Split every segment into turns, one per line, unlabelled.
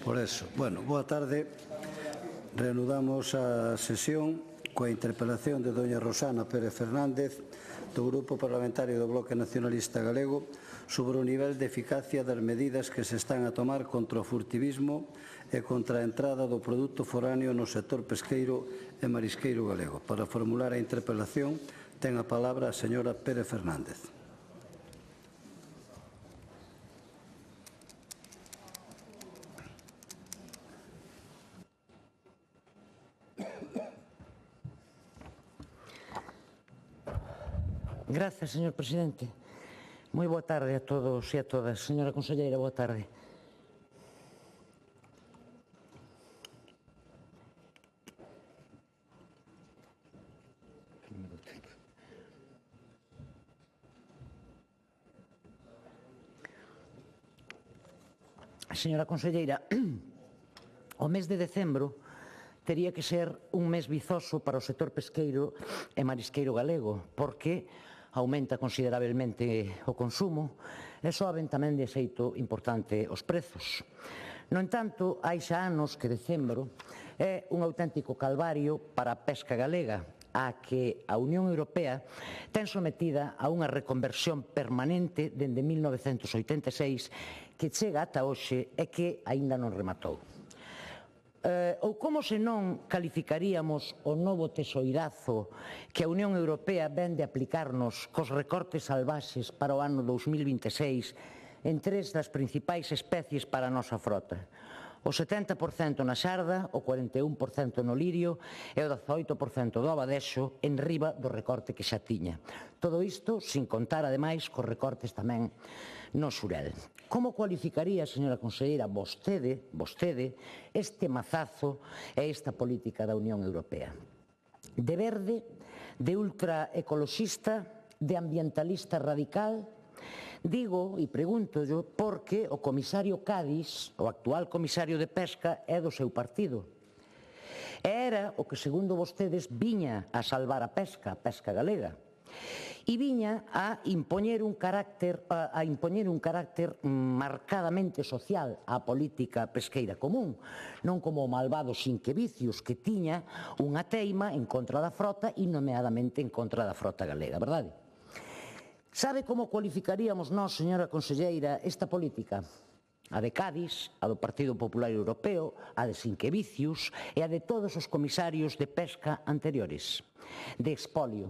Por eso. Bueno, boa tarde. Reanudamos a sesión coa interpelación de doña Rosana Pérez Fernández do Grupo Parlamentario do Bloque Nacionalista Galego sobre o nivel de eficacia das medidas que se están a tomar contra o furtivismo e contra a entrada do produto foráneo no sector pesqueiro e marisqueiro galego. Para formular a interpelación ten a palabra a señora Pérez Fernández.
Grazas, señor presidente. Moi boa tarde a todos e a todas. Señora conselleira, boa tarde. Señora conselleira, o mes de decembro tería que ser un mes vizoso para o sector pesqueiro e marisqueiro galego, porque aumenta considerablemente o consumo e soben tamén de xeito importante os prezos. No entanto, hai xa anos que decembro é un auténtico calvario para a pesca galega, a que a Unión Europea ten sometida a unha reconversión permanente dende 1986 que chega ata hoxe e que aínda non rematou. Ou como se non calificaríamos o novo tesoirazo que a Unión Europea ven de aplicarnos cos recortes salvaxes para o ano 2026 en tres das principais especies para a nosa frota. O 70% na xarda, o 41% no lirio e o 18% do abadexo en riba do recorte que xa tiña. Todo isto sin contar, ademais, cos recortes tamén no xurel. Como cualificaría, señora conselleira, vostede, este mazazo e esta política da Unión Europea? De verde, de ultraecoloxista, de ambientalista radical? Digo e pregúntollo porque o comisario Cádiz, o actual comisario de Pesca, é do seu partido. Era o que, segundo vostedes, viña a salvar a pesca galega. E viña a impoñer un carácter marcadamente social á política pesqueira común, non como o malvado Sinquevicius, que tiña unha teima en contra da frota e nomeadamente en contra da frota galega, verdade? Sabe como cualificaríamos nós, señora conselleira, esta política? A de Cádiz, a do Partido Popular Europeo, a de Sinquevicius e a de todos os comisarios de pesca anteriores. De expolio,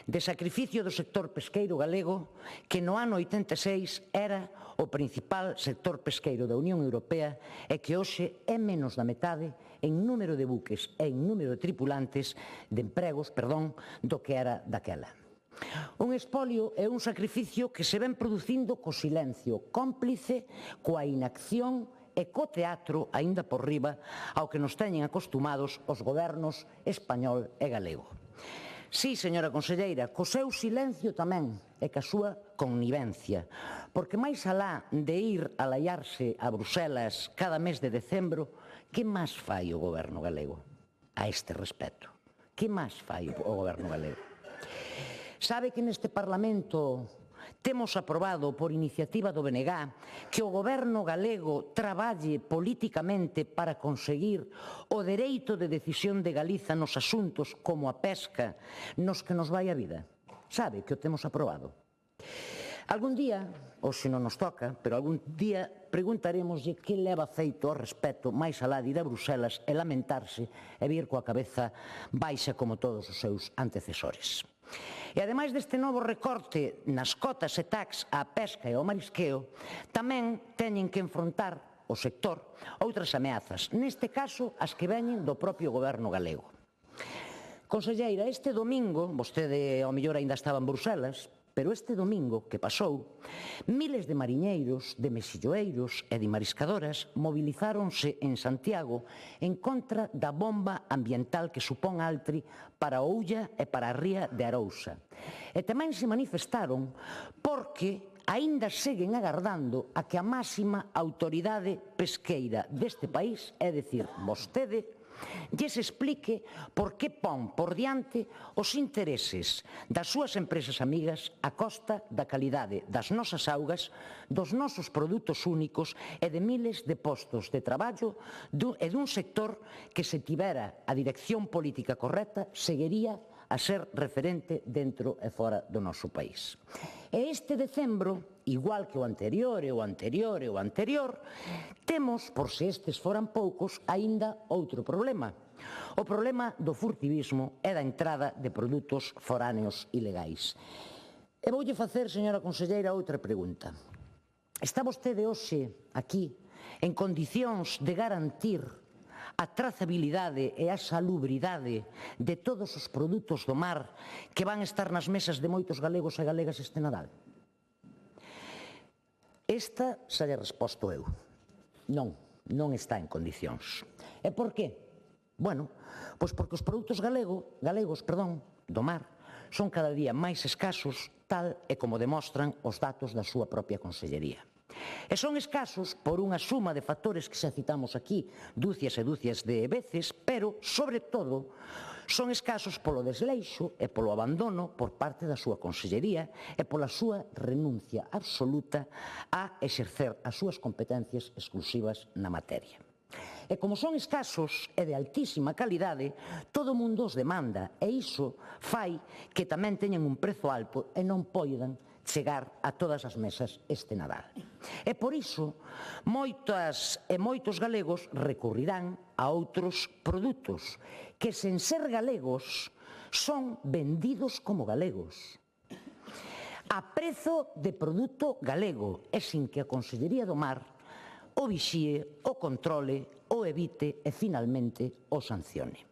de sacrificio do sector pesqueiro galego que no ano 86 era o principal sector pesqueiro da Unión Europea e que hoxe é menos da metade en número de buques e en número de tripulantes, de empregos, do que era daquela. Un expolio é un sacrificio que se ven producindo co silencio cómplice, coa inacción e co teatro, aínda por riba, ao que nos teñen acostumados os gobernos español e galego. Sí, señora conselleira, co seu silencio tamén e ca súa connivencia, porque máis alá de ir a laiarse a Bruselas cada mes de decembro, que máis fai o goberno galego a este respecto? Que máis fai o goberno galego? Sabe que neste Parlamento temos aprobado por iniciativa do BNG que o goberno galego traballe politicamente para conseguir o dereito de decisión de Galiza nos asuntos como a pesca nos que nos vai a vida. Sabe que o temos aprobado. Algún día, ou se non nos toca, pero algún día preguntaremoslle que leva feito ao respecto máis alá de ir a Bruselas e lamentarse e vir coa cabeza baixa como todos os seus antecesores. E ademais deste novo recorte nas cotas e tax á pesca e ao marisqueo, tamén teñen que enfrontar o sector outras ameazas, neste caso as que veñen do propio goberno galego. Conselleira, este domingo, vostede ao mellor aínda estaba en Bruselas, pero este domingo que pasou, miles de mariñeiros, de mexilloeiros e de mariscadoras mobilizáronse en Santiago en contra da bomba ambiental que supón Altri para a Ulla e para a ría de Arousa. E tamén se manifestaron porque aínda seguen agardando a que a máxima autoridade pesqueira deste país, é dicir, vostede, lles explique por que pon por diante os intereses das súas empresas amigas a costa da calidade das nosas augas, dos nosos produtos únicos e de miles de postos de traballo e dun sector que, se tivera a dirección política correcta, seguiría a ser referente dentro e fora do noso país. E este decembro, igual que o anterior e o anterior e o anterior, temos, por se estes foran poucos, aínda outro problema. O problema do furtivismo e da entrada de produtos foráneos ilegais. E voulle facer, señora conselleira, outra pregunta. Está vostede hoxe aquí en condicións de garantir a trazabilidade e a salubridade de todos os produtos do mar que van estar nas mesas de moitos galegos e galegas este Nadal? Esta xa lle resposto eu. Non, non está en condicións. E por qué? Bueno, pois porque os produtos galegos do mar son cada día máis escasos, tal e como demostran os datos da súa propia consellería. E son escasos por unha suma de factores que xa citamos aquí dúcias e dúcias de veces, pero, sobre todo, son escasos polo desleixo e polo abandono por parte da súa consellería e pola súa renuncia absoluta a exercer as súas competencias exclusivas na materia. E como son escasos e de altísima calidade, todo o mundo os demanda, e iso fai que tamén teñen un prezo alto e non poidan chegar a todas as mesas este Nadal. E por iso, moitas e moitos galegos recurrirán a outros produtos que, sen ser galegos, son vendidos como galegos, a prezo de produto galego e sin que a Consellería do Mar o vixíe, o controle, o evite e, finalmente, o sancione.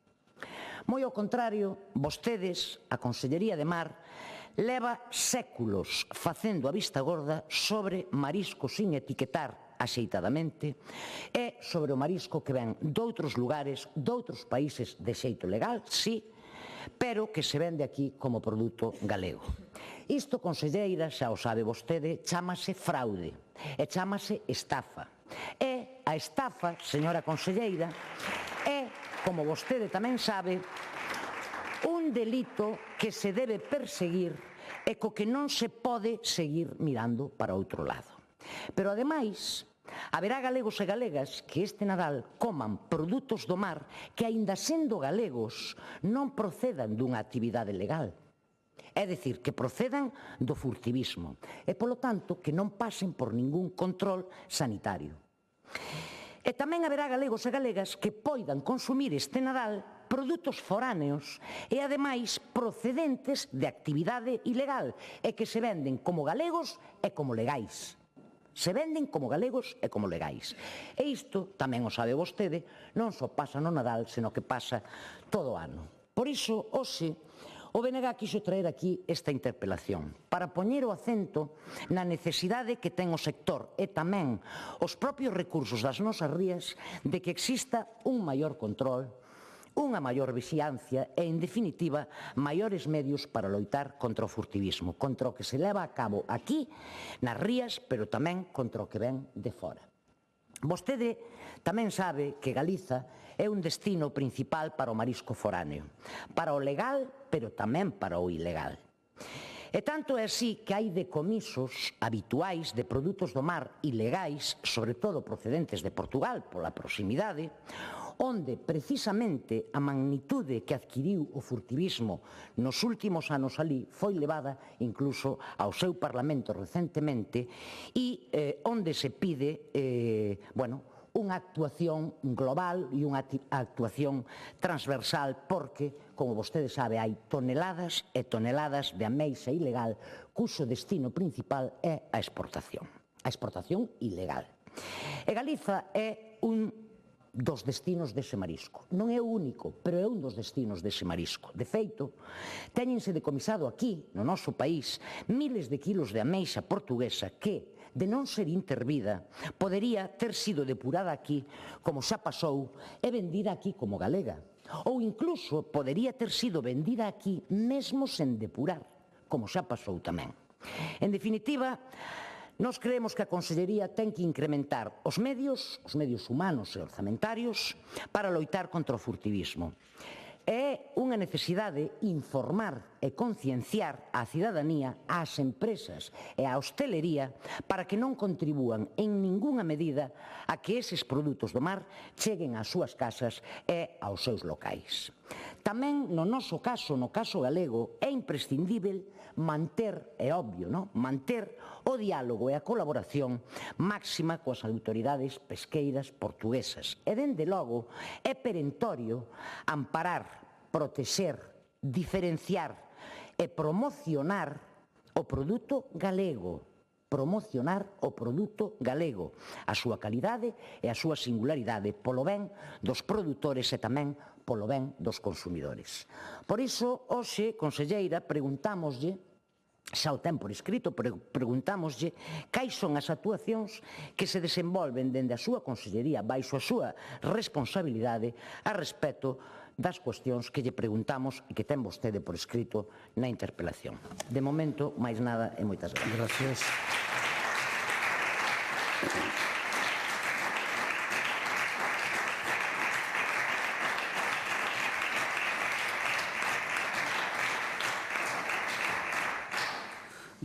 Moi ao contrario, vostedes, a Consellería de Mar, leva séculos facendo a vista gorda sobre marisco sin etiquetar axeitadamente e sobre o marisco que ven doutros lugares, doutros países de xeito legal, sí, pero que se vende aquí como produto galego. Isto, conselleira, xa o sabe vostede, chámase fraude e chámase estafa. E a estafa, señora conselleira, é, como vostede tamén sabe, un delito que se debe perseguir e co que non se pode seguir mirando para outro lado. Pero, ademais, haberá galegos e galegas que este Nadal coman produtos do mar que, aínda sendo galegos, non procedan dunha actividade legal. É dicir, que procedan do furtivismo e, polo tanto, que non pasen por ningún control sanitario. E tamén haberá galegos e galegas que poidan consumir este Nadal produtos foráneos e, ademais, procedentes de actividade ilegal e que se venden como galegos e como legais. Se venden como galegos e como legais. E isto, tamén o sabe vostede, non só pasa no Nadal, senón que pasa todo o ano. Por iso, hoxe, o BNG quixo traer aquí esta interpelación para poñer o acento na necesidade que ten o sector e tamén os propios recursos das nosas rías de que exista un maior control, unha maior vixiancia e, en definitiva, maiores medios para loitar contra o furtivismo, contra o que se leva a cabo aquí, nas rías, pero tamén contra o que ven de fora. Vostede tamén sabe que Galiza é un destino principal para o marisco foráneo, para o legal, pero tamén para o ilegal. E tanto é así que hai decomisos habituais de produtos do mar ilegais, sobre todo procedentes de Portugal, pola proximidade, onde precisamente a magnitude que adquiriu o furtivismo nos últimos anos ali foi levada incluso ao seu Parlamento recentemente e onde se pide, unha actuación global e unha actuación transversal porque, como vostede sabe, hai toneladas e toneladas de ameixa ilegal cuxo destino principal é a exportación ilegal. E Galiza é un dos destinos dese marisco. Non é o único, pero é un dos destinos dese marisco. De feito, téñense decomisado aquí, no noso país, miles de kilos de ameixa portuguesa que, de non ser intervida, podería ter sido depurada aquí, como xa pasou, e vendida aquí como galega. Ou incluso podería ter sido vendida aquí mesmo sen depurar, como xa pasou tamén. En definitiva, Nós creemos que a Consellería ten que incrementar os medios humanos e orzamentarios para loitar contra o furtivismo. É unha necesidade informar e concienciar á cidadanía, ás empresas e á hostelería para que non contribúan en ningunha medida a que eses produtos do mar cheguen ás súas casas e aos seus locais. Tamén no noso caso, no caso galego, é imprescindível manter, é obvio, manter o diálogo e a colaboración máxima coas autoridades pesqueiras portuguesas. E, dende logo, é perentorio amparar, protexer, diferenciar e promocionar o produto galego. Promocionar o produto galego, a súa calidade e a súa singularidade polo ben dos produtores e tamén polo ben dos consumidores. Por iso, hoxe, conselleira, preguntámoslle, xa o ten por escrito, preguntámoslle cais son as actuacións que se desenvolven dende a súa consellería baixo a súa responsabilidade a respecto das cuestións que lle preguntamos e que ten vostede por escrito na interpelación. De momento, máis nada e moitas gracias.
Gracias.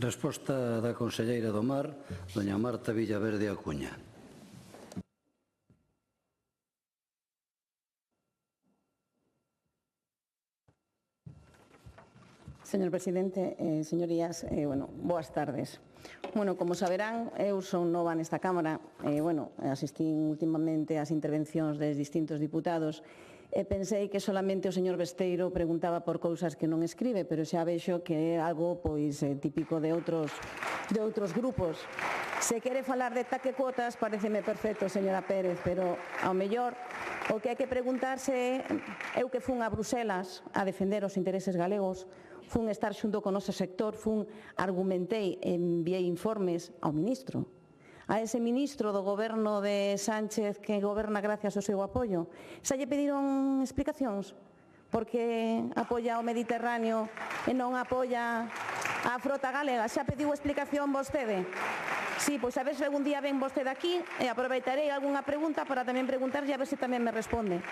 Resposta da conselleira do Mar, doña Marta Villaverde Acuña.
Señor presidente, señorías, boas tardes. Como saberán, eu son nova nesta Cámara, asistín últimamente ás intervencións dos distintos diputados e pensei que solamente o señor Besteiro preguntaba por cousas que non escribe, pero xa vexo que é algo típico de outros grupos. Se quere falar de taquecuotas, pareceme perfecto, señora Pérez, pero ao mellor o que hai que preguntarse é eu que fun a Bruselas a defender os intereses galegos, fun estar xunto con o noso sector, argumentei e enviei informes ao ministro, a ese ministro do goberno de Sánchez que goberna gracias ao seu apoio. Xa lle pediron explicacións porque apoia o Mediterráneo e non apoia a frota galega. Xa pediu explicación vostede? Sí, pois a ver se algún día ven vostede aquí e aproveitarei algunha pregunta para tamén preguntarlle a ver se tamén me responde.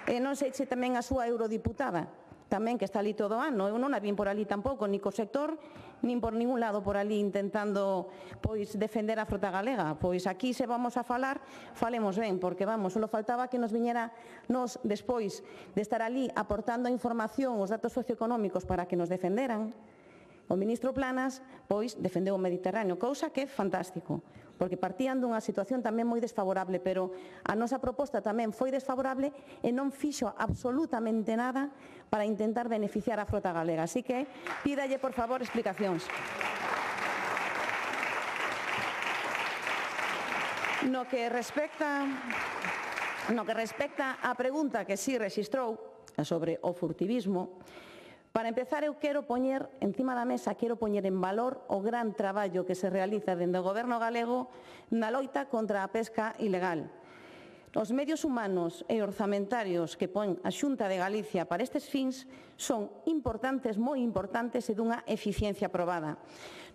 E non sei se tamén a súa eurodiputada, tamén que está ali todo o ano. Eu non a vin por ali tampouco, ni co sector, nin por ningún lado por ali intentando defender a frota galega. Pois aquí se vamos a falar, falemos ben, porque solo faltaba que nos viñera despois de estar ali aportando a información, os datos socioeconómicos para que nos defenderan. O ministro Planas, defendeu o Mediterráneo, cousa que é fantástico, porque partían dunha situación tamén moi desfavorable, pero a nosa proposta tamén foi desfavorable e non fixo absolutamente nada para intentar beneficiar a frota galega. Así que pídalle, por favor, explicacións. No que respecta á pregunta que si rexistrou sobre o furtivismo, para empezar, eu quero poñer encima da mesa, quero poñer en valor o gran traballo que se realiza dende o Goberno galego na loita contra a pesca ilegal. Os medios humanos e orzamentarios que pon a Xunta de Galicia para estes fins son importantes, moi importantes e dunha eficiencia probada.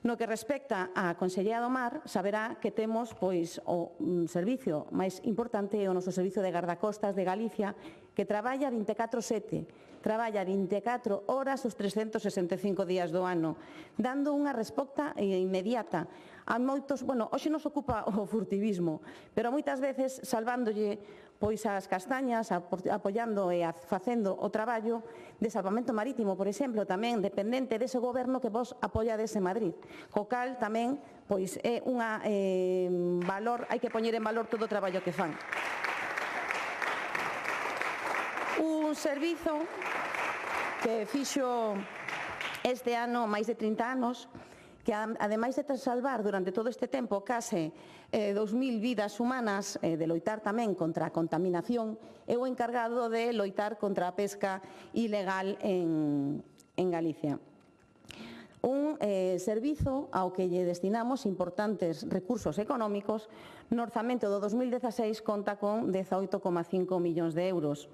No que respecta á Consellería do Mar, saberá que temos o servicio máis importante é o noso Servicio de Gardacostas de Galicia, que traballa 24/7, traballa 24 horas os 365 días do ano, dando unha resposta inmediata a moitos, hoxe nos ocupa o furtivismo, pero moitas veces salvándolle as castañas, apoiando e facendo o traballo de salvamento marítimo, por exemplo, tamén dependente dese goberno que vos apoia desde Madrid. Co cal tamén é unha valor, hai que poñer en valor todo o traballo que fan. Un servizo que fixo este ano máis de 30 anos, que ademais de salvar durante todo este tempo case 2.000 vidas humanas, de loitar tamén contra a contaminación, é o encargado de loitar contra a pesca ilegal en Galicia. Un servizo ao que lle destinamos importantes recursos económicos. No orzamento do 2016 conta con 18,5 millóns de euros.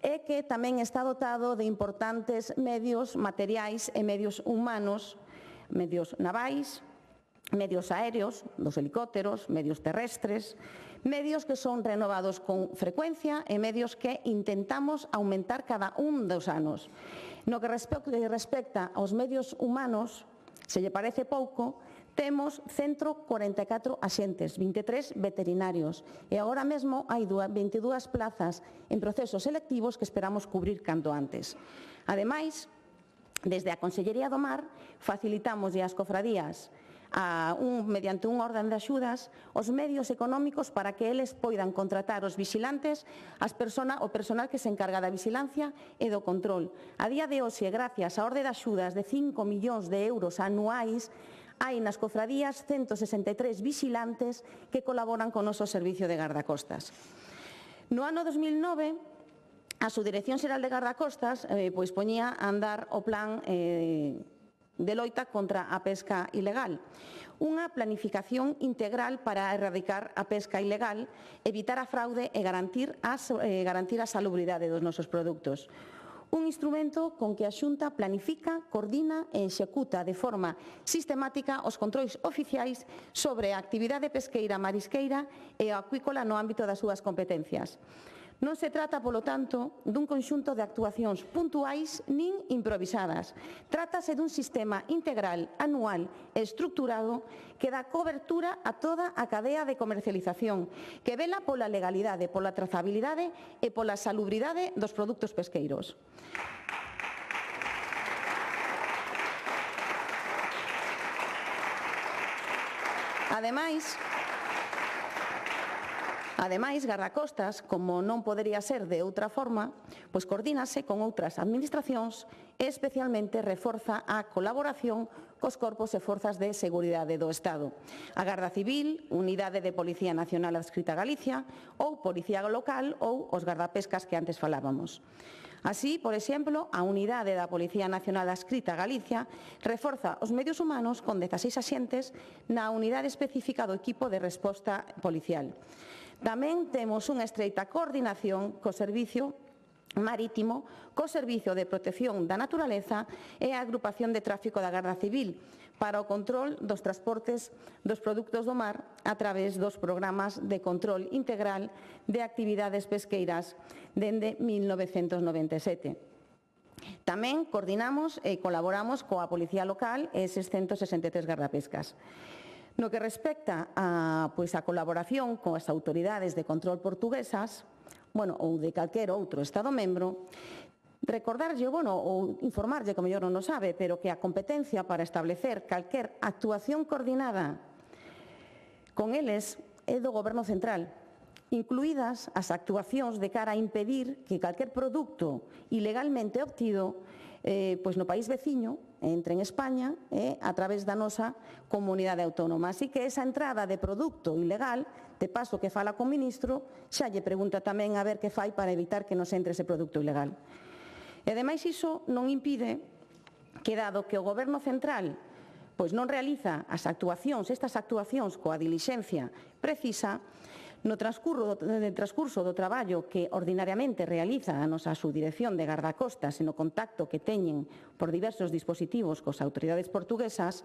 E que tamén está dotado de importantes medios materiais e medios humanos, medios navais, medios aéreos, dos helicópteros, medios terrestres, medios que son renovados con frecuencia e medios que intentamos aumentar cada un dos anos. No que respecta aos medios humanos, se lle parece pouco, temos 144 axentes, 23 veterinarios e agora mesmo hai 22 plazas en procesos selectivos que esperamos cubrir canto antes. Ademais, desde a Consellería do Mar facilitamos ás cofradías mediante unha orden de axudas os medios económicos para que eles poidan contratar os vixilantes, o personal que se encarga da vixilancia e do control. A día de hoxe, gracias á orde de axudas de 5 millóns de euros anuais, hai nas cofradías 163 vixilantes que colaboran con o noso servicio de gardacostas. No ano 2009, a Subdirección Xeral de Gardacostas poñía a andar o plan de loita contra a pesca ilegal. Unha planificación integral para erradicar a pesca ilegal, evitar a fraude e garantir a salubridade dos nosos produtos. Un instrumento con que a Xunta planifica, coordina e executa de forma sistemática os controis oficiais sobre a actividade pesqueira, marisqueira e acuícola no ámbito das súas competencias. Non se trata, polo tanto, dun conxunto de actuacións puntuais nin improvisadas. Trátase dun sistema integral, anual e estructurado que dá cobertura a toda a cadea de comercialización, que vela pola legalidade, pola trazabilidade e pola salubridade dos produtos pesqueiros. Ademais, Gardacostas, como non podería ser de outra forma, pois coordínase con outras administracións e especialmente reforza a colaboración cos corpos e forzas de seguridade do Estado. A Garda Civil, Unidade de Policía Nacional adscrita a Galicia ou Policía Local ou os gardapescas que antes falábamos. Así, por exemplo, a Unidade da Policía Nacional adscrita a Galicia reforza os medios humanos con 16 axentes na unidade específica do equipo de resposta policial. Tamén temos unha estreita coordinación co Servicio Marítimo, co Servicio de Protección da Naturaleza e a Agrupación de Tráfico da Garda Civil para o control dos transportes dos produtos do mar a través dos programas de control integral de actividades pesqueiras dende 1997. Tamén coordinamos e colaboramos coa Policía Local e eses 163 gardapescas. No que respecta a colaboración coas autoridades de control portuguesas, ou de calquer outro Estado membro, recordarlle, ou informarlle, como mellor non o sabe, pero que a competencia para establecer calquer actuación coordinada con eles é do Goberno Central, incluídas as actuacións de cara a impedir que calquer produto ilegalmente obtido no país veciño entre en España a través da nosa comunidade autónoma. Así que esa entrada de produto ilegal, de paso que fala con o ministro, xa lle pregunta tamén a ver que fai para evitar que nos entre ese produto ilegal. E ademais iso non impide que, dado que o Goberno Central non realiza estas actuacións coa dilixencia precisa, no transcurso do traballo que ordinariamente realiza a nosa subdirección de gardacostas e no contacto que teñen por diversos dispositivos cos autoridades portuguesas,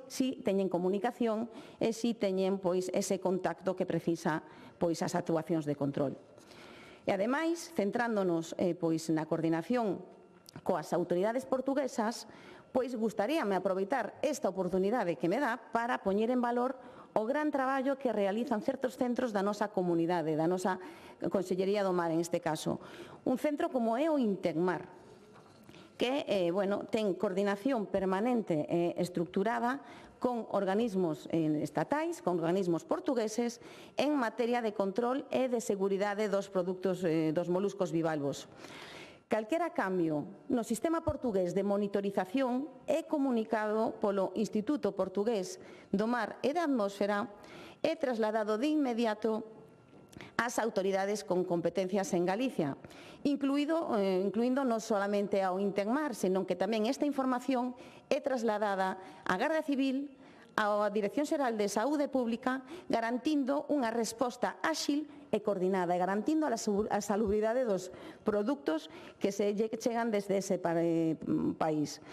si teñen comunicación e si teñen ese contacto que precisa as actuacións de control. E ademais, centrándonos na coordinación coas autoridades portuguesas, gustaríame aproveitar esta oportunidade que me dá para poñer en valor o gran traballo que realizan certos centros da nosa comunidade, da nosa Consellería do Mar, en este caso. Un centro como é o Intecmar, que ten coordinación permanente e estructurada con organismos estatais, con organismos portugueses, en materia de control e de seguridade dos produtos dos moluscos bivalvos. Calquera cambio no sistema portugués de monitorización é comunicado polo Instituto Portugués do Mar e da Atmósfera e trasladado de inmediato ás autoridades con competencias en Galicia, incluindo non solamente ao Intecmar, senón que tamén esta información é trasladada á Garda Civil, á Dirección Xeral de Saúde Pública, garantindo unha resposta áxil e coordinada e garantindo a salubridade dos produtos que se chegan desde ese país.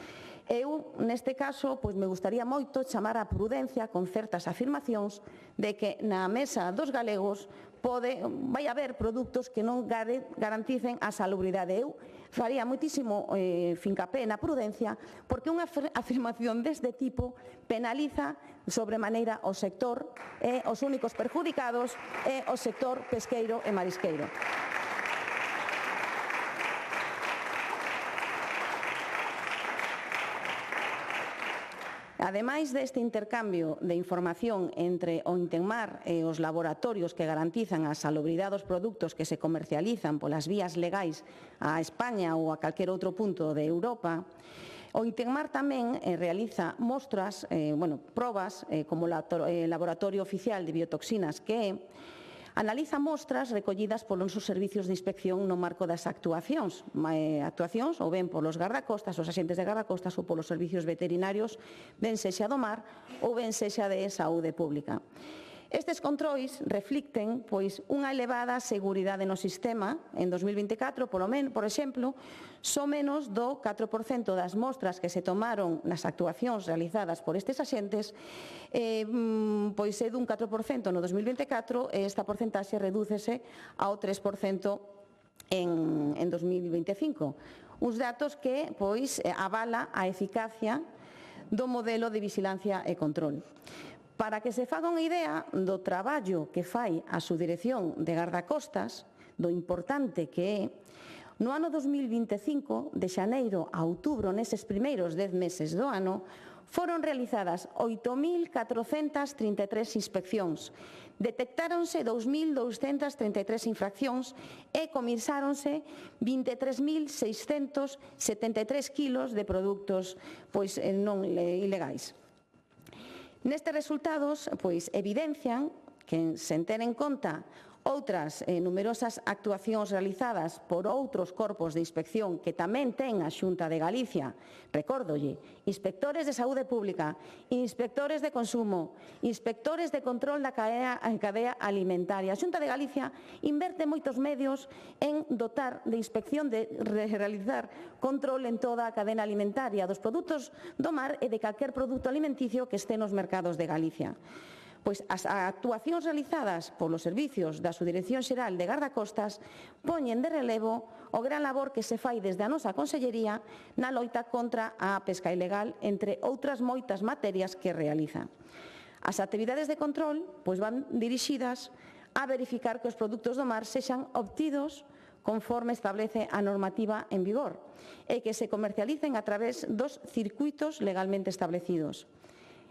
Eu, neste caso, me gustaría moito chamar a prudencia con certas afirmacións de que na mesa dos galegos vai haber produtos que non garanticen a salubridade. Eu faría moitísimo fincapé na prudencia porque unha afirmación deste tipo penaliza sobremaneira o sector e os únicos perjudicados é o sector pesqueiro e marisqueiro. Ademais deste intercambio de información entre o Intemar e os laboratorios que garantizan a salubridade dos produtos que se comercializan polas vías legais a España ou a calquer outro punto de Europa, o Intemar tamén realiza mostras, probas, como o Laboratorio Oficial de Biotoxinas que é, analiza mostras recollidas polos nosos servicios de inspección no marco das actuacións ou ben polos gardacostas, os axentes de gardacostas ou polos servicios veterinarios, ben sexa do mar ou ben sexa de saúde pública. Estes controis reflicten unha elevada seguridade no sistema. En 2024, por exemplo, só menos do 4% das mostras que se tomaron nas actuacións realizadas por estes axentes é dun 4% no 2024 e esta porcentaxe redúcese ao 3% en 2025. Uns datos que avala a eficacia do modelo de vigilancia e control. Para que se faga unha idea do traballo que fai a Subdirección de Gardacostas, do importante que é, no ano 2025, de xaneiro a outubro, neses primeiros 10 meses do ano, foron realizadas 8.433 inspeccións, detectáronse 2.233 infraccións e comisáronse 23.673 kilos de produtos non ilegais. Nestes resultados evidencian que, sen ter en conta outras numerosas actuacións realizadas por outros corpos de inspección que tamén ten a Xunta de Galicia, recórdolle, inspectores de saúde pública, inspectores de consumo, inspectores de control da cadea alimentaria. A Xunta de Galicia inverte moitos medios en dotar de inspección, de realizar control en toda a cadena alimentaria dos produtos do mar e de calquer produto alimenticio que este nos mercados de Galicia. Pois as actuacións realizadas polos servicios da Subdirección Xeral de Gardacostas poñen de relevo o gran labor que se fai desde a nosa Consellería na loita contra a pesca ilegal, entre outras moitas materias que realiza. As actividades de control van dirixidas a verificar que os produtos do mar sexan obtidos conforme establece a normativa en vigor e que se comercialicen a través dos circuitos legalmente establecidos.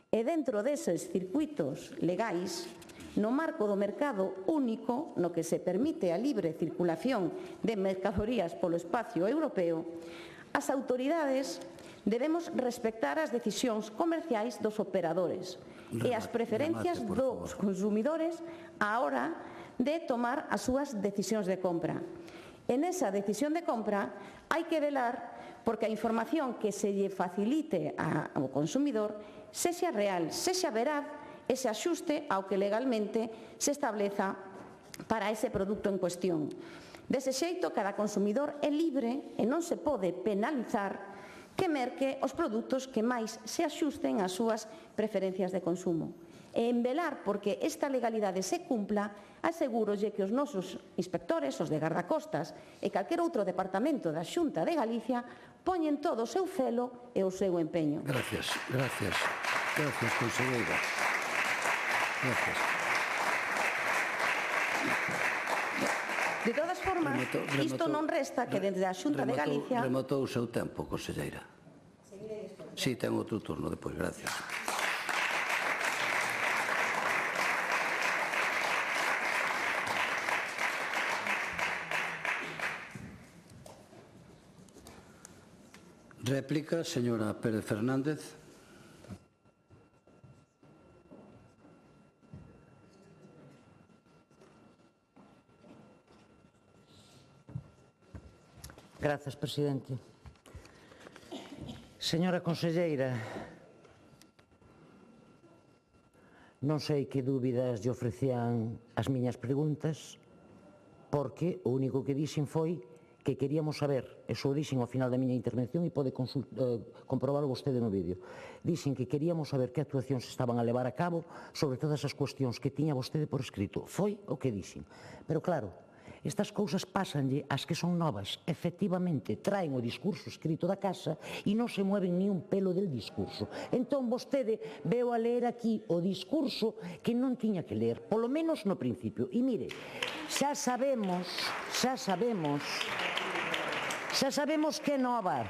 E dentro deses circuitos legais, no marco do mercado único, no que se permite a libre circulación de mercadorías polo espacio europeo, as autoridades debemos respectar as decisións comerciais dos operadores e as preferencias dos consumidores á hora de tomar as súas decisións de compra. En esa decisión de compra hai que velar porque a información que se lle facilite ao consumidor sexa real, sexa veraz e se axuste ao que legalmente se estableza para ese produto en cuestión. Dese xeito, cada consumidor é libre e non se pode penalizar que merque os produtos que máis se axusten ás súas preferencias de consumo. E en velar porque esta legalidade se cumpla, asegúrolle que os nosos inspectores, os de gardacostas e calquer outro departamento da Xunta de Galicia poñen todo o seu celo e o seu empeño.
Gracias, conselleira. Gracias.
De todas formas, isto non resta que desde a Xunta de Galicia...
Rematou o seu tempo, conselleira. Si, ten outro turno depois, gracias. Réplica, señora Pérez Fernández.
Grazas, presidente. Señora conselleira, non sei que dúbidas lle ofrecían as miñas preguntas, porque o único que dixen foi que queríamos saber, eso o dixen ao final da miña intervención e pode comprobarlo vostede no vídeo, dixen que queríamos saber que actuacións se estaban a levar a cabo sobre todas as cuestións que tiña vostede por escrito. Foi o que dixen. Pero claro, estas cousas pásanlle ás que son novas. Efectivamente, traen o discurso escrito da casa e non se mueven ni un pelo del discurso. Entón, vostede veo a ler aquí o discurso que non tiña que ler, polo menos no principio. E mire, xa sabemos que é nova.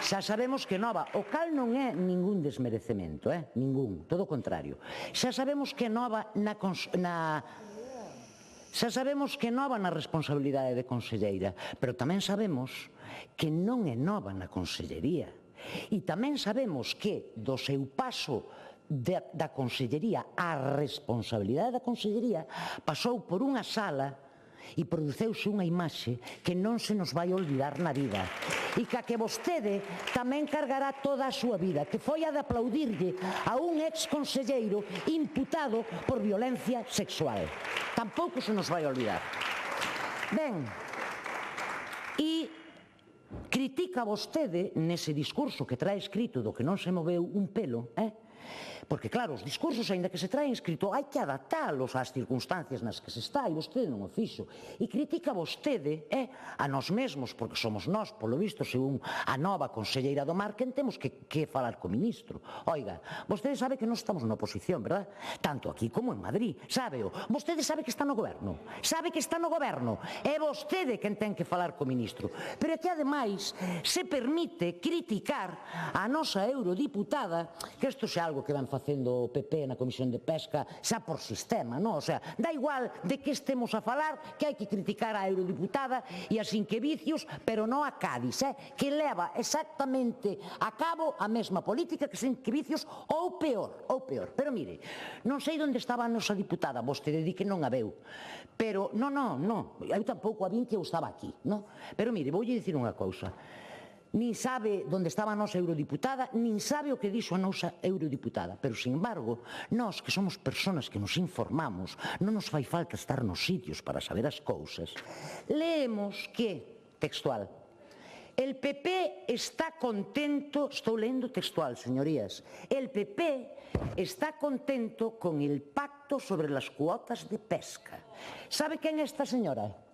Xa sabemos que é nova, o cal non é ningún desmerecemento, ningún, todo o contrario. Xa sabemos que é nova Xa sabemos que é nova na responsabilidade de conselleira, pero tamén sabemos que non é nova na consellería. E tamén sabemos que do seu paso da consellería á responsabilidade da consellería pasou por unha sala e produceuse unha imaxe que non se nos vai olvidar na vida e que vostede tamén cargará toda a súa vida, que foi a de aplaudirlle a un exconselleiro imputado por violencia sexual. Tampouco se nos vai olvidar. Ben, e critica vostede nese discurso que trae escrito do que non se moveu un pelo, porque claro, os discursos, aínda que se traen escrito, hai que adaptalos ás circunstancias nas que se está, e vostede non o fixo. E critica vostede a nós mesmos, porque somos nós, polo visto, según a nova conselleira do Mar, quen temos que falar co ministro. Oiga, vostede sabe que non estamos na oposición, verdad? Tanto aquí como en Madrid, sábeo. Vostede sabe que está no goberno, sabe que está no goberno. É vostede quen ten que falar co ministro. Pero é que, ademais, se permite criticar a nosa eurodiputada, que isto é algo que van facendo o PP na Comisión de Pesca xa por sistema, non? O sea, dá igual de que estemos a falar, que hai que criticar a eurodiputada e a Sinquevicius, pero non a Cádiz, que leva exactamente a cabo a mesma política que Sinquevicius ou peor. Pero mire, non sei onde estaba a nosa diputada, vostede di que non a veu, pero non, eu tampouco a vin que eu estaba aquí, non? Pero mire, voulle dicir unha cousa. Nin sabe onde estaba a nosa eurodiputada, nin sabe o que dixo a nosa eurodiputada. Pero, sin embargo, nós que somos persoas que nos informamos, non nos fai falta estar nos sitios para saber as cousas. Leemos que, textual, el PP está contento, estou lendo textual, señorías, el PP está contento con el pacto sobre las cuotas de pesca. ¿Sabe quen é esta señora?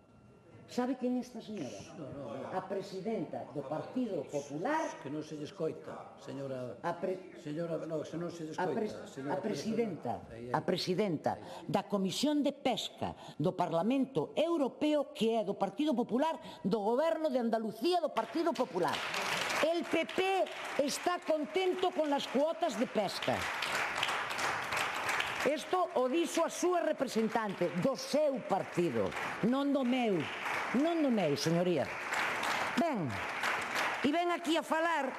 Sabe quen é esta señora? A presidenta do Partido Popular...
Que non se lle escoita, señora...
A presidenta da Comisión de Pesca do Parlamento Europeo, que é do Partido Popular, do Goberno de Andalucía do Partido Popular. El PP está contento con las cuotas de pesca. Isto o dixo a súa representante do seu partido, non do meu, señoría. Ben, e ven aquí a falar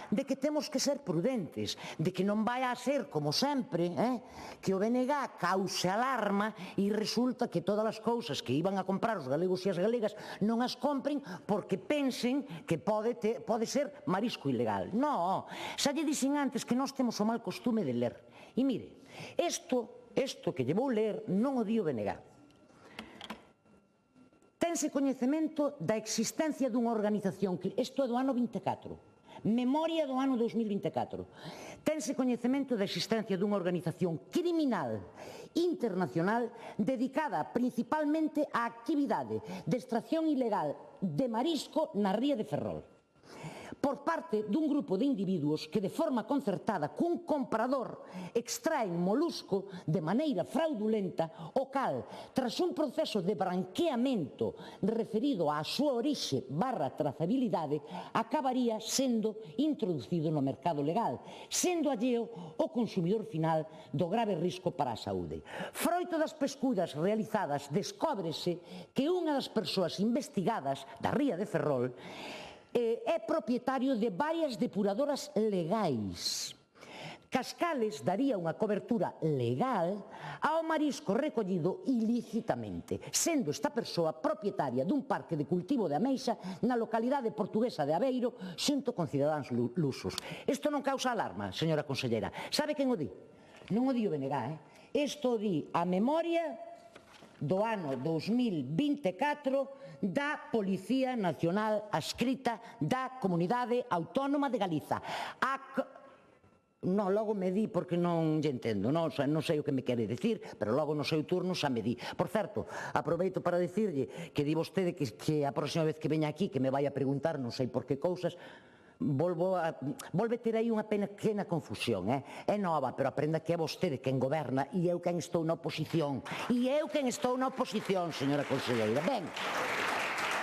de que temos que ser prudentes, de que non vai a ser, como sempre, que o BNG cause alarma e resulta que todas as cousas que iban a comprar os galegos e as galegas non as compren porque pensen que pode ser marisco ilegal. Non, xa lle dixen antes que nós temos o mal costume de ler. E mire, isto que lle vou ler non o di o BNG. Tense coñecemento da existencia dunha organización, isto é do ano 24, memoria do ano 2024, tense coñecemento da existencia dunha organización criminal internacional dedicada principalmente á actividade de extracción ilegal de marisco na ría de Ferrol, por parte dun grupo de individuos que de forma concertada cun comprador extraen molusco de maneira fraudulenta, o cal, tras un proceso de branqueamento referido á súa orixe / trazabilidade, acabaría sendo introducido no mercado legal, sendo alleo o consumidor final do grave risco para a saúde. Froito das pescudas realizadas, descóbrese que unha das persoas investigadas da ría de Ferrol é propietario de varias depuradoras legais, cascales daría unha cobertura legal ao marisco recollido ilícitamente, sendo esta persoa propietaria dun parque de cultivo de ameixa na localidade portuguesa de Aveiro xunto con cidadáns lusos. Isto non causa alarma, señora consellera. Sabe quen o di? Non o di o BNG, Isto o di a memoria do ano 2024 da Policía Nacional adscrita da Comunidade Autónoma de Galiza. Non, logo me di porque non lle entendo, non sei o que me quere dicir, pero logo no seu turno xa me di. Por certo, aproveito para dicirlle que di vostede que a próxima vez que veña aquí, que me vai a preguntar non sei por que cousas, volve ter aí unha pequena confusión, é nova, pero aprenda que é vostede quen goberna e eu quen estou na oposición. E eu quen estou na oposición, señora conselleira. Ben,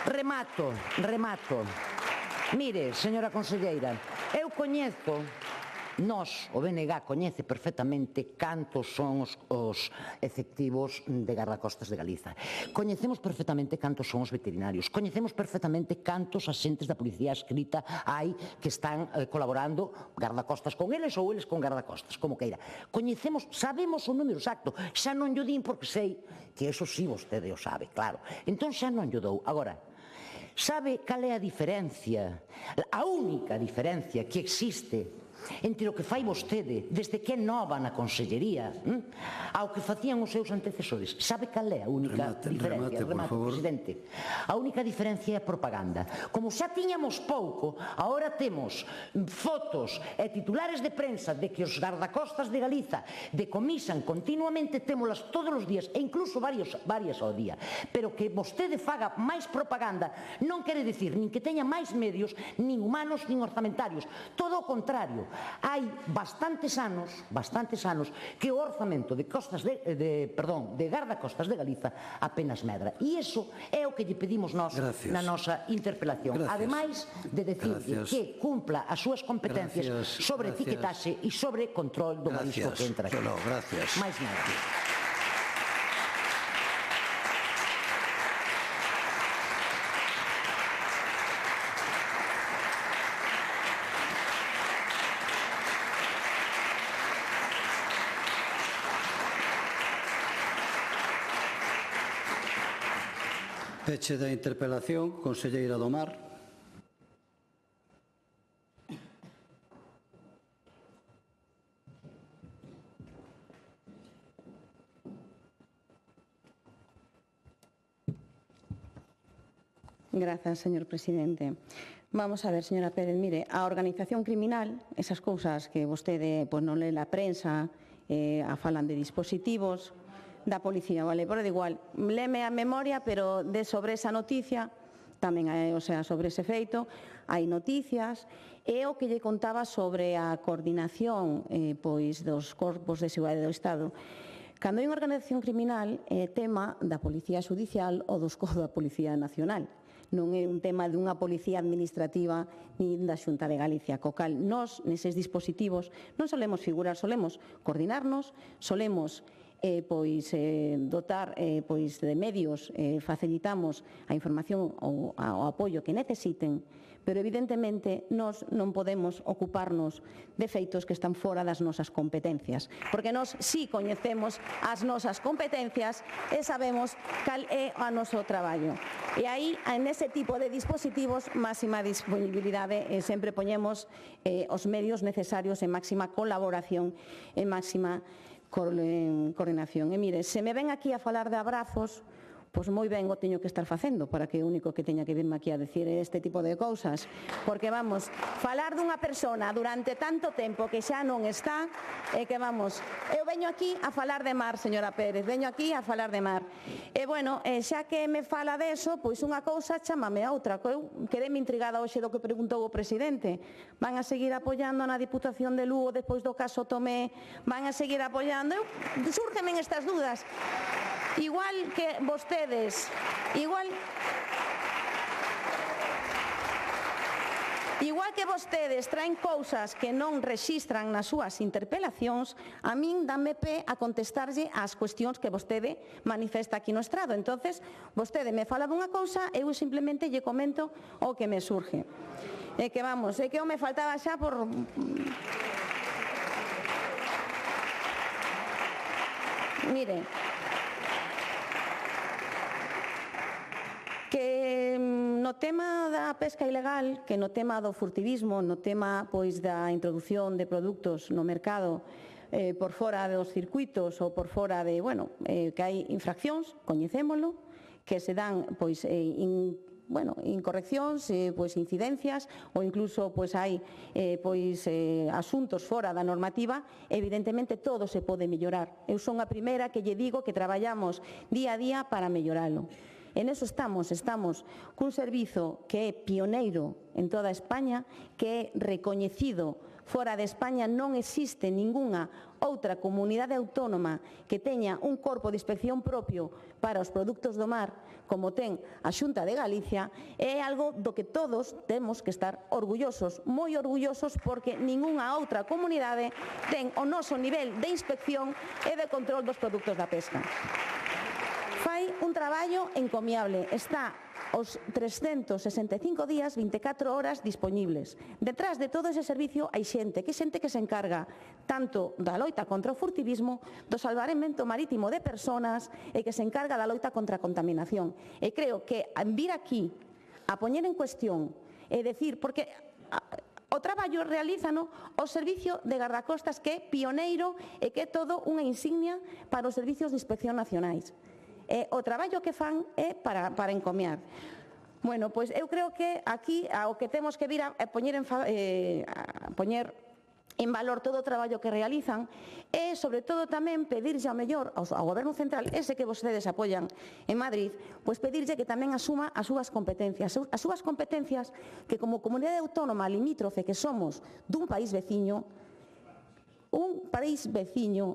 remato. Mire, señora conselleira, eu coñezo, o BNG coñece perfectamente cantos son os efectivos de gardacostas de Galiza. Coñecemos perfectamente cantos son os veterinarios. Coñecemos perfectamente cantos axentes da policía adscrita hai que están colaborando gardacostas con eles ou eles con gardacostas, como queira. Coñecemos, sabemos o número exacto. Xa non llo din porque sei que eso sí vostede o sabe, claro. Entón xa non llo dou. Agora, sabe cal é a diferencia, a única diferencia que existe entre o que fai vostede desde que é nova na consellería ao que facían os seus antecesores? Sabe cal é a única diferencia? Remate, presidente. A única diferencia é a propaganda. Como xa tiñamos pouco, agora temos fotos e titulares de prensa de que os gardacostas de Galiza decomisan continuamente, témolas todos os días e incluso varias ao día, pero que vostede faga máis propaganda non quere dicir nin que teña máis medios, nin humanos, nin orzamentarios. Todo o contrario. Hai bastantes anos que o orzamento de gardacostas de Galiza apenas medra. E iso é o que lle pedimos nós na nosa interpelación. Ademais de decirle que cumpla as súas competencias sobre etiquetaxe e sobre control do marisco que entra aquí. Mais nada.
Peche da interpelación, conselleira do Mar.
Grazas, señor presidente. Vamos a ver, señora Pérez, mire, a organización criminal, esas cousas que vostede non lee na prensa, falan de dispositivos da policía, vale, por igual, leme a memoria, pero de sobre esa noticia, tamén, sobre ese feito, hai noticias, e o que lle contaba sobre a coordinación dos corpos de seguridade do Estado. Cando hai unha organización criminal, é tema da Policía Xudicial ou dos COD da Policía Nacional. Non é un tema dunha policía administrativa nin da Xunta de Galicia, co cal nós, neses dispositivos, non solemos figurar, solemos coordinarnos, solemos dotar de medios, facilitamos a información ou o apoio que necesiten, pero evidentemente nós non podemos ocuparnos de feitos que están fora das nosas competencias, porque nós sí coñecemos as nosas competencias e sabemos cal é o noso traballo. E aí, nese tipo de dispositivos, máxima disponibilidade, sempre poñemos os medios necesarios en máxima colaboración, en máxima coordinación. E mire, se me ven aquí a falar de abrazos, pois moi ben o teño que estar facendo para que o único que teña que virme aquí a decir este tipo de cousas. Porque, vamos, falar dunha persona durante tanto tempo que xa non está, e que, vamos, eu veño aquí a falar de mar, señora Pérez, veño aquí a falar de mar. E, bueno, xa que me fala deso, pois unha cousa chámame a outra. Eu quedeme intrigada hoxe do que preguntou o presidente. Van a seguir apoiando na Diputación de Lugo despois do caso Tomé? Van a seguir apoiando? Súrgeme estas dudas. Igual que vostedes, igual que vostedes traen cousas que non rexistran nas súas interpelacións, a min dame pé a contestarlle ás cuestións que vostede manifesta aquí no estrado. Entonces, vostede me fala dunha cousa, eu simplemente lle comento o que me surge. É que, vamos, é que eu me faltaba xa por... Mire, que no tema da pesca ilegal, que no tema do furtivismo, no tema da introdución de produtos no mercado por fora dos circuitos ou por fora de, bueno, que hai infraccións, coñecémolo, que se dan, pois, incorreccións, pois incidencias ou incluso pois hai asuntos fora da normativa, evidentemente todo se pode mellorar. Eu son a primeira que lle digo que traballamos día a día para melloralo. En eso estamos cun servizo que é pioneiro en toda España, que é recoñecido fora de España. Non existe ningunha outra comunidade autónoma que teña un corpo de inspección propio para os produtos do mar como ten a Xunta de Galicia. É algo do que todos temos que estar orgullosos, moi orgullosos, porque ningunha outra comunidade ten o noso nivel de inspección e de control dos produtos da pesca. Fai un traballo encomiable, está os 365 días, 24 horas dispoñibles. Detrás de todo ese servicio hai xente que se encarga tanto da loita contra o furtivismo, do salvamento marítimo de persoas e que se encarga da loita contra a contaminación. E creo que vir aquí a poñer en cuestión e decir, porque o traballo realízano o Servicio de Gardacostas, que é pioneiro e que é todo unha insignia para os servicios de inspección nacionais. O traballo que fan é para encomiar. Bueno, pois eu creo que aquí o que temos que vir a poñer en valor todo o traballo que realizan e, sobre todo, tamén pedirlle ao mellor ao Goberno Central, ese que vostedes apoian en Madrid, pois pedirlle que tamén asuma as súas competencias. As súas competencias que, como comunidade autónoma limítrofe que somos dun país veciño, un país veciño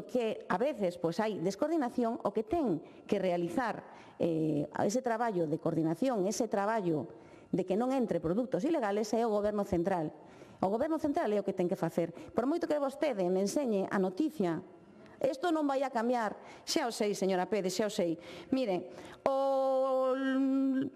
que a veces pois hai descoordinación, o que ten que realizar ese traballo de coordinación, ese traballo de que non entre produtos ilegales, é o Goberno Central. O Goberno Central é o que ten que facer. Por moito que vostede me enseñe a noticia, isto non vai a cambiar. Xa o sei, señora Pérez, xa o sei. Mire, o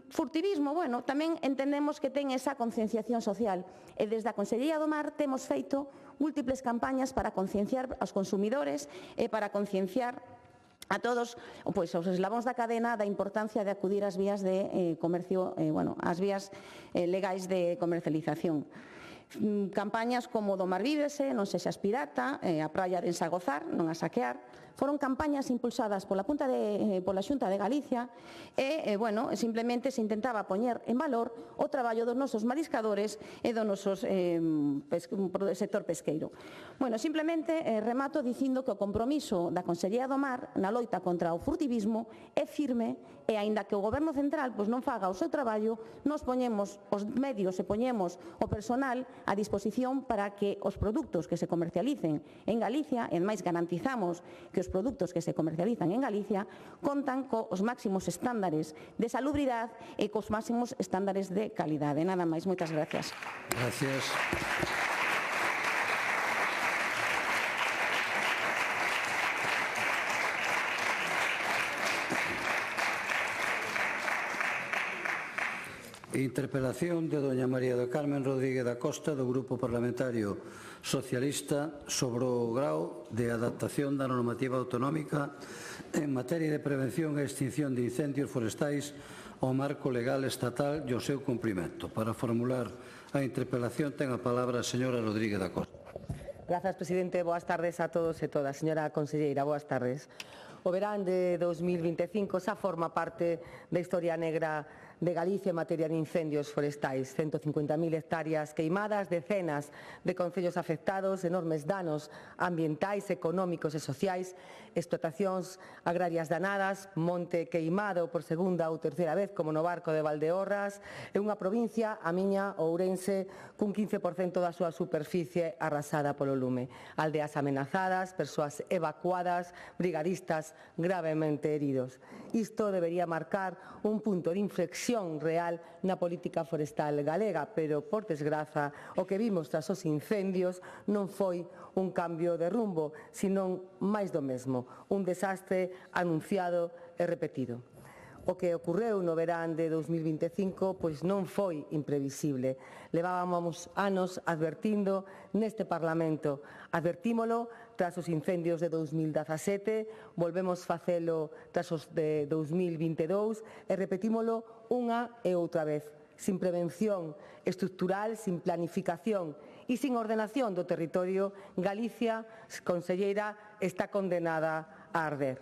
furtivismo, bueno, tamén entendemos que ten esa concienciación social. E desde a Consellería do Mar temos feito múltiples campañas para concienciar aos consumidores e para concienciar a todos, pois, os eslabóns da cadena da importancia de acudir ás vías de comercio, ás vías legais de comercialización. Campañas como do Mar Vívese, non sexas pirata, a praia de Ensagozar, non a saquear, foron campañas impulsadas pola Xunta de Galicia e, simplemente se intentaba poñer en valor o traballo dos nosos mariscadores e do noso sector pesqueiro. Bueno, simplemente remato dicindo que o compromiso da Consellería do Mar na loita contra o furtivismo é firme e, aínda que o Goberno Central non faga o seu traballo, nos poñemos os medios e poñemos o personal a disposición para que os produtos que se comercialicen en Galicia, e máis garantizamos que os produtos que se comercializan en Galicia contan cos máximos estándares de salubridade e cos máximos estándares de calidade. Nada máis, moitas gracias.
Gracias. Interpelación de doña María do Carmen Rodríguez da Costa, do Grupo Parlamentario Socialista, sobre o grao de adaptación da normativa autonómica en materia de prevención e extinción de incendios forestais ao marco legal estatal e o seu cumprimento. Para formular a interpelación ten a palabra a señora Rodríguez da Costa.
Grazas, presidente. Boas tardes a todos e todas. Señora conselleira, boas tardes. O verán de 2025 xa forma parte da historia negra de Galicia en materia de incendios forestais. 150.000 hectáreas queimadas, decenas de concellos afectados, enormes danos ambientais, económicos e sociais, explotacións agrarias danadas, monte queimado por segunda ou terceira vez, como no Barco de Valdeorras, e unha provincia, a miña, Ourense, cun 15% da súa superficie arrasada polo lume. Aldeas amenazadas, persoas evacuadas, brigadistas gravemente heridos. Isto debería marcar un punto de inflexión real na política forestal galega, pero, por desgraza, o que vimos tras os incendios non foi un cambio de rumbo, senón máis do mesmo, un desastre anunciado e repetido. O que ocorreu no verán de 2025 pois non foi imprevisible. Levábamos anos advertindo neste Parlamento. Advertímolo tras os incendios de 2017, volvemos facelo tras os de 2022 e repetímolo unha e outra vez. sin prevención estructural, sin planificación e sin ordenación do territorio, Galicia, conselleira, está condenada a arder.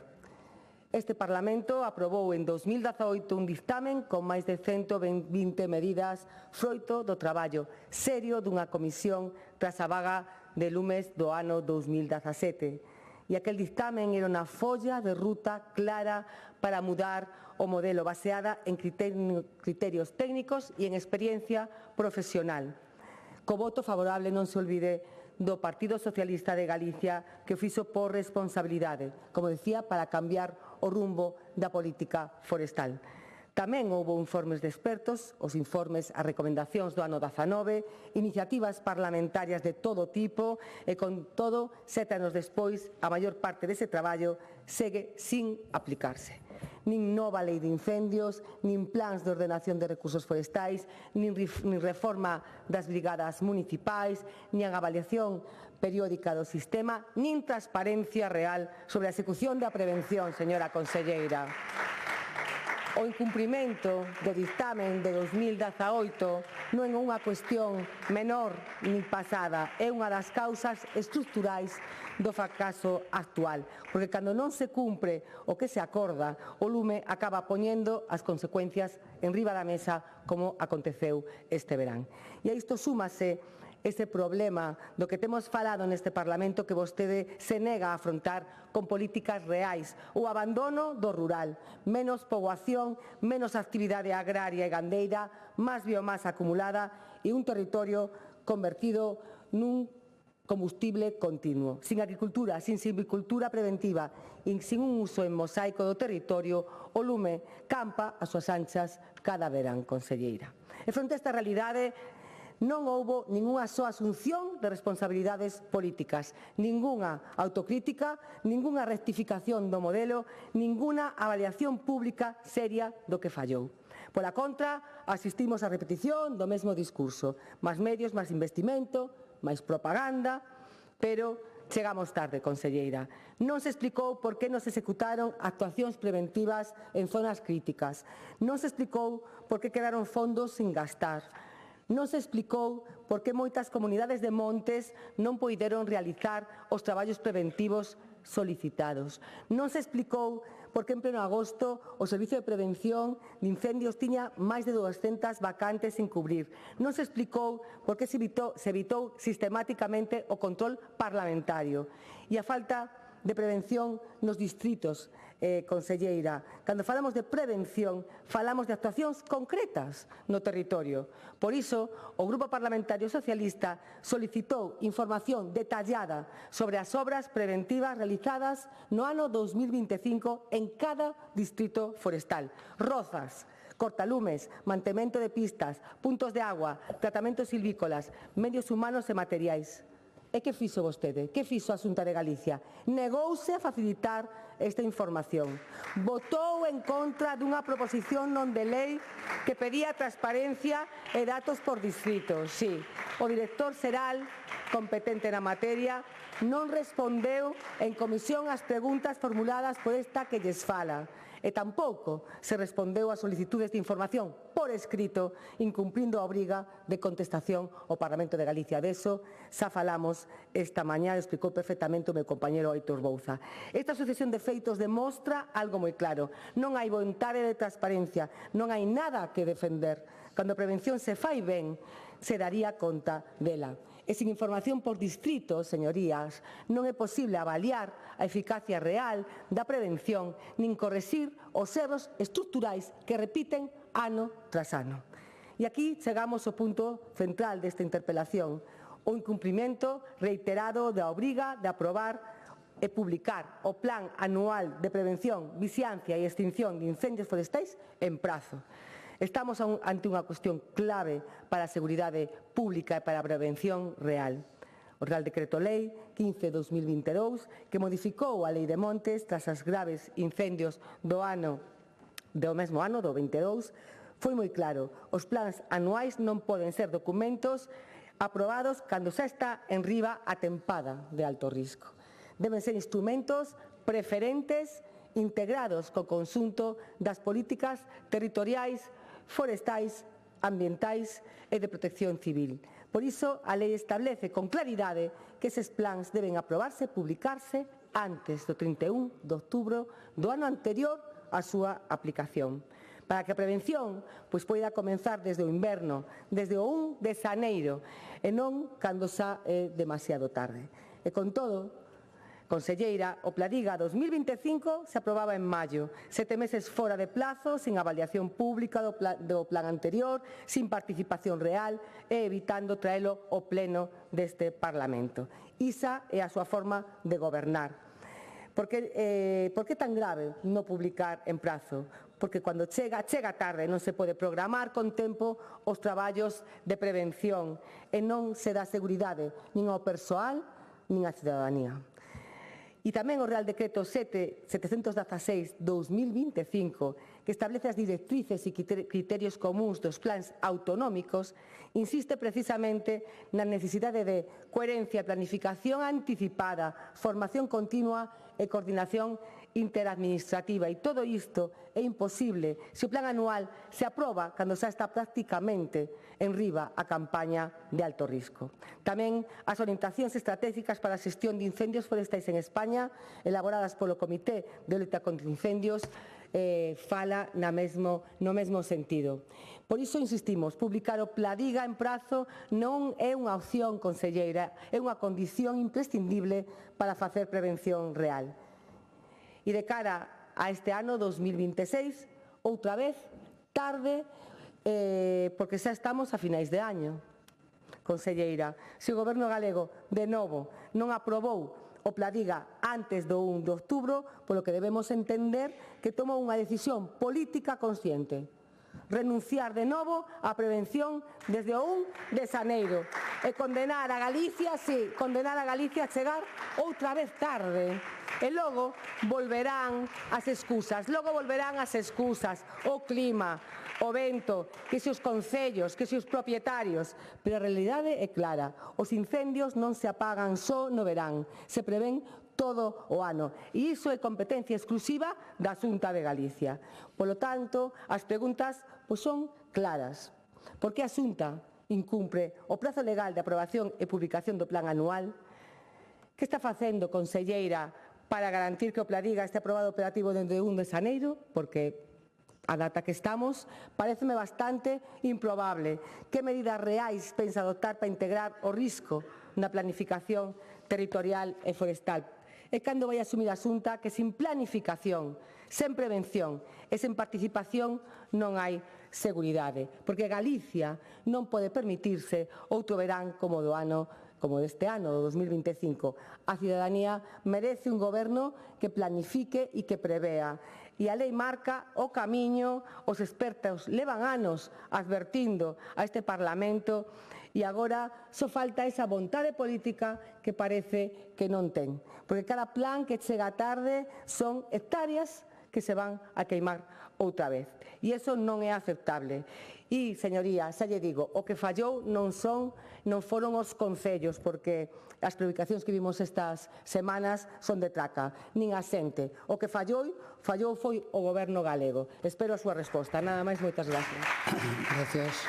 Este Parlamento aprobou en 2018 un dictamen con máis de 120 medidas froito do traballo serio dunha comisión tras a vaga de lumes do ano 2017. E aquel dictamen era unha folla de ruta clara para mudar o modelo baseada en criterios técnicos e en experiencia profesional. Co voto favorable, non se olvide, do Partido Socialista de Galicia, que o fixo por responsabilidade, como decía, para cambiar o rumbo da política forestal. Tamén houbo informes de expertos, os informes, as recomendacións do ano 19, iniciativas parlamentarias de todo tipo e, con todo, 7 anos despois, a maior parte dese traballo segue sin aplicarse. Nin nova lei de incendios, nin plans de ordenación de recursos forestais, nin reforma das brigadas municipais, nin a avaliación periódica do sistema, nin transparencia real sobre a execución da prevención, señora conselleira. O incumprimento do dictamen de 2018 non é unha cuestión menor nin pasada, é unha das causas estruturais do fracaso actual, porque cando non se cumpre o que se acorda, o lume acaba poñendo as consecuencias en riba da mesa, como aconteceu este verán. E a isto súmase ese problema do que temos falado neste Parlamento, que vostede se nega a afrontar con políticas reais, o abandono do rural, menos poboación, menos actividade agraria e gandeira, máis biomasa acumulada e un territorio convertido nun combustible continuo. Sin agricultura, sin silvicultura preventiva e sin un uso en mosaico do territorio, o lume campa as súas anchas cada verán, conselleira. E fronte a esta realidade, non houbo ningunha soa asunción de responsabilidades políticas, ningunha autocrítica, ningunha rectificación do modelo, ningunha avaliación pública seria do que fallou. Pola contra, asistimos á repetición do mesmo discurso, máis medios, máis investimento, máis propaganda, pero chegamos tarde, conselleira. Non se explicou por que non se executaron actuacións preventivas en zonas críticas. Non se explicou por que quedaron fondos sin gastar. Non se explicou por que moitas comunidades de montes non poideron realizar os traballos preventivos solicitados. Non se explicou por que en pleno agosto o Servicio de Prevención de Incendios tiña máis de 200 vacantes sin cubrir. Non se explicou por que se evitou sistemáticamente o control parlamentario. E a falta de prevención nos distritos, conselleira. Cando falamos de prevención, falamos de actuacións concretas no territorio. Por iso, o Grupo Parlamentario Socialista solicitou información detallada sobre as obras preventivas realizadas no ano 2025 en cada distrito forestal. Rozas, cortalumes, mantemento de pistas, puntos de agua, tratamentos silvícolas, medios humanos e materiais. E que fixo vostede? Que fixo a Xunta de Galicia? Negouse a facilitar esta información. Votou en contra dunha proposición non de lei que pedía transparencia e datos por distritos. Sí, o director xeral, competente na materia, non respondeu en comisión ás preguntas formuladas por esta que lles fala. E tampouco se respondeu ás solicitudes de información por escrito, incumprindo a obriga de contestación ao Parlamento de Galicia. De eso xa falamos esta mañá, explicou perfectamente o meu compañero Aitor Bouza. Esta sucesión de feitos demostra algo moi claro. Non hai vontade de transparencia, non hai nada que defender. Cando a prevención se fai ben, se daría conta dela. E sin información por distrito, señorías, non é posible avaliar a eficacia real da prevención nin correxir os erros estruturais que repiten ano tras ano. E aquí chegamos ao punto central desta interpelación, o incumprimento reiterado da obriga de aprobar e publicar o Plan Anual de Prevención, Vixiancia e Extinción de Incendios Forestais en prazo. Estamos ante unha cuestión clave para a seguridade pública e para a prevención real. O Real Decreto Lei 15/2022, que modificou a Lei de Montes tras os graves incendios do mesmo ano, do 22, foi moi claro. Os plans anuais non poden ser documentos aprobados cando xa está en riba a tempada de alto risco. Deben ser instrumentos preferentes integrados co conxunto das políticas territoriais forestais ambientais e de protección civil. Por iso, a lei establece con claridade que eses plans deben aprobarse e publicarse antes do 31 de outubro do ano anterior á súa aplicación, para que a prevención poida comenzar desde o inverno, desde o 1 de xaneiro, e non cando xa é demasiado tarde. E con todo, conselleira, o Pladiga 2025 se aprobaba en maio, 7 meses fora de plazo, sin avaliación pública do plan anterior, sin participación real e evitando traelo ao pleno deste Parlamento. Isa é a súa forma de gobernar. Por que tan grave non publicar en prazo? Porque cando chega tarde, non se pode programar con tempo os traballos de prevención e non se dá seguridade nin ao persoal nin á cidadanía. E tamén o Real Decreto 716/2025, que establece as directrices e criterios comuns dos plans autonómicos, insiste precisamente na necesidade de coherencia, planificación anticipada, formación continua e coordinación interadministrativa. E todo isto é imposible se o plan anual se aproba cando xa está prácticamente en riba a campaña de alto risco. Tamén as orientacións estratégicas para a xestión de incendios forestais en España, elaboradas polo Comité de Loita contra Incendios, fala no mesmo sentido. Por iso insistimos, publicar o Pladiga en prazo non é unha opción, conselleira, é unha condición imprescindible para facer prevención real. E de cara a este ano 2026, outra vez, tarde, porque xa estamos a finais de año. Conselleira, se o Goberno galego, de novo, non aprobou o Pladiga antes do 1 de outubro, polo que debemos entender que tomou unha decisión política consciente. Renunciar de novo á prevención desde o 1 de xaneiro e condenar a Galicia, a chegar outra vez tarde. E logo volverán as excusas, o clima, o vento, que se os concellos, que se os propietarios. Pero a realidade é clara, os incendios non se apagan só no verán, se prevén todo o ano. E iso é competencia exclusiva da Xunta de Galicia. Polo tanto, as preguntas son claras. Por que a Xunta incumpre o prazo legal de aprobación e publicación do plan anual? Que está facendo, conselleira, para garantir que o Pladiga este aprobado operativo dende o 1 de xaneiro? Porque a data que estamos pareceme bastante improbable. Que medidas reais pensa adoptar para integrar o risco na planificación territorial e forestal? E cando vai asumir a Xunta que sin planificación, sen prevención e sen participación non hai seguridade? Porque Galicia non pode permitirse outro verán como deste ano, do 2025. A cidadanía merece un goberno que planifique e que prevea. E a lei marca o camiño, os expertos levan anos advertindo a este Parlamento e agora só falta esa vontade política que parece que non ten. Porque cada plan que chega tarde son hectáreas que se van a queimar outra vez. E iso non é aceptable. E, señoría, xa lle digo, o que fallou non foron os concellos, porque as predicacións que vimos estas semanas son de traca, nin a xente. O que fallou foi o Goberno galego. Espero a súa resposta. Nada máis, moitas gracias.
Gracias.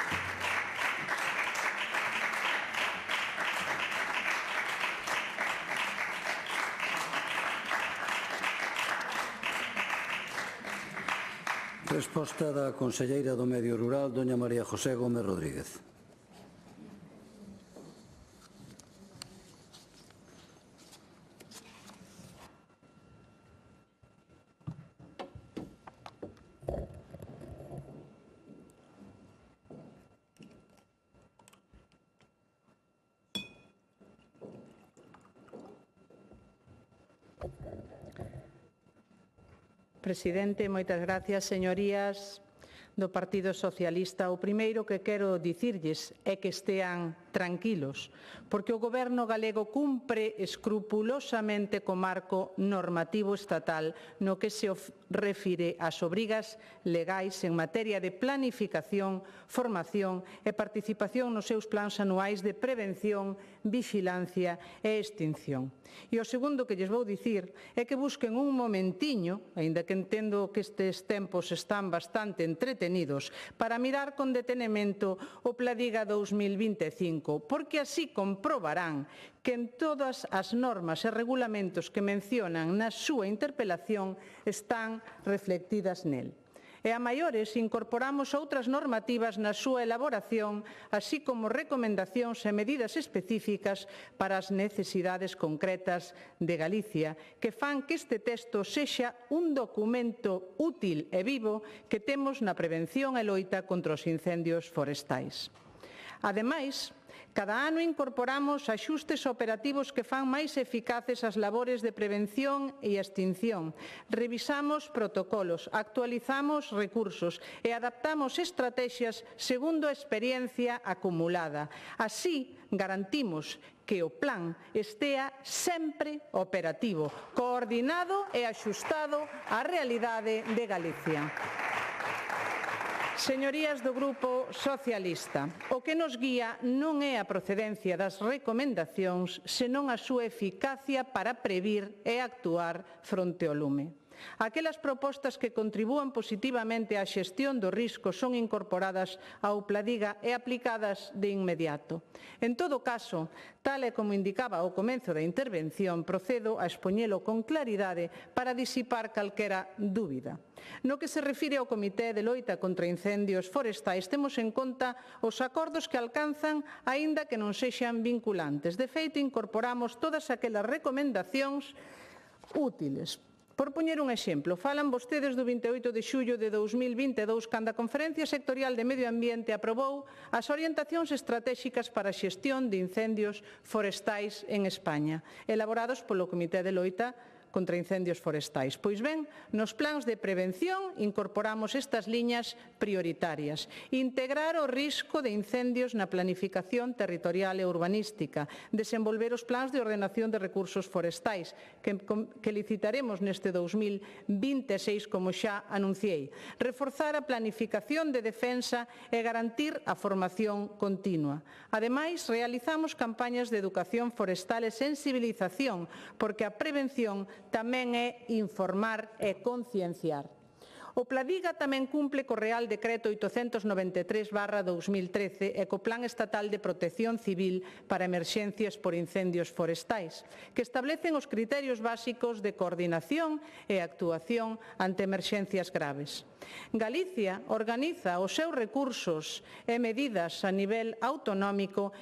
Resposta da conselleira do Medio Rural, doña María José Gómez Rodríguez.
Presidente, moitas gracias, señorías do Partido Socialista. O primeiro que quero dicirlles é que estean tranquilos, porque o Goberno galego cumpre escrupulosamente co marco normativo estatal no que se refire ás obrigas legais en materia de planificación, formación e participación nos seus plans anuais de prevención, vixilancia e extinción. E o segundo que lles vou dicir é que busquen un momentiño, aínda que entendo que estes tempos están bastante entretenidos, para mirar con detenemento o Pladiga 2025, porque así comprobarán que en todas as normas e regulamentos que mencionan na súa interpelación están reflectidas nel. E a maiores incorporamos outras normativas na súa elaboración, así como recomendacións e medidas específicas para as necesidades concretas de Galicia, que fan que este texto sexa un documento útil e vivo que temos na prevención e loita contra os incendios forestais. Ademais, cada ano incorporamos axustes operativos que fan máis eficaces as labores de prevención e extinción. Revisamos protocolos, actualizamos recursos e adaptamos estrategias segundo a experiencia acumulada. Así, garantimos que o plan estea sempre operativo, coordinado e axustado á realidade de Galicia. Señorías do Grupo Socialista, o que nos guía non é a procedencia das recomendacións, senón a súa eficacia para previr e actuar fronte ao lume. Aquelas propostas que contribúan positivamente á xestión do risco son incorporadas ao Pladiga e aplicadas de inmediato. En todo caso, tal e como indicaba ao comezo da intervención, procedo a expoñelo con claridade para disipar calquera dúbida. No que se refire ao Comité de Loita contra Incendios Forestais, temos en conta os acordos que alcanzan, aínda que non sexan vinculantes. De feito, incorporamos todas aquelas recomendacións útiles. Por poñer un exemplo, falan vostedes do 28 de xullo de 2022, cando a Conferencia Sectorial de Medio Ambiente aprobou as orientacións estratéxicas para a xestión de incendios forestais en España, elaborados polo Comité de Loita contra incendios forestais. Pois ben, nos plans de prevención incorporamos estas liñas prioritarias. Integrar o risco de incendios na planificación territorial e urbanística. Desenvolver os plans de ordenación de recursos forestais, que licitaremos neste 2026, como xa anunciei. Reforzar a planificación de defensa e garantir a formación continua. Ademais, realizamos campañas de educación forestal e sensibilización, porque a prevención tamén é informar e concienciar. O Pladiga tamén cumple co Real Decreto 893/2013 e co Plan Estatal de Protección Civil para Emerxencias por Incendios Forestais, que establecen os criterios básicos de coordinación e actuación ante emerxencias graves. Galicia organiza os seus recursos e medidas a nivel autonómico,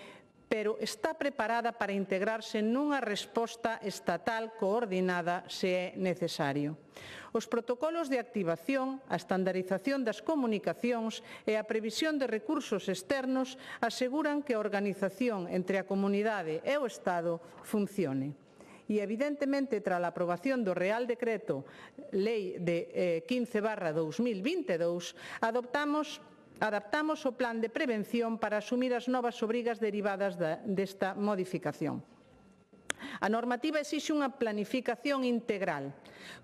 pero está preparada para integrarse nunha resposta estatal coordinada se é necesario. Os protocolos de activación, a estandarización das comunicacións e a previsión de recursos externos aseguran que a organización entre a comunidade e o Estado funcione. E, evidentemente, tras a aprobación do Real Decreto Lei de 15/2022, adaptamos o plan de prevención para asumir as novas obrigas derivadas desta modificación. A normativa exixe unha planificación integral,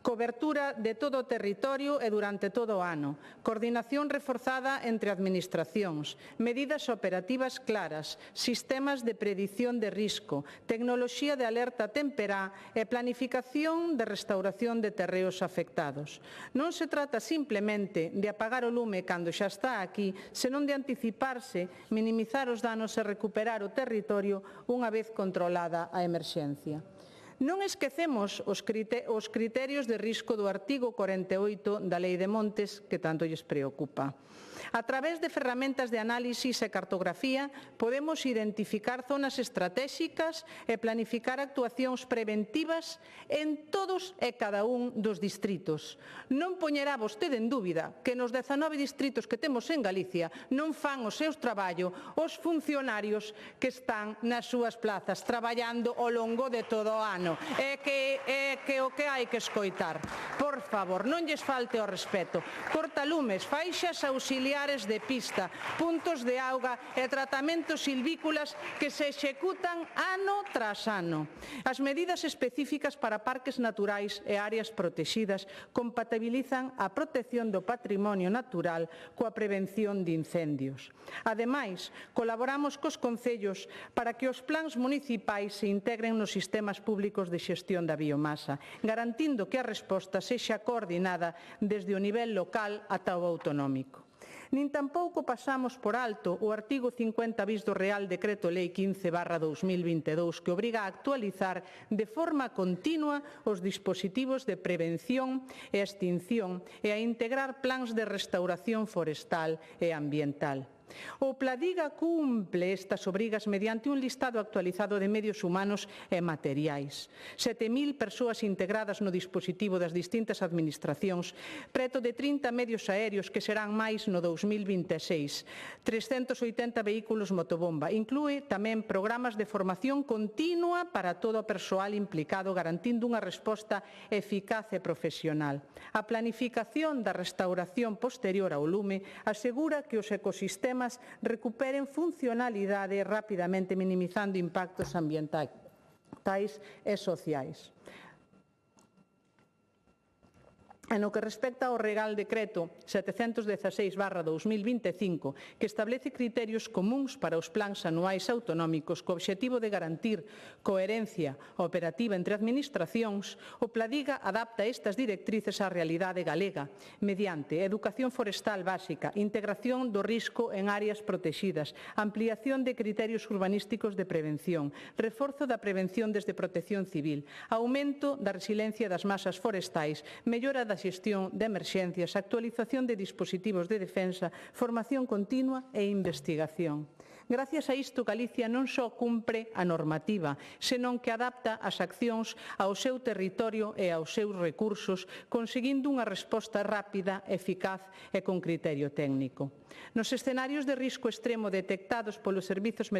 cobertura de todo o territorio e durante todo o ano, coordinación reforzada entre administracións, medidas operativas claras, sistemas de predición de risco, tecnoloxía de alerta temperá e planificación de restauración de terreos afectados. Non se trata simplemente de apagar o lume cando xa está aquí, senón de anticiparse, minimizar os danos e recuperar o territorio unha vez controlada a emerxencia. Non esquecemos os criterios de risco do artigo 48 da Lei de Montes, que tanto lles preocupa. A través de ferramentas de análisis e cartografía podemos identificar zonas estratéxicas e planificar actuacións preventivas en todos e cada un dos distritos. Non poñerá vostede en dúbida que nos 19 distritos que temos en Galicia non fan o seu traballo os funcionarios que están nas súas plazas traballando ao longo de todo o ano. É que o que hai que escoitar. Por favor, non lles falte o respeto. Cortalumes, faixas auxiliares áreas de pista, puntos de auga e tratamentos silvícolas que se executan ano tras ano. As medidas específicas para parques naturais e áreas protegidas compatibilizan a protección do patrimonio natural coa prevención de incendios. Ademais, colaboramos cos concellos para que os plans municipais se integren nos sistemas públicos de xestión da biomasa, garantindo que a resposta sexa coordinada desde o nivel local ata o autonómico. Nin tampouco pasamos por alto o artigo 50 bis do Real Decreto Lei 15/2022 que obriga a actualizar de forma continua os dispositivos de prevención e extinción e a integrar plans de restauración forestal e ambiental. O Pladiga cumple estas obrigas mediante un listado actualizado de medios humanos e materiais. 7.000 persoas integradas no dispositivo das distintas administracións, preto de 30 medios aéreos que serán máis no 2026, 380 vehículos motobomba. Inclúe tamén programas de formación continua para todo o persoal implicado, garantindo unha resposta eficaz e profesional. A planificación da restauración posterior ao lume asegura que os ecosistemas recuperen funcionalidade rapidamente, minimizando impactos ambientais e sociais. E no que respecta ao Real Decreto 716/2025, que establece criterios comúns para os plans anuais autonómicos co obxectivo de garantir coherencia operativa entre administracións, o Pladiga adapta estas directrices á realidade galega mediante educación forestal básica, integración do risco en áreas protegidas, ampliación de criterios urbanísticos de prevención, reforzo da prevención desde protección civil, aumento da resiliencia das masas forestais, mellora da xestión de emerxencias, actualización de dispositivos de defensa, formación continua e investigación. Gracias a isto, Galicia non só cumpre a normativa, senón que adapta as accións ao seu territorio e aos seus recursos, conseguindo unha resposta rápida, eficaz e con criterio técnico. Nos escenarios de risco extremo detectados polos servizos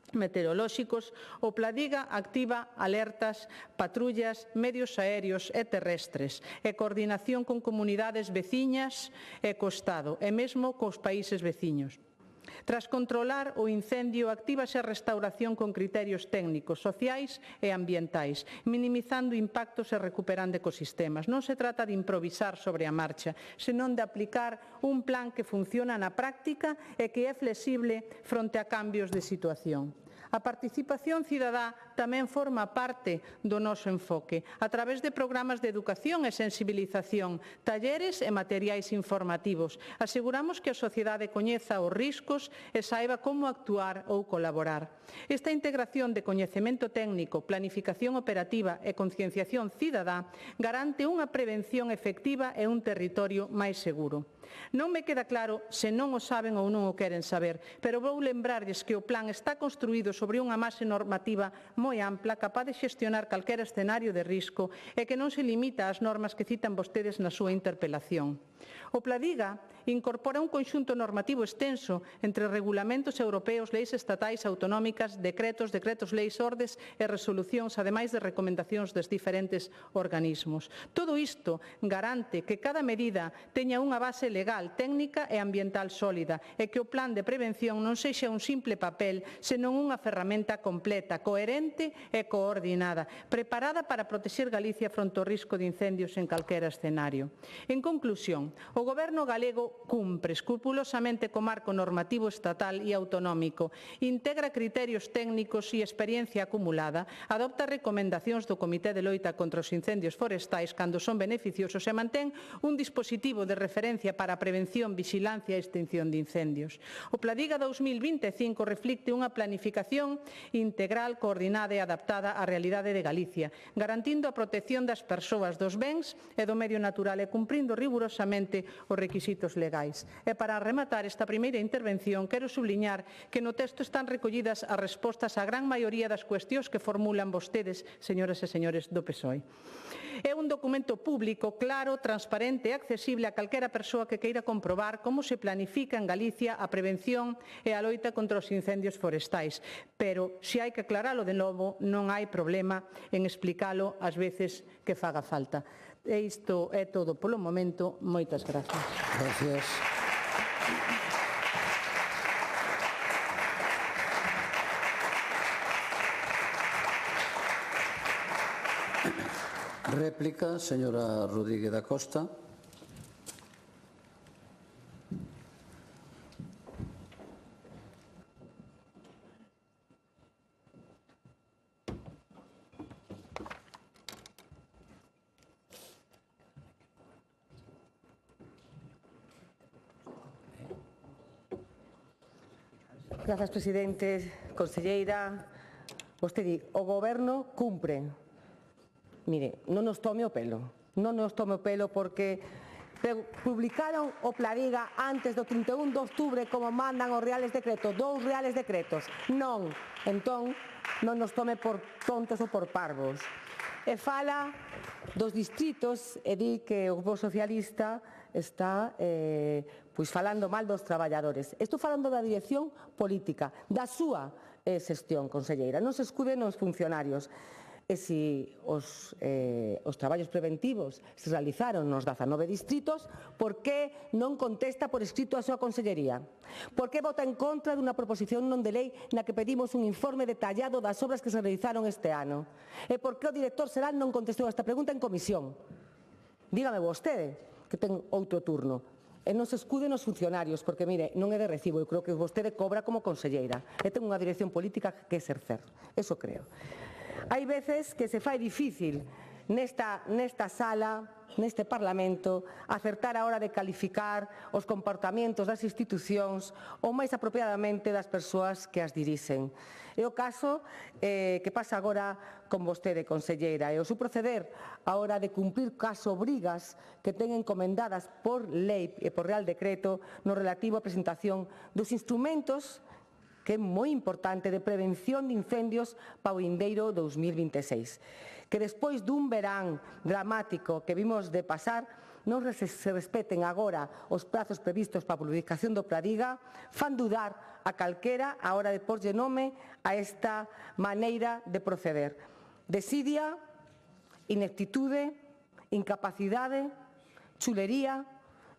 meteorolóxicos, o Pladiga activa alertas, patrullas, medios aéreos e terrestres e coordinación con comunidades veciñas e co Estado e mesmo cos países veciños. Tras controlar o incendio, actívase a restauración con criterios técnicos, sociais e ambientais, minimizando impactos e recuperando ecosistemas. Non se trata de improvisar sobre a marcha, senón de aplicar un plan que funciona na práctica e que é flexible fronte a cambios de situación. A participación cidadá tamén forma parte do noso enfoque, a través de programas de educación e sensibilización, talleres e materiais informativos. Aseguramos que a sociedade coñeza os riscos e saiba como actuar ou colaborar. Esta integración de coñecemento técnico, planificación operativa e concienciación cidadá garante unha prevención efectiva e un territorio máis seguro. Non me queda claro se non o saben ou non o queren saber, pero vou lembrarlles que o plan está construído sobre unha base normativa moi ampla, capaz de xestionar calquera escenario de risco e que non se limita ás normas que citan vostedes na súa interpelación. O Pladiga incorpora un conxunto normativo extenso entre regulamentos europeos, leis estatais, autonómicas, decretos, leis, ordes e resolucións, ademais de recomendacións dos diferentes organismos. Todo isto garante que cada medida teña unha base legal, técnica e ambiental sólida e que o plan de prevención non sexa un simple papel, senón unha ferramenta completa, coherente e coordinada, preparada para protexer Galicia fronte ao risco de incendios en calquera escenario. En conclusión, o Goberno galego cumpre escrupulosamente co marco normativo estatal e autonómico, integra criterios técnicos e experiencia acumulada, adopta recomendacións do Comité de Loita contra os Incendios Forestais cando son beneficiosos e mantén un dispositivo de referencia para a prevención, vixilancia e extinción de incendios. O Pladiga 2025 reflicte unha planificación integral, coordinada e adaptada á realidade de Galicia, garantindo a protección das persoas, dos bens e do medio natural e cumprindo rigurosamente os requisitos legais. E para rematar esta primeira intervención, quero subliñar que no texto están recollidas as respostas á gran maioría das cuestións que formulan vostedes, señoras e señores do PSOE. É un documento público, claro, transparente e accesible a calquera persoa que queira comprobar como se planifica en Galicia a prevención e a loita contra os incendios forestais. Pero, se hai que aclaralo de novo, non hai problema en explicalo ás veces que faga falta. E isto é todo polo momento. Moitas grazas.
Gracias. Réplica, señora Rodríguez da Costa.
Grazas, presidente. Conselleira, vostede di, o Goberno cumpre. Mire, non nos tome o pelo. Non nos tome o pelo porque publicaron o Pladiga antes do 31 de outubro como mandan os reales decretos, 2 reales decretos. Non. Entón, non nos tome por tontos ou por parvos. E fala dos distritos e di que o Grupo Socialista está pois falando mal dos traballadores. Estou falando da dirección política, da súa xestión, conselleira. Non se escude nos funcionarios. E se os traballos preventivos se realizaron nos 19 distritos, por que non contesta por escrito a súa consellería? Por que vota en contra dunha proposición non de lei na que pedimos un informe detallado das obras que se realizaron este ano? E por que o director xeral non contestou a esta pregunta en comisión? Dígame vostede, que ten outro turno. E non se escude nos funcionarios, porque, mire, non é de recibo. Eu creo que vostede cobra como conselleira e ten unha dirección política que exercer. Eso creo. Hai veces que se fai difícil nesta sala, neste Parlamento, acertar a hora de calificar os comportamentos das institucións ou máis apropiadamente das persoas que as dirixen. É o caso que pasa agora con vostede, conselleira, e o seu proceder a hora de cumprir cas obrigas que ten encomendadas por lei e por Real Decreto no relativo á presentación dos instrumentos que é moi importante de prevención de incendios para o vindeiro 2026. Que despois dun verán dramático que vimos de pasar, non se respeten agora os prazos previstos para a publicación do Pladiga, fan dudar a calquera a hora de porlle nome a esta maneira de proceder. Desidia, ineptitude, incapacidade, chulería,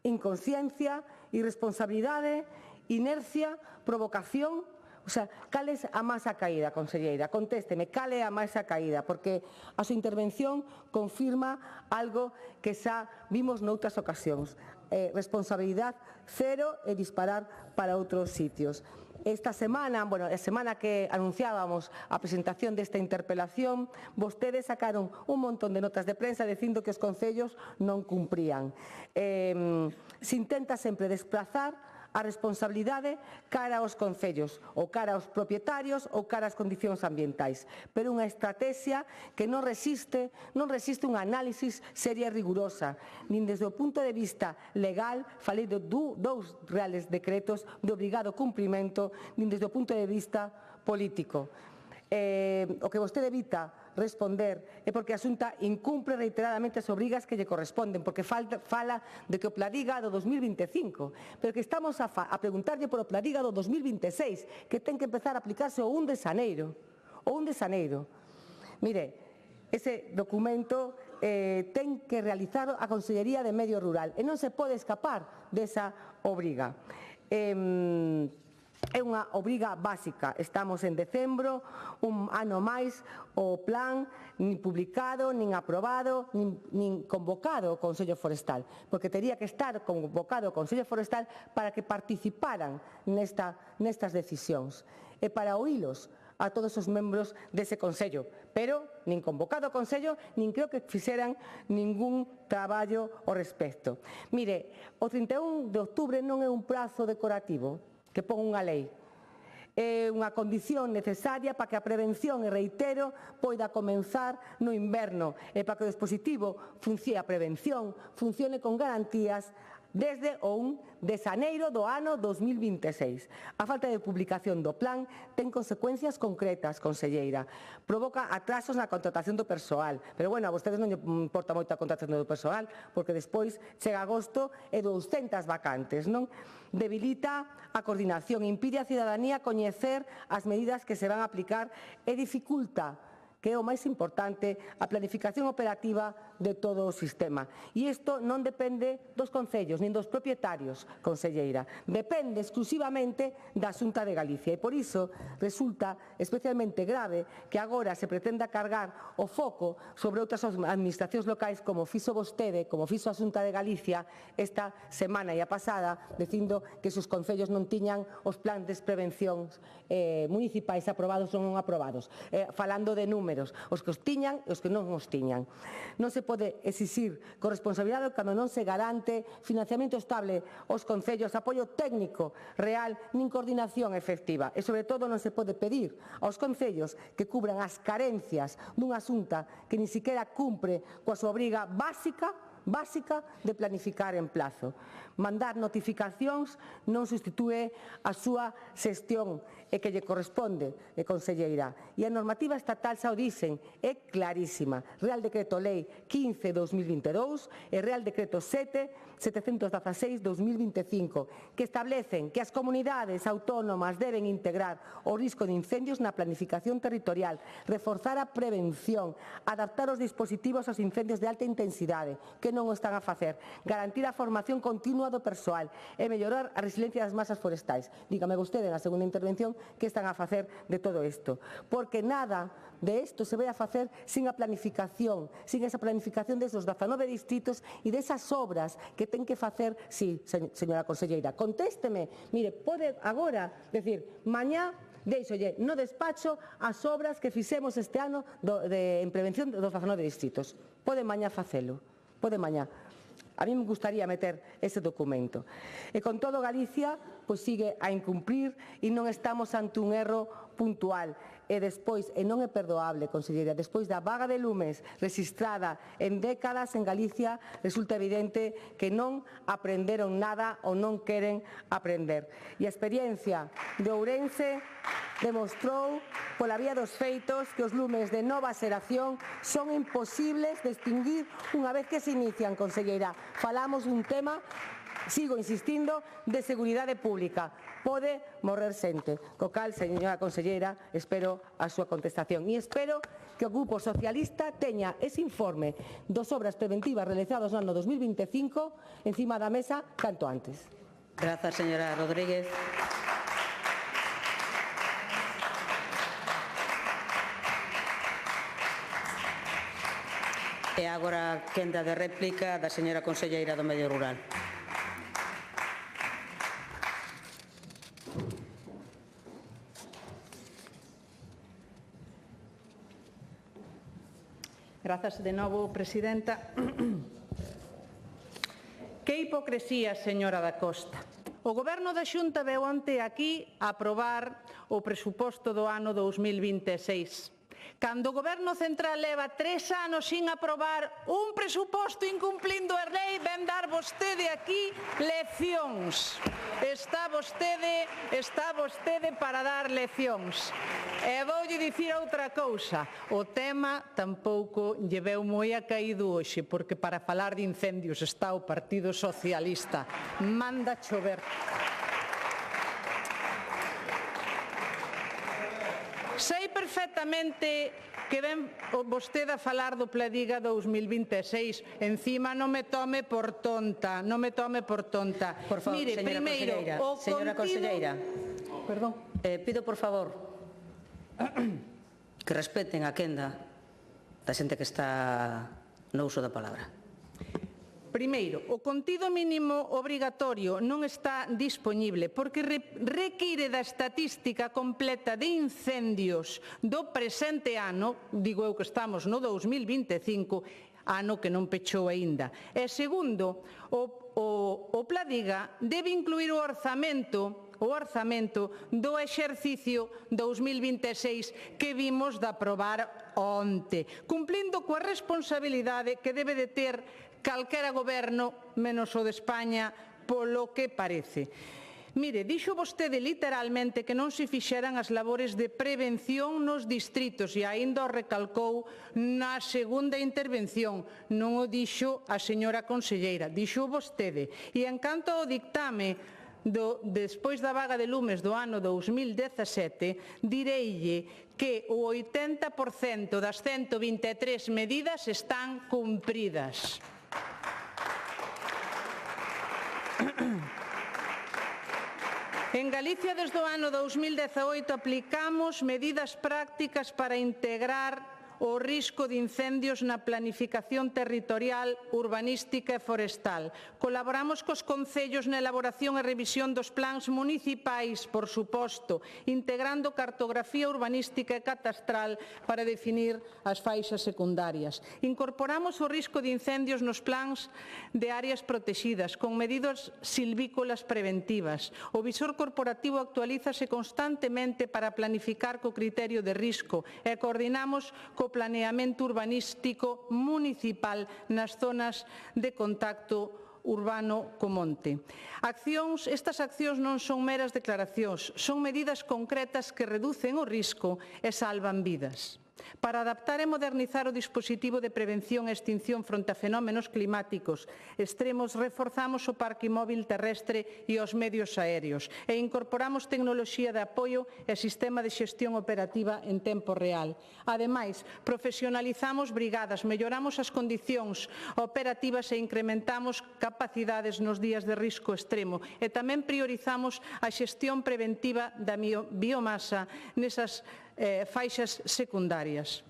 inconsciencia, irresponsabilidade, inercia, provocación. O sea, cal é a masa caída, conselleira? Contésteme, cal é a masa caída? Porque a súa intervención confirma algo que xa vimos noutras ocasións. Responsabilidade cero e disparar para outros sitios. Esta semana, a semana que anunciábamos a presentación desta interpelación, vostedes sacaron un montón de notas de prensa dicindo que os concellos non cumprían. Se intenta sempre desplazar a responsabilidade cara aos concellos, ou cara aos propietarios, ou cara ás condicións ambientais. Pero unha estrategia que non resiste unha análisis seria e rigurosa, nin desde o punto de vista legal, falei de 2 reales decretos de obrigado cumprimento, nin desde o punto de vista político. O que vostede evita responder é porque a Xunta incumpre reiteradamente as obrigas que lle corresponden, porque fala de que o Pladiga do 2025, pero que estamos a preguntarlle por o Pladiga do 2026, que ten que empezar a aplicarse o 1 de xaneiro. O 1 de xaneiro. Mire, ese documento ten que realizar a Consellería de Medio Rural e non se pode escapar desa obriga. É unha obriga básica. Estamos en decembro, un ano máis, o plan nin publicado, nin aprobado, nin convocado o Consello Forestal, porque tería que estar convocado o Consello Forestal para que participaran nestas decisións e para oílos a todos os membros dese Consello, pero nin convocado o Consello, nin creo que fixeran ningún traballo ao respecto. Mire, o 31 de outubro non é un prazo decorativo que pon unha lei. É unha condición necesaria para que a prevención, e reitero, poida comenzar no inverno e para que o dispositivo a prevención funcione con garantías desde o 1 de xaneiro do ano 2026. A falta de publicación do plan ten consecuencias concretas, conselleira. Provoca atrasos na contratación do persoal. Pero, a vostedes non lle importa moito a contratación do persoal, porque despois chega agosto e 200 vacantes, non? Debilita a coordinación, impide á cidadanía coñecer as medidas que se van a aplicar e dificulta que é o máis importante, a planificación operativa de todo o sistema. E isto non depende dos concellos, nin dos propietarios, conselleira. Depende exclusivamente da Xunta de Galicia. E por iso resulta especialmente grave que agora se pretenda cargar o foco sobre outras administracións locais, como fixo vostede, como fixo a Xunta de Galicia esta semana e a pasada, dicindo que se os concellos non tiñan os plans de prevención municipais aprobados ou non aprobados. Falando de números, os que os tiñan e os que non os tiñan. Non se pode exixir corresponsabilidade cando non se garante financiamento estable aos concellos, apoio técnico real, nin coordinación efectiva. E, sobre todo, non se pode pedir aos concellos que cubran as carencias dunha xunta que ni siquiera cumpre coa súa obriga básica de planificar en plazo. Mandar notificacións non substitúe a súa xestión e que lle corresponde, conselleira. E a normativa estatal xa o dicen, é clarísima. Real Decreto Lei 15/2022 e Real Decreto 7/716/2025, que establecen que as comunidades autónomas deben integrar o risco de incendios na planificación territorial, reforzar a prevención, adaptar os dispositivos aos incendios de alta intensidade, que non o están a facer, garantir a formación continua do persoal e mellorar a resiliencia das masas forestais. Dígame vostede na segunda intervención que están a facer de todo isto, porque nada de isto se vai a facer sin a planificación, sin esa planificación desos 19 distritos e desas obras que ten que facer, sí, señora conselleira, contésteme, mire, pode agora, decir, mañá deixolle no despacho as obras que fixemos este ano en prevención dos 19 distritos. Pode mañá facelo, pode mañá. A mí me gustaría meter ese documento. E con todo Galicia, pois sigue a incumprir e non estamos ante un erro puntual. E despois, e non é perdoable, conselleira, despois da vaga de lumes registrada en décadas en Galicia, resulta evidente que non aprenderon nada ou non queren aprender. E a experiencia de Ourense demostrou, pola vía dos feitos, que os lumes de nova xeración son imposibles de extinguir unha vez que se inician, conselleira. Falamos dun tema, sigo insistindo, de seguridade pública. Pode morrer xente. Co cal, señora conselleira, espero a súa contestación. E espero que o Grupo Socialista teña ese informe das obras preventivas realizadas no ano 2025 encima da mesa canto antes.
Grazas, señora Rodríguez. E agora quenda de réplica da señora conselleira do Medio Rural.
Grazas de novo, presidenta. Que hipocresía, señora da Costa. O Goberno da Xunta veu onte aquí a aprobar o presuposto do ano 2026. Cando o Goberno Central leva 3 anos sin aprobar un presuposto incumplindo a lei, ven dar vostede aquí leccións. Está vostede para dar leccións. E voulle dicir outra cousa, o tema tampouco lle veu moi acaído hoxe, porque para falar de incendios está o Partido Socialista. Manda chover. Sei perfectamente que ven vostede a falar do Pladiga 2026. Encima non me tome por tonta, non me tome por tonta.
Por favor,
mire,
señora
primeiro,
conselleira. Señora conselleira.
Perdón.
Pido, por favor, que respeten a quenda da xente que está no uso da palabra.
Primeiro, o contido mínimo obrigatorio non está dispoñible porque require da estatística completa de incendios do presente ano, digo eu que estamos no 2025, ano que non pechou aínda. E segundo, o Pladiga debe incluir o orzamento do exercicio 2026 que vimos de aprobar onte, cumplindo coa responsabilidade que debe de ter calquera goberno, menos o de España, polo que parece. Mire, dixo vostede literalmente que non se fixeran as labores de prevención nos distritos e aínda o recalcou na segunda intervención. Non o dixo a señora conselleira, dixo vostede. E en canto ao dictame despois da vaga de lumes do ano 2017, direille que o 80% das 123 medidas están cumpridas. En Galicia, desde o ano 2018, aplicamos medidas prácticas para integrar o risco de incendios na planificación territorial, urbanística e forestal. Colaboramos cos concellos na elaboración e revisión dos plans municipais, por suposto, integrando cartografía urbanística e catastral para definir as faixas secundarias. Incorporamos o risco de incendios nos plans de áreas protegidas, con medidas silvícolas preventivas. O visor corporativo actualízase constantemente para planificar co criterio de risco e coordinamos co planeamento urbanístico municipal nas zonas de contacto urbano co monte. Estas accións non son meras declaracións, son medidas concretas que reducen o risco e salvan vidas. Para adaptar e modernizar o dispositivo de prevención e extinción fronte a fenómenos climáticos extremos, reforzamos o parque móvil terrestre e os medios aéreos e incorporamos tecnoloxía de apoio e sistema de xestión operativa en tempo real. Ademais, profesionalizamos brigadas, melloramos as condicións operativas e incrementamos capacidades nos días de risco extremo e tamén priorizamos a xestión preventiva da biomasa nesas faixas secundarias.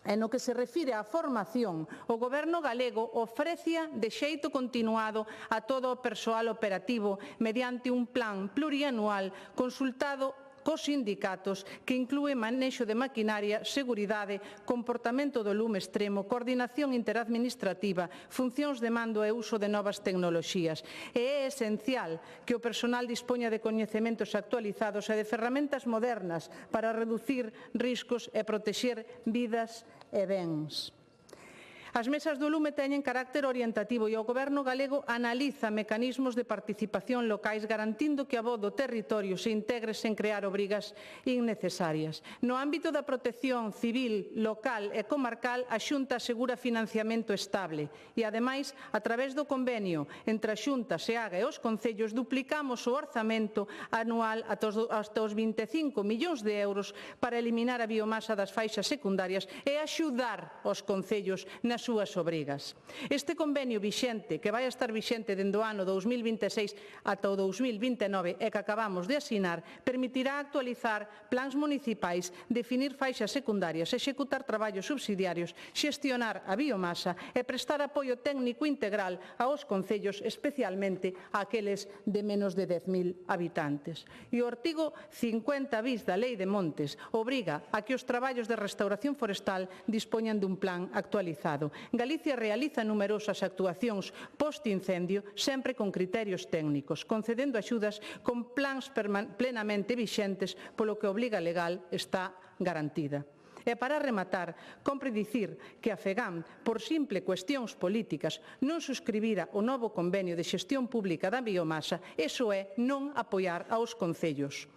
E no que se refire á formación, o Goberno galego ofrece de xeito continuado a todo o persoal operativo mediante un plan plurianual consultado cos sindicatos que inclúe manexo de maquinaria, seguridade, comportamento do lume extremo, coordinación interadministrativa, funcións de mando e uso de novas tecnoloxías. E é esencial que o personal dispoña de coñecementos actualizados e de ferramentas modernas para reducir riscos e protexer vidas e bens. As mesas do lume teñen carácter orientativo e o Goberno galego analiza mecanismos de participación locais garantindo que a voz do territorio se integre sen crear obrigas innecesarias. No ámbito da protección civil, local e comarcal, a Xunta asegura financiamento estable e, ademais, a través do convenio entre a Xunta, SEAGA e os concellos, duplicamos o orzamento anual hasta os 25 millóns de euros para eliminar a biomasa das faixas secundarias e axudar os concellos nas súas obrigas. Este convenio vixente, que vai estar vixente dende o ano 2026 ata o 2029 e que acabamos de asinar, permitirá actualizar plans municipais, definir faixas secundarias, executar traballos subsidiarios, xestionar a biomasa e prestar apoio técnico integral aos concellos, especialmente àqueles de menos de 10.000 habitantes. E o artigo 50 bis da Lei de Montes obriga a que os traballos de restauración forestal dispoñan dun plan actualizado. Galicia realiza numerosas actuacións post-incendio, sempre con criterios técnicos, concedendo axudas con plans plenamente vixentes, polo que a obriga legal está garantida. E para rematar, compre dicir que a FEGAM, por simple cuestións políticas, non suscribira o novo convenio de xestión pública da biomasa, iso é non apoiar aos concellos.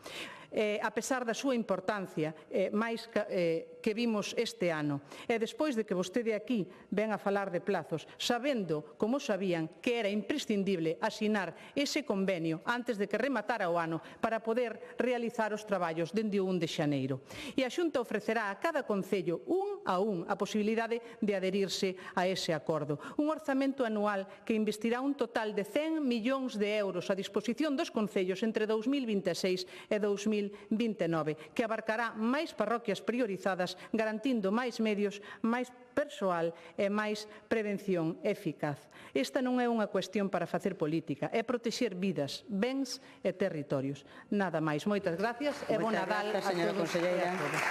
A pesar da súa importancia, máis que vimos este ano. E despois de que vostede aquí ven a falar de plazos, sabendo, como sabían, que era imprescindible asinar ese convenio antes de que rematara o ano para poder realizar os traballos dende o 1 de xaneiro. E a Xunta ofrecerá a cada concello un a posibilidade de aderirse a ese acordo. Un orzamento anual que investirá un total de 100 millóns de euros a disposición dos concellos entre 2026 e 2029, que abarcará máis parroquias priorizadas, garantindo máis medios, máis persoal e máis prevención eficaz. Esta non é unha cuestión para facer política, é protexer vidas, bens e territorios. Nada máis. Moitas gracias e bon Nadal a todos e a todas.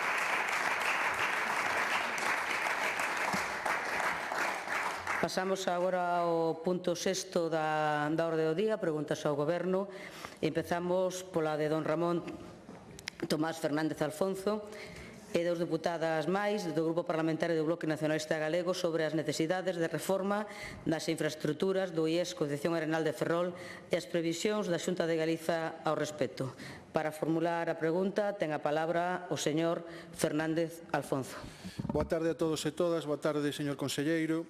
Pasamos agora ao punto 6 da orde do día, preguntas ao Goberno. Empezamos pola de don Ramón Tomás Fernández Alfonso e dos deputadas máis do Grupo Parlamentario do Bloque Nacionalista Galego sobre as necesidades de reforma das infraestructuras do IES Concepción Arenal de Ferrol e as previsións da Xunta de Galiza ao respecto. Para formular a pregunta ten a palabra o señor Fernández Alfonso.
Boa tarde a todos e todas, boa tarde, señor conselleiro.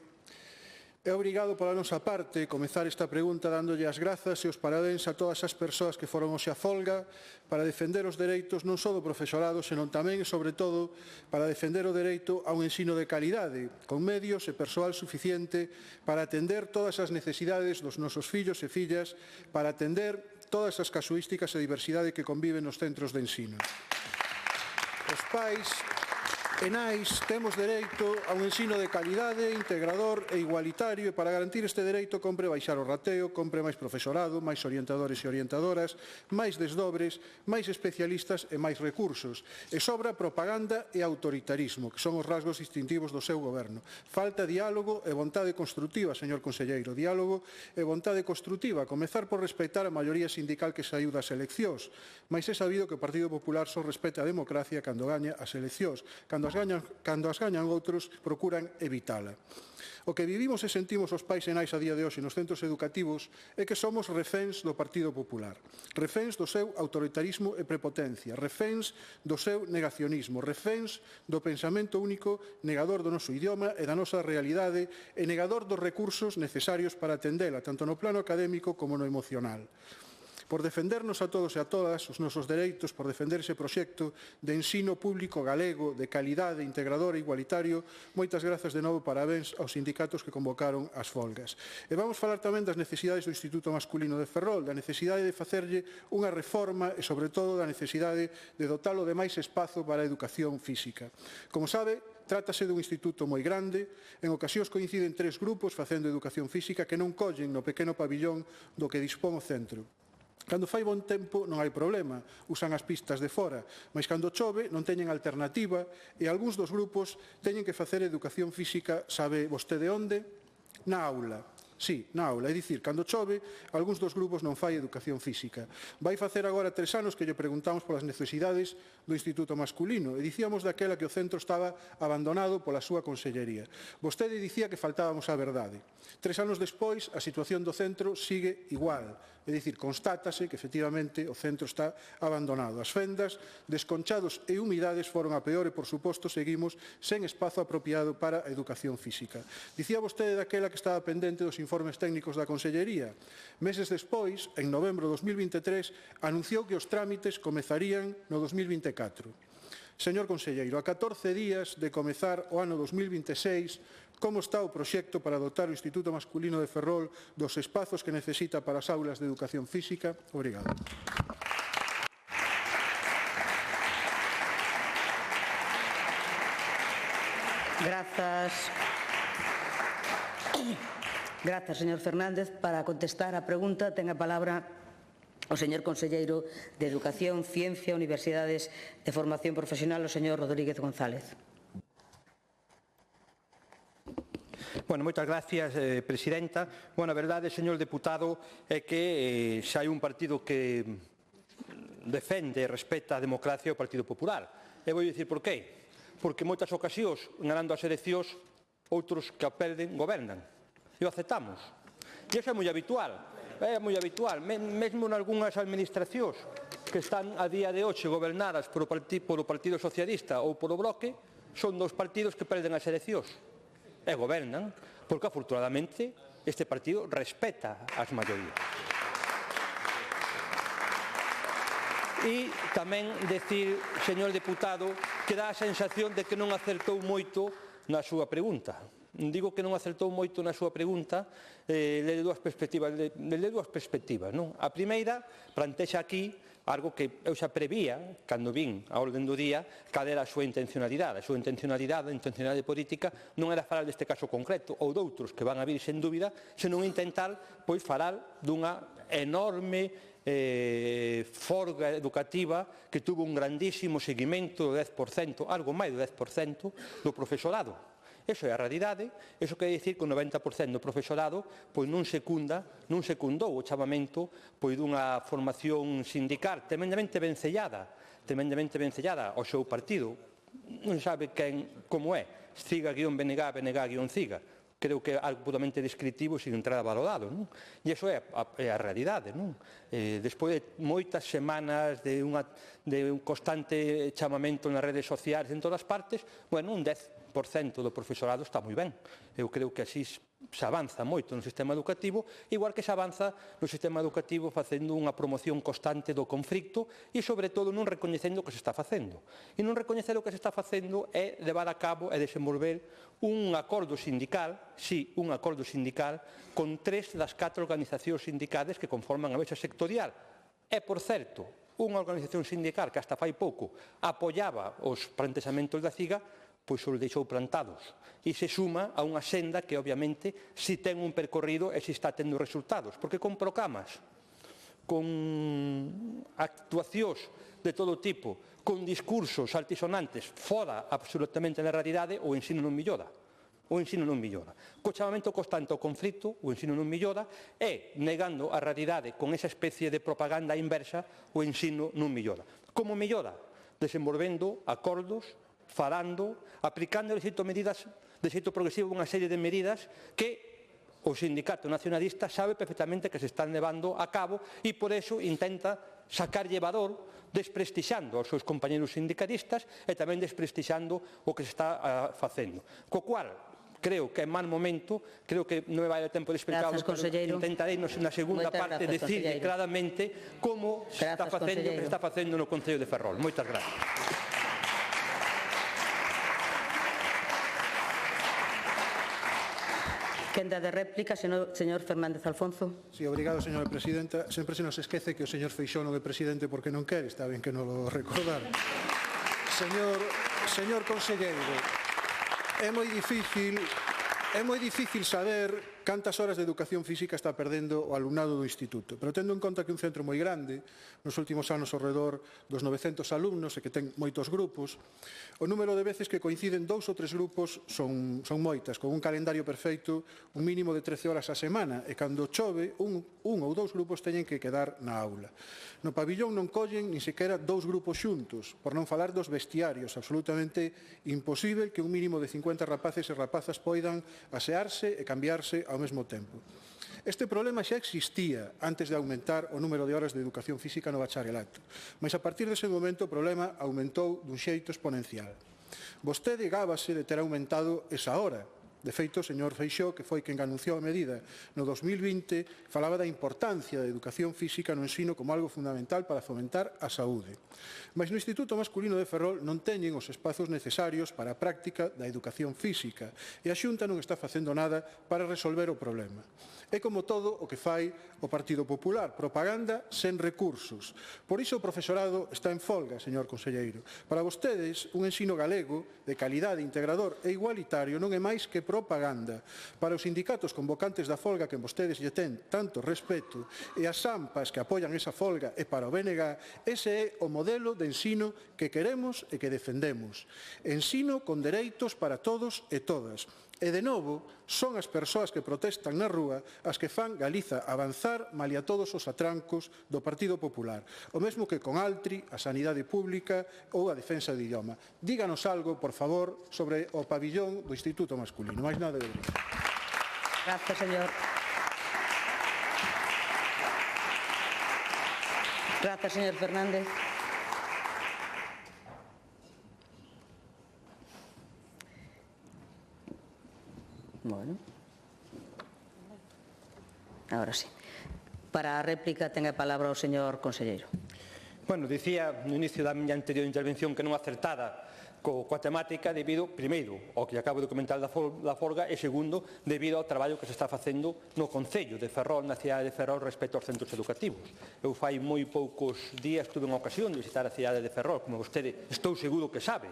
É obrigado pola nosa parte comezar esta pregunta dándolle as grazas e os parabéns a todas as persoas que foron hoxe a folga para defender os dereitos non só do profesorado, senón tamén e sobre todo para defender o dereito a un ensino de calidade, con medios e persoal suficiente para atender todas as necesidades dos nosos fillos e fillas, para atender todas as casuísticas e diversidade que conviven nos centros de ensino. Os pais e nais temos dereito a un ensino de calidade, integrador e igualitario, e para garantir este dereito compre baixar o rateo, compre máis profesorado, máis orientadores e orientadoras, máis desdobres, máis especialistas e máis recursos. E sobra propaganda e autoritarismo, que son os rasgos distintivos do seu goberno. Falta diálogo e vontade construtiva, señor conselleiro, diálogo e vontade construtiva, comezar por respectar a maioría sindical que saiu das eleccións, mas é sabido que o Partido Popular só respeta a democracia cando gaña as eleccións, cando as gañan outros, procuran evitala. O que vivimos e sentimos os pais e nais a día de hoxe nos centros educativos é que somos reféns do Partido Popular, reféns do seu autoritarismo e prepotencia, reféns do seu negacionismo, reféns do pensamento único, negador do noso idioma e da nosa realidade e negador dos recursos necesarios para atendela, tanto no plano académico como no emocional. Por defendernos a todos e a todas os nosos dereitos, por defender ese proxecto de ensino público galego, de calidade, integrador e igualitario, moitas grazas de novo, parabéns aos sindicatos que convocaron as folgas. E vamos falar tamén das necesidades do Instituto Masculino de Ferrol, da necesidade de facerlle unha reforma e, sobre todo, da necesidade de dotalo de máis espazo para a educación física. Como sabe, trátase dun instituto moi grande, en ocasións coinciden 3 grupos facendo educación física que non collen no pequeno pabillón do que dispón o centro. Cando fai bon tempo non hai problema, usan as pistas de fora, mas cando chove non teñen alternativa e algúns dos grupos teñen que facer educación física, sabe vostede onde? Na aula. Sí, na aula, é dicir, cando chove, algúns dos grupos non fai educación física. Vai facer agora 3 anos que lle preguntamos polas necesidades do Instituto Masculino e dicíamos daquela que o centro estaba abandonado pola súa consellería. Vostede dicía que faltábamos a verdade. 3 anos despois, a situación do centro sigue igual. É dicir, constátase que efectivamente o centro está abandonado. As fendas, desconchados e humidades foron a peor e, por suposto, seguimos sen espazo apropiado para a educación física. Dicía vostede daquela que estaba pendente dos informes técnicos da Consellería. Meses despois, en novembro de 2023, anunciou que os trámites comezarían no 2024. Señor conselleiro, a 14 días de comezar o ano 2026, como está o proxecto para dotar o Instituto Masculino de Ferrol dos espazos que necesita para as aulas de educación física? Obrigado.
Grazas, señor Fernández. Para contestar a pregunta, ten a palabra o señor conselleiro de Educación, Ciencia, Universidades e Formación Profesional, o señor Rodríguez González.
Bueno, moitas gracias, presidenta. Bueno, a verdade, señor deputado, é que xa hai un partido que defende e respeta a democracia, o Partido Popular. E vou dicir por qué. Porque en moitas ocasións, ganando as eleccións, outros que a perden gobernan. E o aceptamos. E iso é moi habitual. É moi habitual, mesmo en algunhas administracións que están a día de hoxe gobernadas polo Partido Socialista ou polo Bloque, son dos partidos que perden as eleccións e gobernan, porque afortunadamente este partido respeta as maiorías. E tamén decir, señor deputado, que dá a sensación de que non acertou moito na súa pregunta. Digo que non acertou moito na súa pregunta de dúas perspectivas. Non? A primeira plantexa aquí algo que eu xa prevía cando vin a orden do día cal era a súa intencionalidade. A súa intencionalidade política non era falar deste caso concreto ou doutros que van a vir sen dúbida, senón intentar falar dunha enorme folga educativa que tuvo un grandísimo seguimento do 10%, algo máis do 10% do profesorado. Iso é a realidade, iso quer dicir que o 90% do profesorado non secundou o chamamento dunha formación sindical tremendamente vencellada ao seu partido. Non sabe como é, CIGA-BNG, BNG-CIGA. Creo que é absolutamente descriptivo sin entrar a valorado. E iso é a realidade. Despois de moitas semanas de un constante chamamento nas redes sociais en todas partes, un 10% do profesorado está moi ben. Eu creo que así se avanza moito no sistema educativo, igual que se avanza no sistema educativo facendo unha promoción constante do conflicto e, sobre todo, non recoñecendo o que se está facendo. E non recoñecer o que se está facendo é levar a cabo e desenvolver un acordo sindical, sí, un acordo sindical, con 3 das 4 organizacións sindicales que conforman a mesa sectorial. E, por certo, unha organización sindical que hasta fai pouco apoiaba os plantexamentos da CIGA, pois os deixou plantados. E se suma a unha senda que, obviamente, si ten un percorrido e si está tendo resultados. Porque con procamas, con actuacións de todo tipo, con discursos altisonantes fora absolutamente da realidade, o ensino non millora. O ensino non millora. Co chamamento constante ao conflito, o ensino non millora, e negando a realidade con esa especie de propaganda inversa, o ensino non millora. Como millora? Desenvolvendo acordos, falando, aplicando de xeito progresivo unha serie de medidas que o sindicato nacionalista sabe perfectamente que se están levando a cabo e por eso intenta sacarlle valor desprestixando aos seus compañeros sindicalistas e tamén desprestixando o que se está facendo. Co cual, creo que é mal momento, creo que non me vai dar tempo de explicarlo, pero intentarei na segunda parte decirle claramente como se está facendo o que se está facendo no Concello de Ferrol. Moitas gracias.
Quenda de réplica, señor Fernández Alfonso.
Sí, obrigado, señora presidenta. Sempre se nos esquece que o señor Feixóo non é presidente porque non quere, está ben que non lo recordar. Señor conselleiro, é moi difícil saber cantas horas de educación física está perdendo o alumnado do instituto, pero tendo en conta que un centro moi grande, nos últimos anos ao redor dos 900 alumnos e que ten moitos grupos, o número de veces que coinciden 2 ou 3 grupos son moitas, con un calendario perfeito, un mínimo de 13 horas a semana, e cando chove, un ou 2 grupos teñen que quedar na aula. No pabillón non collen nin sequera 2 grupos xuntos, por non falar dos vestiarios, absolutamente imposible que un mínimo de 50 rapaces e rapazas poidan asearse e cambiarse ao mesmo tempo. Este problema xa existía antes de aumentar o número de horas de educación física no bacharelato, mas a partir dese momento o problema aumentou dun xeito exponencial. Vostede gábase de ter aumentado esa hora. De feito, o señor Feixóo, que foi quen anunciou a medida no 2020, falaba da importancia da educación física no ensino como algo fundamental para fomentar a saúde. Mas no Instituto Masculino de Ferrol non teñen os espazos necesarios para a práctica da educación física e a Xunta non está facendo nada para resolver o problema. É como todo o que fai o Partido Popular, propaganda sen recursos. Por iso o profesorado está en folga, señor conselleiro. Para vostedes, un ensino galego de calidade, integrador e igualitario non é máis que propaganda. Para os sindicatos convocantes da folga que vostedes lle ten tanto respeto e as AMPAs que apoian esa folga e para o BNG, ese é o modelo de ensino que queremos e que defendemos. Ensino con dereitos para todos e todas. E, de novo, son as persoas que protestan na rúa as que fan Galiza avanzar malia todos os atrancos do Partido Popular. O mesmo que con Altri, a sanidade pública ou a defensa do idioma. Díganos algo, por favor, sobre o pabillón do Instituto Masculino. Mais nada de obrigado.
Gracias, señor. Gracias, señor Fernández. Bueno. Ahora sí. Para a réplica ten a palabra o señor conselleiro.
Bueno, dicía no inicio da miña anterior intervención que non acertada coa temática debido, primeiro, ao que acabo de comentar da folga e, segundo, debido ao traballo que se está facendo no Concello de Ferrol, na cidade de Ferrol, respecto aos centros educativos. Eu fai moi poucos días tuve unha ocasión de visitar a cidade de Ferrol, como vostede estou seguro que sabe,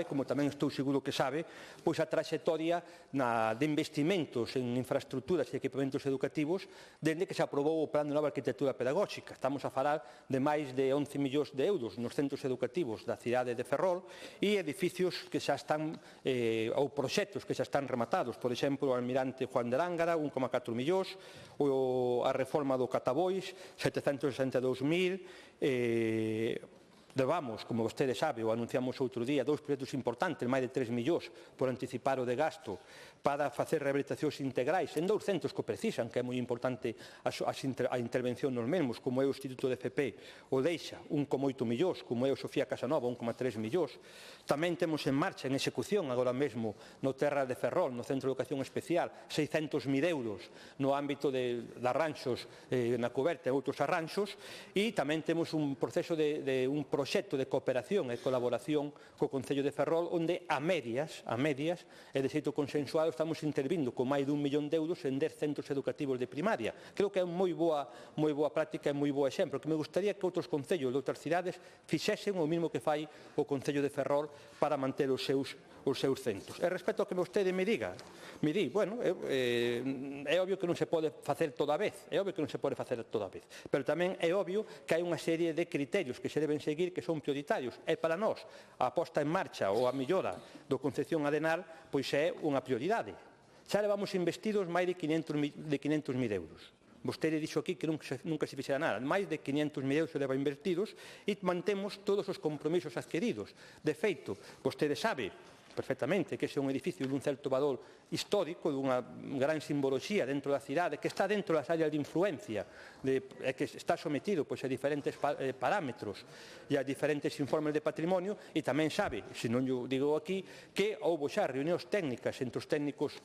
como tamén estou seguro que sabe, pois a traxectoria de investimentos en infraestructuras e equipamentos educativos dende que se aprobou o Plan de Nova Arquitectura Pedagóxica. Estamos a falar de máis de 11 millóns de euros nos centros educativos da cidade de Ferrol e edificios que xa están, ou proxectos que xa están rematados. Por exemplo, o Almirante Juan de Lángara, 1,4 millóns, a reforma do Catabois, 762.000, Levamos, como vostede sabe, o anunciamos outro día, 2 proxectos importantes, máis de 3 millóns por anticipar o de gasto para facer rehabilitacións integrais en 2 centros que precisan, que é moi importante a intervención nos mesmos, como é o Instituto de FP, o Deixa, 1,8 millóns, como é o Sofía Casanova, 1,3 millóns. Tamén temos en marcha, en execución, agora mesmo, no Terra de Ferrol, no Centro de Educación Especial, 600.000 euros no ámbito de arranxos na coberta e outros arranxos, e tamén temos un proceso de un proxecto de cooperación e colaboración co Concello de Ferrol, onde a medias, e de xeito consensuado, estamos intervindo con máis de 1 millón de euros en 10 centros educativos de primaria. Creo que é moi boa práctica e moi bo exemplo, que me gustaría que outros concellos de outras cidades fixesen o mismo que fai o Concello de Ferrol para manter os seus centros. E respecto ao que vostede me di, bueno, é obvio que non se pode facer toda a vez, pero tamén é obvio que hai unha serie de criterios que se deben seguir que son prioritarios, e para nós a posta en marcha ou a mellora do Concepción Arenal pois é unha prioridade. Xa levamos investidos máis de 500.000 euros. Vostede dixo aquí que nunca se fixera nada. Máis de 500.000 euros se leva invertidos e mantemos todos os compromisos adquiridos. De feito, vostede sabe perfectamente que ese é un edificio dun certo valor histórico, dunha gran simboloxía dentro da cidade, que está dentro das áreas de influencia, e que está sometido a diferentes parámetros e a diferentes informes de patrimonio, e tamén sabe, se non o digo aquí, que houbo xa reunións técnicas entre os técnicos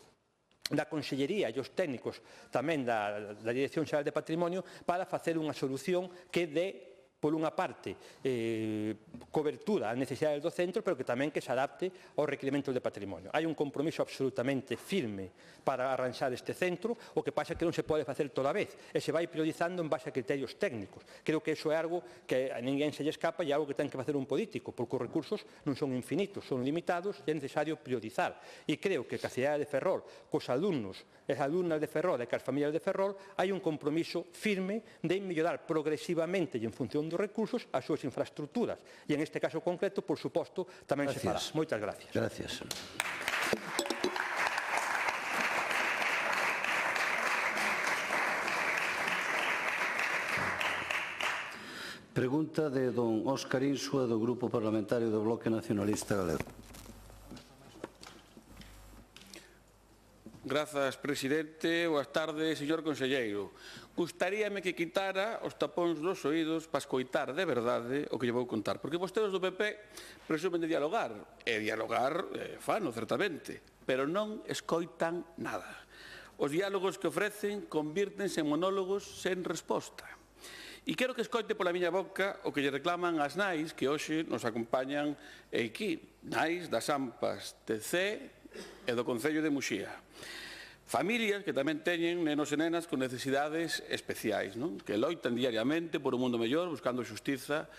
da Consellería e os técnicos tamén da Dirección Xeral de Patrimonio para facer unha solución que dé, por unha parte, cobertura ás necesidades do centro, pero que tamén que se adapte aos requerimentos de patrimonio. Hai un compromiso absolutamente firme para arranxar este centro, o que pasa é que non se pode facer toda a vez, e se vai priorizando en base a criterios técnicos. Creo que iso é algo que a ninguén se lle escapa e é algo que ten que facer un político, porque os recursos non son infinitos, son limitados e é necesario priorizar. E creo que a cidade de Ferrol, cos alumnos e as alumnas de Ferrol e cas familias de Ferrol, hai un compromiso firme de mellorar progresivamente e en función dos recursos as súas infraestructuras. E en este caso concreto, por suposto, tamén se fará. Moitas gracias.
Gracias. Pregunta de don Óscar Insua, do Grupo Parlamentario do Bloque Nacionalista Galego.
Grazas, presidente. Boas tardes, señor conselleiro. Gustaríame que quitara os tapóns dos oídos para escoitar de verdade o que lle vou contar. Porque vostedes do PP presumen de dialogar. E dialogar fano, certamente. Pero non escoitan nada. Os diálogos que ofrecen convírtense en monólogos sen resposta. E quero que escoite pola miña boca o que lle reclaman as nais que hoxe nos acompañan aquí. Nais das AMPAs de C e do Concello de Muxía. Familias que tamén teñen nenos e nenas con necesidades especiais, que loitan diariamente por un mundo mellor, buscando xustiza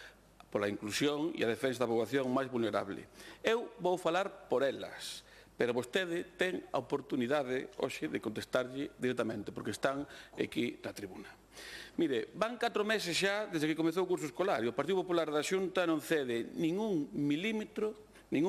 pola inclusión e a defensa da poboación máis vulnerable. Eu vou falar por elas, pero vostede ten a oportunidade hoxe de contestarlle directamente, porque están aquí na tribuna. Mire, van 4 meses xa desde que comezou o curso escolar e o Partido Popular da Xunta non cede ningún milímetro de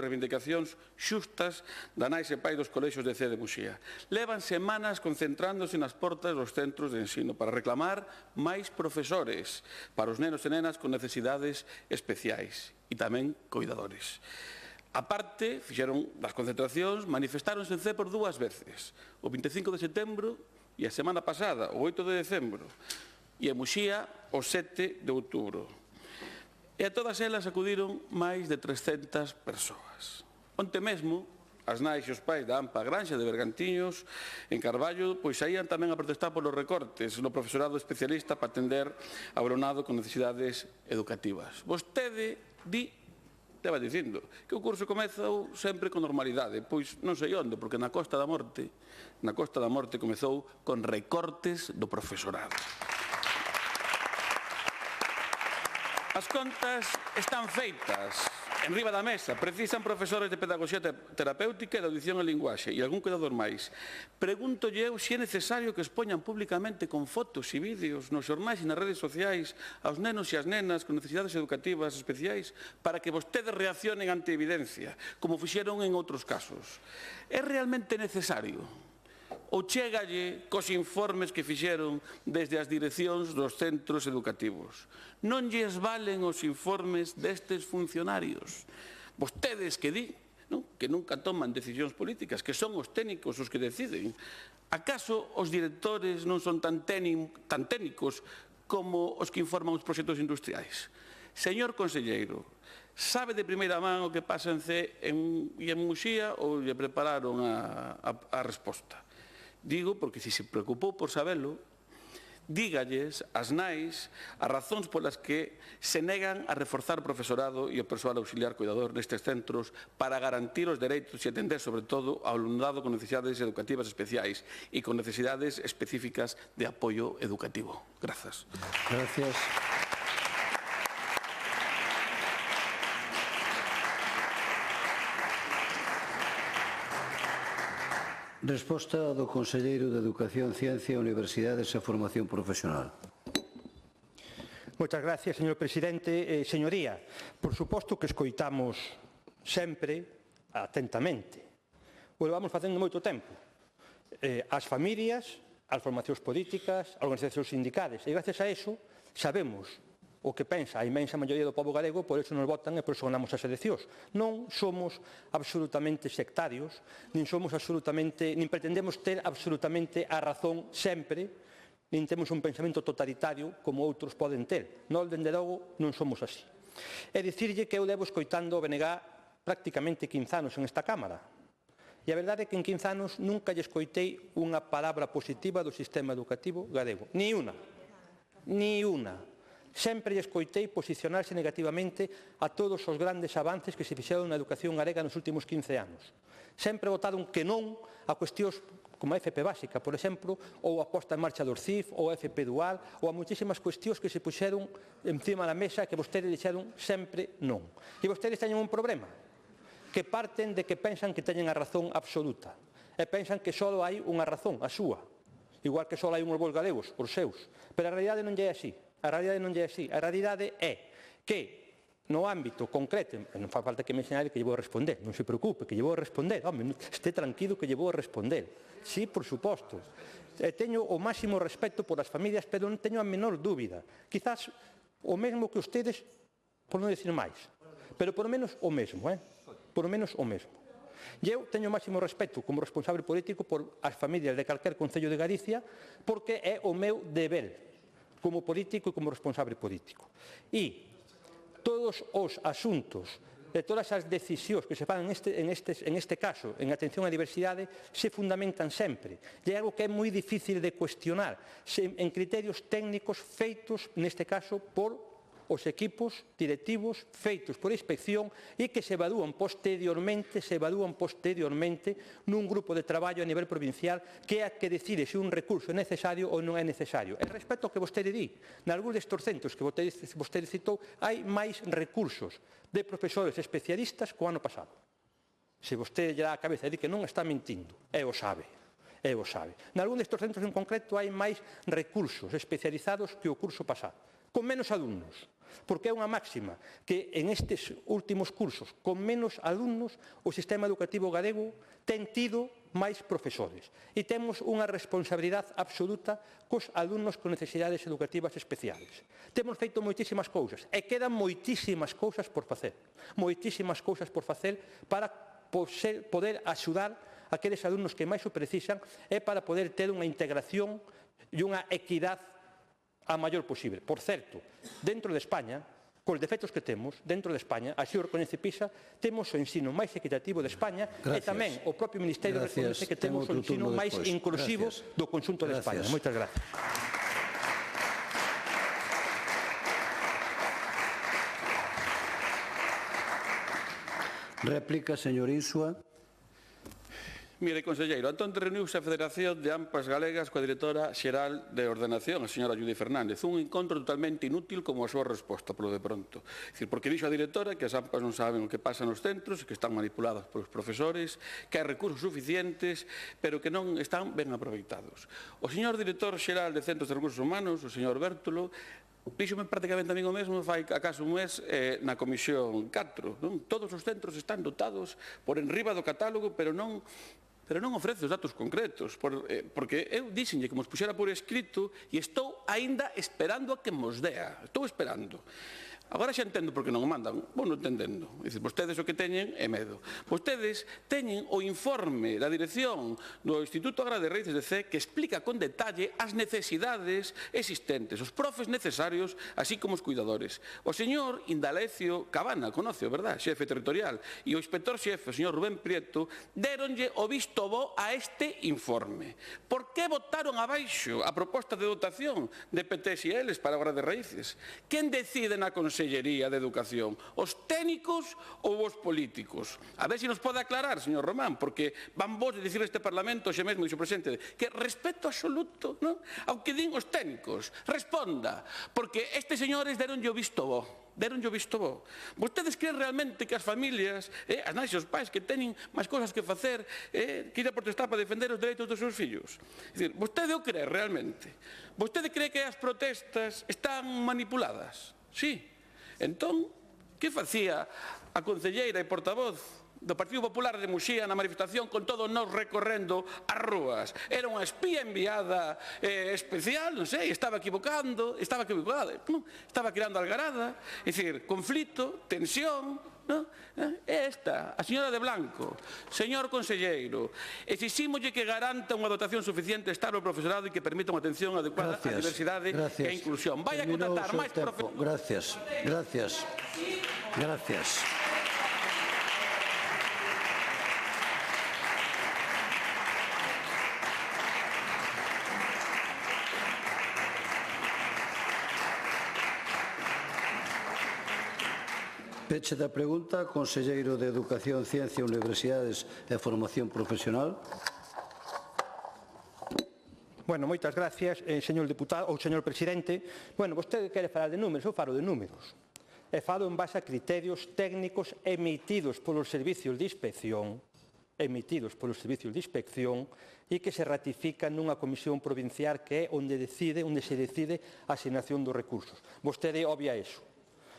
reivindicacións xustas da nais e pai dos colexios de C de Muxía. Levan semanas concentrándose nas portas dos centros de ensino para reclamar máis profesores para os nenos e nenas con necesidades especiais e tamén coidadores. A parte, fixeron das concentracións, manifestáronse en C por 2 veces, o 25 de setembro e a semana pasada, o 8 de decembro, e en Muxía, o 7 de outubro. E a todas elas acudiron máis de 300 persoas. Onte mesmo, as nais e os pais da AMPA Granxa de Bergantiños, en Carballo, pois saían tamén a protestar polos recortes no profesorado especialista para atender ao alumnado con necesidades educativas. Vostede estaba dicindo que o curso comezou sempre con normalidade, pois non sei onde, porque na Costa da Morte comezou con recortes do profesorado. As contas están feitas, enriba da mesa. Precisan profesores de pedagogía terapéutica e de audición e linguaxe e algún cuidador máis. Pregúntolle eu se é necesario que expoñan públicamente con fotos e vídeos nos xornais e nas redes sociais aos nenos e as nenas con necesidades educativas especiais para que vostedes reaccionen ante evidencia, como fixeron en outros casos. É realmente necesario ou chégalle cos informes que fixeron desde as direccións dos centros educativos? Non lles valen os informes destes funcionarios? Vostedes que di que nunca toman decisións políticas, que son os técnicos os que deciden. Acaso os directores non son tan técnicos como os que informan os proxectos industriais? Señor conselleiro, sabe de primeira man o que pasa en CEE e en Muxía ou lle prepararon a resposta? Digo porque se se preocupou por sabelo, dígalles as nais as razóns polas que se negan a reforzar o profesorado e o persoal auxiliar cuidador nestes centros para garantir os dereitos e atender, sobre todo, ao alumnado con necesidades educativas especiais e con necesidades específicas de apoio educativo. Grazas.
Gracias. Resposta do Conselleiro de Educación, Ciencia, Universidades e Formación Profesional.
Moitas gracias, señor presidente. Señoría, por suposto que escoitamos sempre atentamente. O vamos facendo moito tempo. As familias, as formacións políticas, as organizacións sindicales. E gracias a eso sabemos o que pensa a inmensa maioría do pobo galego, por eso nos votan e por eso ganamos as eleccións. Non somos absolutamente sectarios, nin pretendemos ter absolutamente a razón sempre, nin temos un pensamento totalitario como outros poden ter. Nós, dende logo, non somos así. É dicirlle que eu levo escoitando o BNG prácticamente 15 anos en esta Cámara. E a verdade é que en 15 anos nunca lle escoitei unha palabra positiva do sistema educativo galego. Ni unha. Ni unha. Sempre lle escoitei posicionarse negativamente a todos os grandes avances que se fixeron na educación galega nos últimos 15 anos. Sempre votaron que non a cuestións como a FP básica, por exemplo, ou a posta en marcha do CIF, ou a FP dual, ou a moitísimas cuestións que se puxeron encima da mesa que vostedes dixeron sempre non. E vostedes teñen un problema, que parten de que pensan que teñen a razón absoluta, e pensan que só hai unha razón, a súa, igual que só hai uns bons galegos, os seus. Pero a realidade non é así. A realidade non é así. A realidade é que no ámbito concreto, non fa falta que me ensinale que lle vou a responder, non se preocupe, que lle vou a responder, home, este tranquilo que lle vou a responder. Sí, por suposto. Teño o máximo respeto por as familias, pero non teño a menor dúbida. Quizás o mesmo que ustedes, por non decir máis, pero por lo menos o mesmo, por lo menos o mesmo. E eu teño o máximo respeto como responsable político por as familias de calquer concello de Galicia, porque é o meu deber como político e como responsable político. E todos os asuntos de todas as decisións que se fan en este caso, en atención á diversidade, se fundamentan sempre. E é algo que é moi difícil de cuestionar en criterios técnicos feitos, neste caso, por os equipos directivos feitos por inspección e que se evalúan posteriormente nun grupo de traballo a nivel provincial que é a que decide se un recurso é necesario ou non é necesario. E respecto ao que vostede di, nalgúns destes centros que vostede citou, hai máis recursos de profesores especialistas co ano pasado. Se vostede lle dá a cabeza e di que non, está mentindo, e o sabe. Nalgún destes centros en concreto hai máis recursos especializados que o curso pasado, con menos alumnos, porque é unha máxima que en estes últimos cursos, con menos alumnos, o sistema educativo galego ten tido máis profesores e temos unha responsabilidade absoluta cos alumnos con necesidades educativas especiales. Temos feito moitísimas cousas e quedan moitísimas cousas por facer para poder axudar aqueles alumnos que máis o precisan e para poder ter unha integración e unha equidade a maior posible. Por certo, dentro de España, cos defectos que temos, dentro de España, así o recoñece PISA, temos o ensino máis equitativo de España e tamén o propio Ministerio recoñece que temos o ensino máis inclusivo do conxunto de España. Moitas gracias.
Réplica, señor Insua.
Mire, conselleiro, Antón reuniuse a Federación de AMPAs Galegas coa directora xeral de Ordenación, a señora Judy Fernández. Un encontro totalmente inútil como a súa resposta, polo de pronto. Porque dixo a directora que as AMPAs non saben o que pasa nos centros, que están manipuladas polos profesores, que hai recursos suficientes, pero que non están ben aproveitados. O señor director xeral de Centros de Recursos Humanos, o señor Bértolo, díxome prácticamente a mí o mesmo fai acaso un mes na Comisión 4. Todos os centros están dotados por enriba do catálogo, pero non pero non ofrece os datos concretos, porque eu dixenlle que mos puxera por escrito e estou aínda esperando a que mos dea. Estou esperando. Agora xa entendo por que non o mandan. Vou non entendendo. Dice, vostedes o que teñen é medo. Vostedes teñen o informe da dirección do Instituto Agrario de Raíces de C que explica con detalle as necesidades existentes, os profes necesarios, así como os cuidadores. O señor Indalecio Cabana, conoce, verdad, xefe territorial, e o inspector xefe, o señor Rubén Prieto, deronlle o visto bo a este informe. Por que votaron abaixo a proposta de dotación de PTSL para a Agrario de Raíces? Quen decide na Consellería de Educación? Os técnicos ou os políticos? A ver se nos pode aclarar, señor Román, porque van vos de dicir este Parlamento, xe mesmo, dixo o presidente, que respeto absoluto, non? Ao que din os técnicos. Responda, porque estes señores deronlle o visto bo. Deronlle o visto bo. Vostedes creen realmente que as familias, as nais e os pais que teñen máis cosas que facer, que ir a protestar para defender os dereitos dos seus fillos? É dicir, vostede o cree realmente? Vostede cree que as protestas están manipuladas? Sí. Entón, que facía a concelleira e portavoz do Partido Popular de Muxía na manifestación con todos nós recorrendo as rúas? Era unha espía enviada especial, non sei, estaba equivocada, non? Estaba creando algarada, é dicir, conflito, tensión, non? É esta, a señora de Blanco. Señor conselleiro, exixímolle que garanta unha dotación suficiente estable ao profesorado e que permita unha atención adecuada á diversidade e á inclusión. Vai a contratar máis profesores.
Gracias. Peche da pregunta, conselleiro de Educación, Ciencia, Universidades e Formación Profesional.
Bueno, moitas gracias, señor deputado ou señor presidente. Bueno, vostede quere falar de números, eu falo de números. E falo en base a criterios técnicos emitidos polos servicios de inspección, e que se ratifican nunha comisión provincial que é onde se decide a asignación dos recursos. Vostede obvia iso.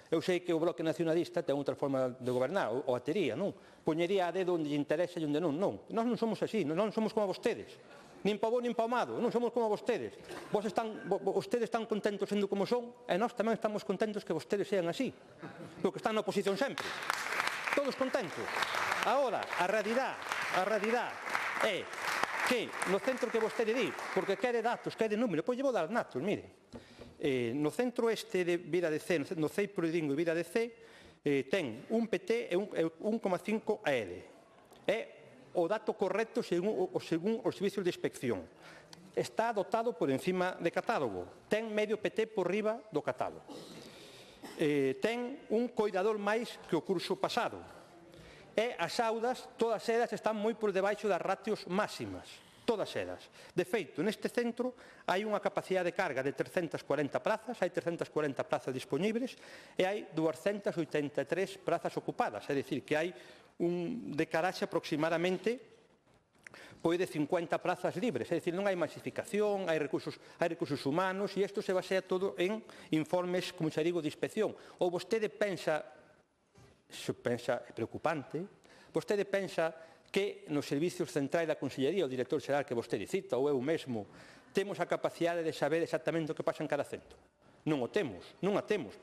Eu sei que o Bloque Nacionalista ten outra forma de gobernar, ou a tería, non? Poñería a dedo onde lle interesa e onde non. Non, nós non somos así, non somos como vostedes. Nin pa bo nin pa mado, non somos como vostedes. Vostedes están contentos sendo como son, e nós tamén estamos contentos que vostedes sean así. Porque están na oposición sempre. Todos contentos. Agora, a realidade é que no centro que vostede di, porque quere datos, quere números, pois lle vou dar datos, mire. No centro este de Vila de C, no CEI Proidingo e Vila de C, ten un PT e 1,5 AED. É o dato correcto según os servicios de inspección. Está dotado por encima de catálogo. Ten medio PT por riba do catálogo. Ten un coidador máis que o curso pasado. E as aulas, todas elas están moi por debaixo das ratios máximas. Todas elas. De feito, neste centro hai unha capacidade de carga de 340 plazas, hai 340 plazas dispoñibles e hai 283 plazas ocupadas, é dicir, que hai un decaraxe aproximadamente de 50 plazas libres, é dicir, non hai masificación, hai recursos humanos e isto se basea todo en informes, como xa digo, de inspección. Ou vostede pensa, é preocupante, vostede pensa que nos servicios centrais da Consellería, o director xeral que vostede cita, ou eu mesmo, temos a capacidade de saber exactamente o que pasa en cada centro. Non a temos,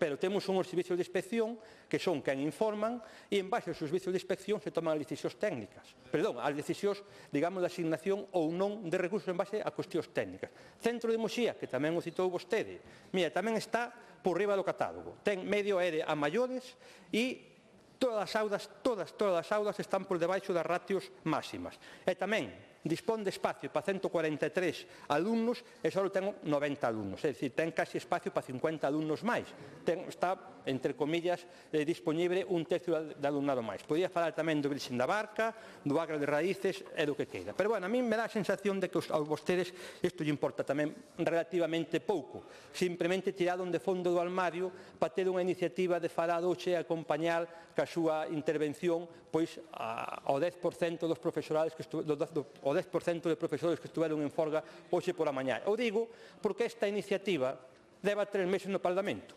pero temos unhos servicios de inspección que son quen informan e en base aos servicios de inspección se toman as decisións técnicas. Perdón, as decisións, digamos, de asignación ou non de recursos en base a cuestións técnicas. Centro de Muxía, que tamén o citou vostede, mira, tamén está por riba do catálogo. Ten medio ERE a maiores e todas as aulas están por debaixo das ratios máximas. E tamén dispón de espacio para 143 alumnos e só ten 90 alumnos. É dicir, ten casi espacio para 50 alumnos máis. Está, entre comillas, disponible un tercio de alumnado máis. Podía falar tamén do Virxen da Barca, do Agra de Raíces e do que queira. Pero, bueno, a mí me dá a sensación de que a vostedes isto lle importa tamén relativamente pouco. Simplemente tiraron de fondo do armario para ter unha iniciativa de falar hoxe e acompañar ca súa intervención pois ao 10% dos profesorales que o 10% de profesores que estuveron en folga hoxe por a mañá. O digo porque esta iniciativa leva 3 meses no Parlamento.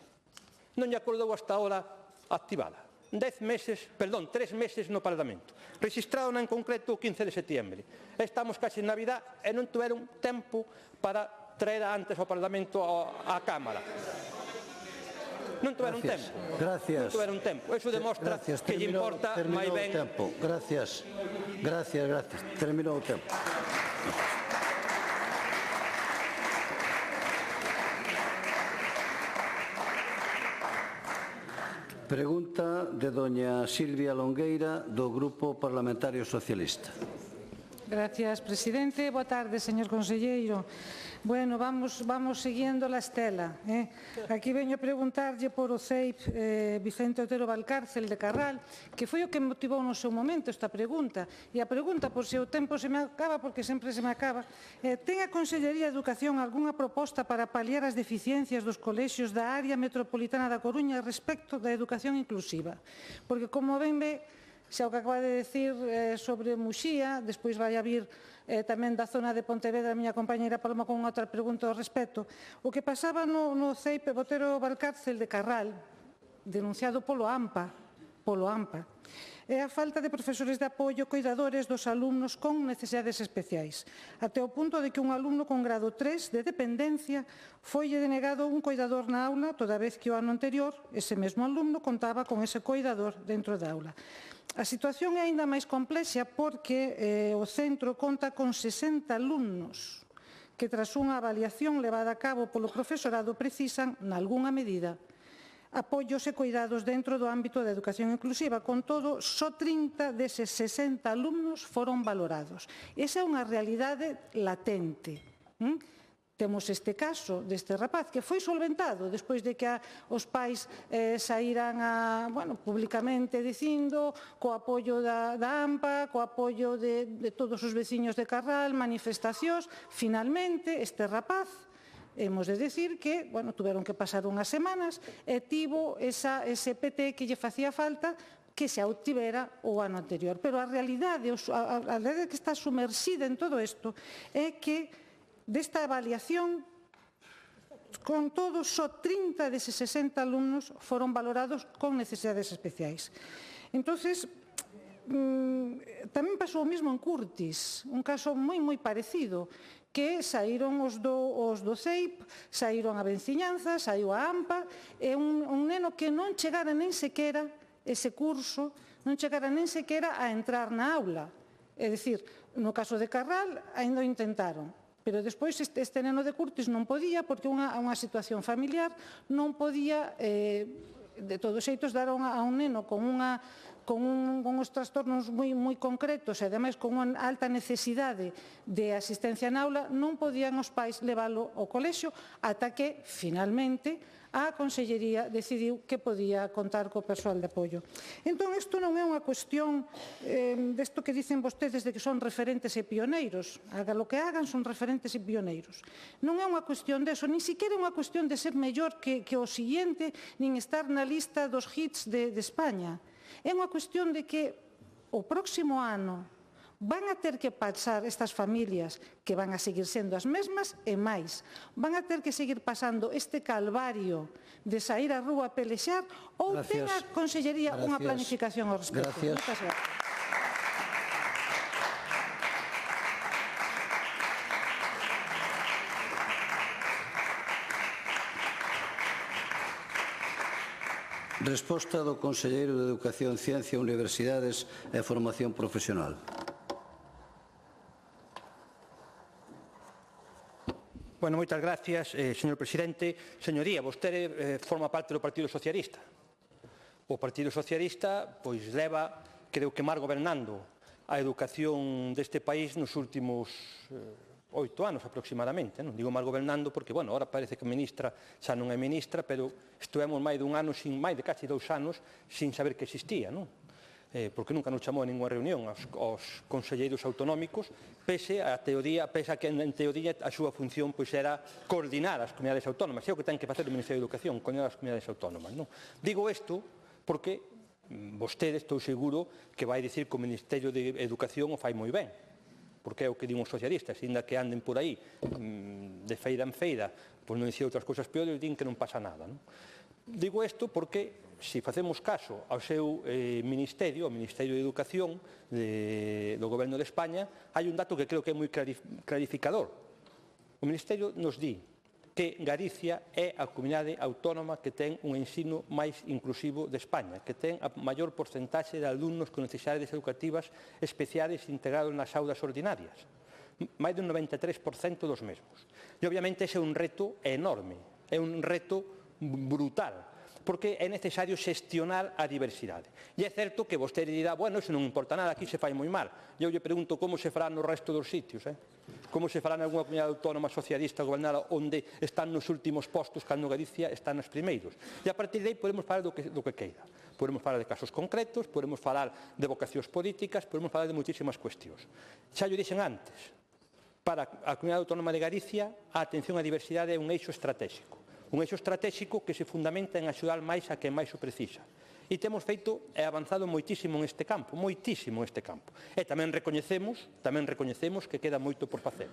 Non lle acordou hasta ahora activada. 3 meses no Parlamento. Registrado en concreto o 15 de setembro. Estamos casi en Navidad e non tiveron tempo para traer antes ao Parlamento á Cámara. Non tiveron tempo.
Gracias.
Non tiveron tempo. Eso demostra que lle importa máis ben.
Gracias. Terminou o tempo. Pregunta de doña Silvia Longueira, do Grupo Parlamentario Socialista.
Gracias, presidente. Boa tarde, señor conselleiro. Bueno, vamos seguindo la estela. Aquí veño a preguntarlle por o CEIP Vicente Otero Valcárcel de Carral, que foi o que motivou no seu momento esta pregunta. E a pregunta, por se o tempo se me acaba, porque sempre se me acaba, ten a Consellería de Educación algunha proposta para paliar as deficiencias dos colexios da área metropolitana da Coruña respecto da educación inclusiva? Porque, como ben ve, xa o que acaba de decir sobre Muxía, despois vai a vir tamén da zona de Pontevedra a miña compañeira Paloma con outra pregunta ao respecto. O que pasaba no CEIP Otero Valcárcel de Carral, denunciado polo AMPA, é a falta de profesores de apoio coidadores dos alumnos con necesidades especiais, até o punto de que un alumno con grado 3 de dependencia foille denegado un coidador na aula, toda vez que o ano anterior ese mesmo alumno contaba con ese coidador dentro da aula. A situación é aínda máis complexa porque o centro conta con 60 alumnos que, tras unha avaliación levada a cabo polo profesorado, precisan, nalgúnha medida, apoios e cuidados dentro do ámbito da educación inclusiva. Con todo, só 30 deses 60 alumnos foron valorados. Esa é unha realidade latente. Temos este caso deste rapaz que foi solventado despois de que os pais saíran públicamente dicindo, co apoio da AMPA, co apoio de todos os veciños de Carral, manifestacións. Finalmente, este rapaz, hemos de decir que, tuveron que pasar unhas semanas e tivo ese PT que lle facía falta, que se obtivera o ano anterior. Pero a realidade que está sumersida en todo isto é que desta avaliación, con todos, só 30 deses 60 alumnos foron valorados con necesidades especiais. Entonces, tamén pasou o mesmo en Curtis, un caso moi parecido, que saíron os do CEIP, saíron a veciñanza, saiu a AMPA, e un neno que non chegara nen sequera ese curso, non chegara nen sequera a entrar na aula. É dicir, no caso de Carral, ainda o intentaron. Pero despois este neno de Curtis non podía, porque unha situación familiar non podía, de todos xeitos, dar a un neno con uns trastornos moi concretos e, ademais, con unha alta necesidade de asistencia na aula, non podían os pais leválo ao colexio ata que, finalmente, a Consellería decidiu que podía contar co persoal de apoio. Entón, isto non é unha cuestión desto que dicen vostedes de que son referentes e pioneiros. Hagan lo que hagan, son referentes e pioneiros. Non é unha cuestión deso, nin siquiera é unha cuestión de ser mellor que o siguiente, nin estar na lista dos hits de España. É unha cuestión de que o próximo ano van a ter que pasar estas familias, que van a seguir sendo as mesmas e máis, van a ter que seguir pasando este calvario de sair á rúa a pelexar, ou ten a Consellería unha planificación ao respecto. Moitas gracias.
Resposta do Conselleiro de Educación, Ciencia, Universidades e Formación Profesional.
Bueno, moitas gracias, señor presidente. Señoría, vostede forma parte do Partido Socialista. O Partido Socialista leva, creo que máis gobernando a educación deste país nos últimos 8 anos aproximadamente. Non digo máis gobernando porque, agora parece que a ministra xa non é ministra, pero estuvemos máis dun ano, máis de casi 2 anos, sin saber que existía, non? Porque nunca nos chamou a ninguna reunión aos conselleiros autonómicos, pese a que en teoría a súa función era coordinar as comunidades autónomas. É o que ten que facer o Ministerio de Educación, coordinar as comunidades autónomas. Digo isto porque vostede, estou seguro, que vai dicir que o Ministerio de Educación o fai moi ben, porque é o que din os socialistas, ainda que anden por aí de feira en feira, non dicir outras cousas peores, din que non pasa nada. Digo isto porque se facemos caso ao seu Ministerio, ao Ministerio de Educación do Goberno de España, hai un dato que creo que é moi clarificador. O Ministerio nos di que Galicia é a comunidade autónoma que ten un ensino máis inclusivo de España, que ten a maior porcentaxe de alumnos con necesidades educativas especiales integrados nas aulas ordinarias, máis dun 93% dos mesmos. E obviamente ese é un reto enorme, é un reto brutal, porque é necesario xestionar a diversidade. E é certo que vostede dirá, bueno, iso non importa nada, aquí se fai moi mal. E eu lle pregunto como se fará no resto dos sitios, como se fará en alguna comunidade autónoma socialista gobernada onde están nos últimos postos cando Galicia está nos primeiros. E a partir de aí podemos falar do que queira. Podemos falar de casos concretos, podemos falar de vocacións políticas, podemos falar de moitísimas cuestións. Xa lle dixen antes, para a comunidade autónoma de Galicia a atención á diversidade é un eixo estratégico. Un eixo estratégico que se fundamenta en axudar máis a quen máis o precisa. E temos feito e avanzado moitísimo neste campo, moitísimo neste campo. E tamén recoñecemos que queda moito por facer.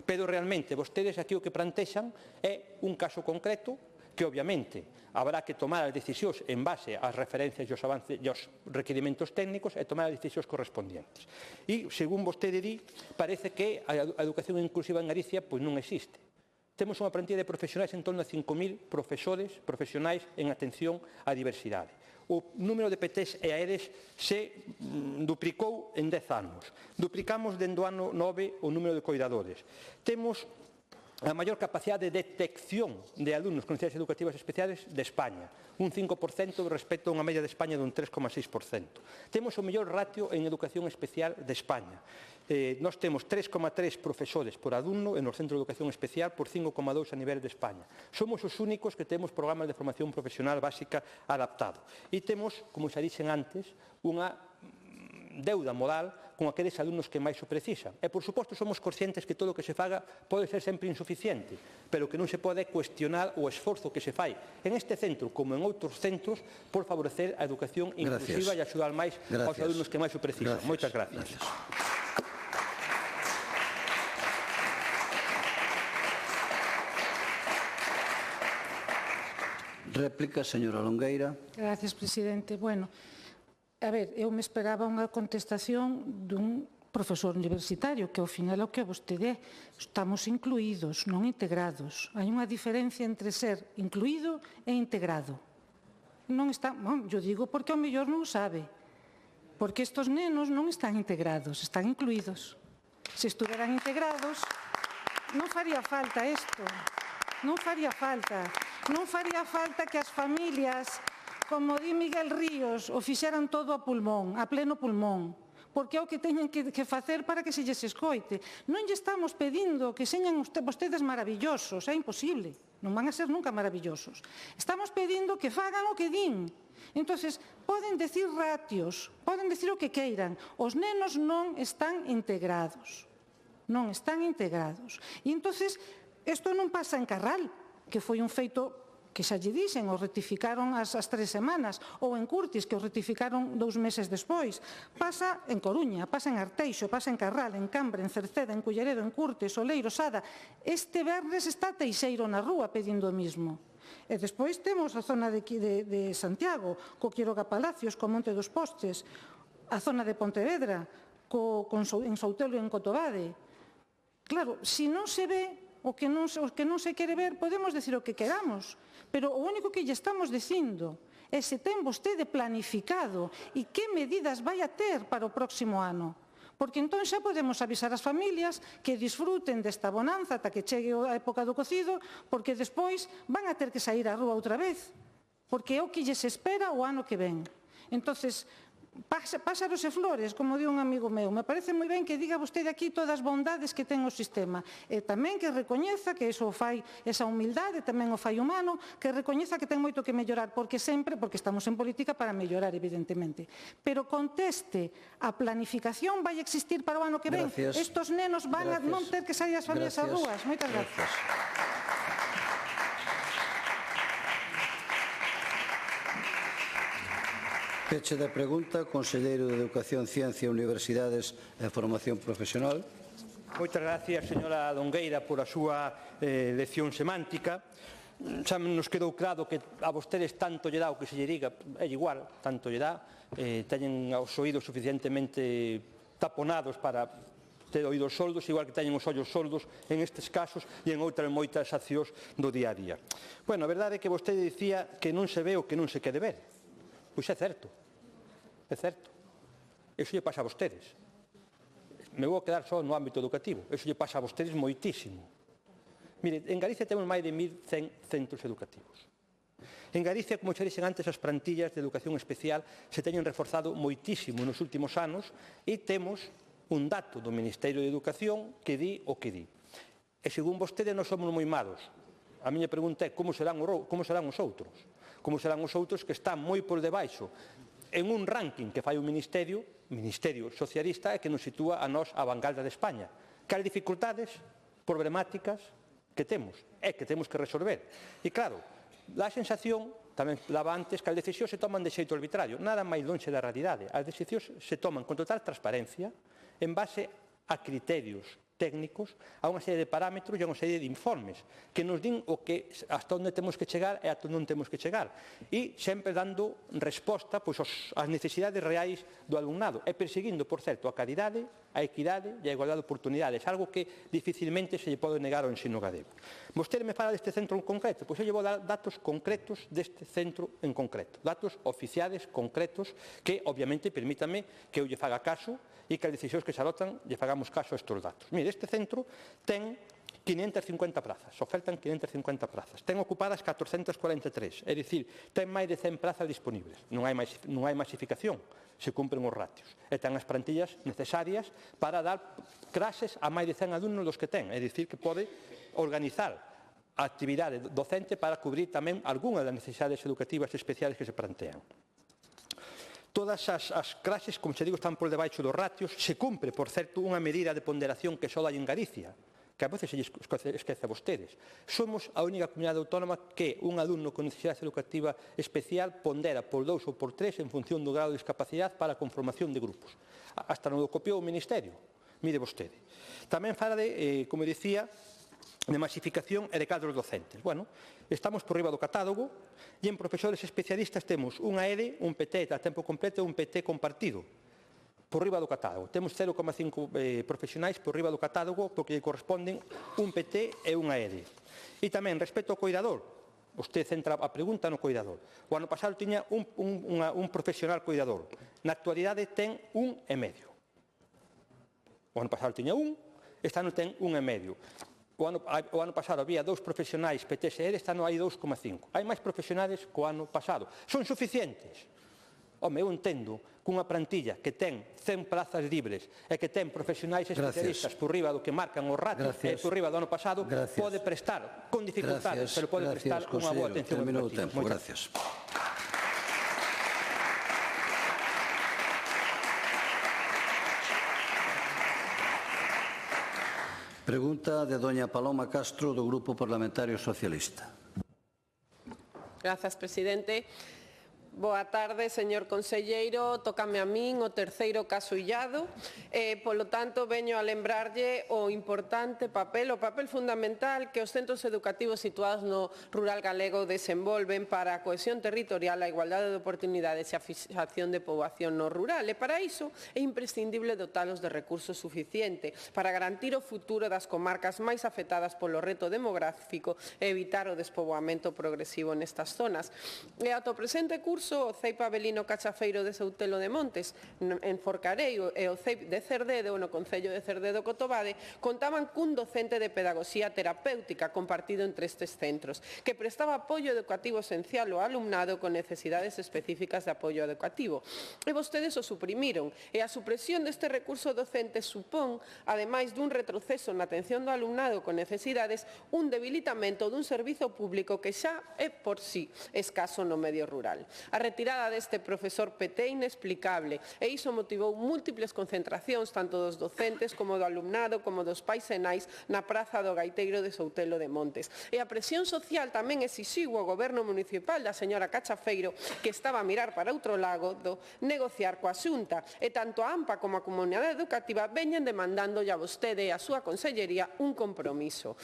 Pero realmente vostedes aquí o que plantexan é un caso concreto que obviamente habrá que tomar as decisións en base ás referencias e aos requerimentos técnicos e tomar as decisións correspondientes. E, según vostede di, parece que a educación inclusiva en Galicia pois non existe. Temos unha plantilla de profesionais en torno a 5.000 profesionais en atención á diversidade. O número de PTs e AEDs se duplicou en 10 anos. Duplicamos dende o ano 9 o número de coidadores. Temos a maior capacidade de detección de alumnos con necesidades educativas especiales de España, un 5% respecto a unha media de España dun 3,6%. Temos o mellor ratio en educación especial de España. Nós temos 3,3 profesores por alumno en os centros de educación especial por 5,2 a nivel de España. Somos os únicos que temos programas de formación profesional básica adaptado. E temos, como xa dixen antes, unha deuda moral con aqueles alumnos que máis o precisan. E, por suposto, somos conscientes que todo o que se faga pode ser sempre insuficiente, pero que non se pode cuestionar o esforzo que se fai en este centro, como en outros centros, por favorecer a educación inclusiva e axudar máis aos alumnos que máis o precisan. Moitas gracias.
Réplica, señora Longueira.
Gracias, presidente. Bueno, a ver, eu me esperaba unha contestación dun profesor universitario, que ao final é o que vostede é. Estamos incluídos, non integrados. Hai unha diferencia entre ser incluído e integrado. Non está, eu digo porque ao mellor non o sabe. Porque estes nenos non están integrados, están incluídos. Se estuveran integrados, non faría falta isto. Non faría falta. Non faría falta que as familias, como di Miguel Ríos, o fixeran todo a pulmón, a pleno pulmón, porque é o que teñen que facer para que se lles escoite. Non lle estamos pedindo que señan vostedes maravillosos, é imposible, non van a ser nunca maravillosos. Estamos pedindo que fagan o que din. Entonces, poden decir ratios, poden decir o que queiran, os nenos non están integrados. Non están integrados. E entonces, isto non pasa en Carral, que foi un feito que xa lle dixen, o rectificaron as 3 semanas, ou en Curtis, que o rectificaron 2 meses despois. Pasa en Coruña, pasa en Arteixo, pasa en Carral, en Cambre, en Cerceda, en Culleredo, en Curtis, Oleiro, Sada. Este verres está Teixeiro na rúa pedindo o mismo. E despois temos a zona de Santiago, co Quiroga Palacios, co Monte dos Postes, a zona de Pontevedra, en Soutelo e en Cotobade. Claro, se non se ve o que non se quere ver, podemos decir o que queramos, pero o único que lle estamos dicindo é se ten vostede planificado e que medidas vai a ter para o próximo ano. Porque entón xa podemos avisar as familias que disfruten desta bonanza ata que chegue a época do cocido, porque despois van a ter que sair á rúa outra vez, porque é o que lles espera o ano que ven. Entonces, pásaros e flores, como di un amigo meu. Me parece moi ben que diga vostede aquí todas as bondades que ten o sistema. E tamén que recoñeza que eso fai, esa humildade tamén o fai humano, que recoñeza que ten moito que mellorar, porque estamos en política para mellorar, evidentemente. Pero conteste, a planificación vai existir para o ano que ven. Estos nenos van a non ter que sair as familias ás rúas. Moitas gracias.
Peche da pregunta, conselleiro de Educación, Ciencia, Universidades e Formación Profesional.
Moitas gracias, señora Longueira, por a súa lección semántica. xa nos quedou claro que a vostedes tanto lle dá o que se lle diga, é igual, tanto lle dá, teñen os oídos suficientemente taponados para ter oídos soldos, igual que teñen os ollos soldos en estes casos e en outras moitas accións do día a día. Bueno, a verdade é que vostede dicía que non se ve o que non se quere ver. Pois é certo, é certo. Eso lle pasa a vostedes. Me vou quedar só no ámbito educativo. Eso lle pasa a vostedes moitísimo. Mire, en Galicia temos máis de 1.100 centros educativos. En Galicia, como xa dixen antes, as plantillas de educación especial se teñen reforzado moitísimo nos últimos anos e temos un dato do Ministerio de Educación que di o que di. E según vostede, non somos moi malos. A miña pregunta é como serán os outros? Como serán os outros que están moi por debaixo en un ranking que fai o Ministerio Socialista e que nos sitúa a nós a vanguarda de España. Cal dificultades problemáticas que temos e que temos que resolver. E claro, dá a sensación, tamén lava antes, que as decisións se toman de xeito arbitrario, nada máis lonxe da realidade. As decisións se toman con total transparencia en base a criterios técnicos, a unha serie de parámetros e a unha serie de informes que nos din o que hasta onde temos que chegar e hasta onde non temos que chegar. E sempre dando resposta ás necesidades reais do alumnado e perseguindo, por certo, a calidade, a equidade e a igualdade de oportunidades, algo que dificilmente se lle pode negar ao ensino galego. Vostede me fala deste centro en concreto, pois eu lle vou dar datos concretos deste centro en concreto, datos oficiales concretos que, obviamente, permítame que eu lle faga caso e que as decisións que se adoptan lle fagamos caso a estes datos. Mire, este centro ten 550 plazas, ofertan 550 plazas. Ten ocupadas 443, é dicir, ten máis de 100 plazas disponibles. Non hai masificación, se cumpren os ratios. E ten as plantillas necesarias para dar clases a máis de 100 alumnos dos que ten, é dicir, que pode organizar a actividade docente para cubrir tamén algunhas das necesidades educativas especiales que se plantean. Todas as clases, como se digo, están por debaixo dos ratios. Se cumpre, por certo, unha medida de ponderación que só hai en Galicia, que a veces se esquece a vostedes. Somos a única comunidade autónoma que un alumno con necesidade educativa especial pondera por 2 ou por 3 en función do grado de discapacidade para a conformación de grupos. Hasta non o copiou o Ministerio, mire vostede. Tamén fala de, como dicía, de masificación e de cadros docentes. Bueno, estamos por riba do catálogo e en profesores especialistas temos unha EDE, un PT a tempo completo e un PT compartido por riba do catálogo. Temos 0,5 profesionais por riba do catálogo porque lle corresponden un PT e unha EDE. E tamén, respecto ao coidador, vostede centra a pregunta no coidador. O ano pasado tiña un profesional coidador. Na actualidade ten 1,5. O ano pasado tiña este ano ten 1,5. O ano pasado había 2 profesionais PTSR, este ano hai 2,5. Hai máis profesionales que o ano pasado. Son suficientes? Home, eu entendo que unha plantilla que ten 100 plazas libres e que ten profesionais especialistas por riba do que marcan os ratios e por riba do ano pasado pode prestar, con dificultades, pero pode prestar unha boa atención educativa.
Gracias. Pregunta de doña Paloma Castro, do Grupo Parlamentario Socialista.
Grazas, presidente. Boa tarde, señor conselleiro. Tócame a min o terceiro caso illado. Polo tanto, veño a lembrarlle o importante papel, o papel fundamental que os centros educativos situados no rural galego desenvolven para a cohesión territorial, a igualdade de oportunidades e a fixación de poboación no rural. E para iso é imprescindible dotalos de recursos suficientes para garantir o futuro das comarcas máis afectadas polo reto demográfico e evitar o despoboamento progresivo nestas zonas. E ata o presente curso, o CEIP Avelino Cachafeiro de Soutelo de Montes, en Forcarei, e o CEIP de Cerdedo, no Concello de Cerdedo Cotobade, contaban cun docente de pedagogía terapéutica compartido entre estes centros, que prestaba apoio educativo esencial ao alumnado con necesidades específicas de apoio educativo. E vostedes o suprimiron, e a supresión deste recurso docente supón, ademais dun retroceso na atención do alumnado con necesidades, un debilitamento dun servizo público que xa é por sí escaso no medio rural. A retirada deste profesor PT inexplicable e iso motivou múltiples concentracións tanto dos docentes como do alumnado como dos pais e nais na praza do Gaiteiro de Soutelo de Montes. E a presión social tamén exixiu ao goberno municipal da señora Cachafeiro, que estaba a mirar para outro lado, negociar coa Xunta e tanto a AMPA como a comunidade educativa veñen demandándolle a vostede e a súa consellería un compromiso.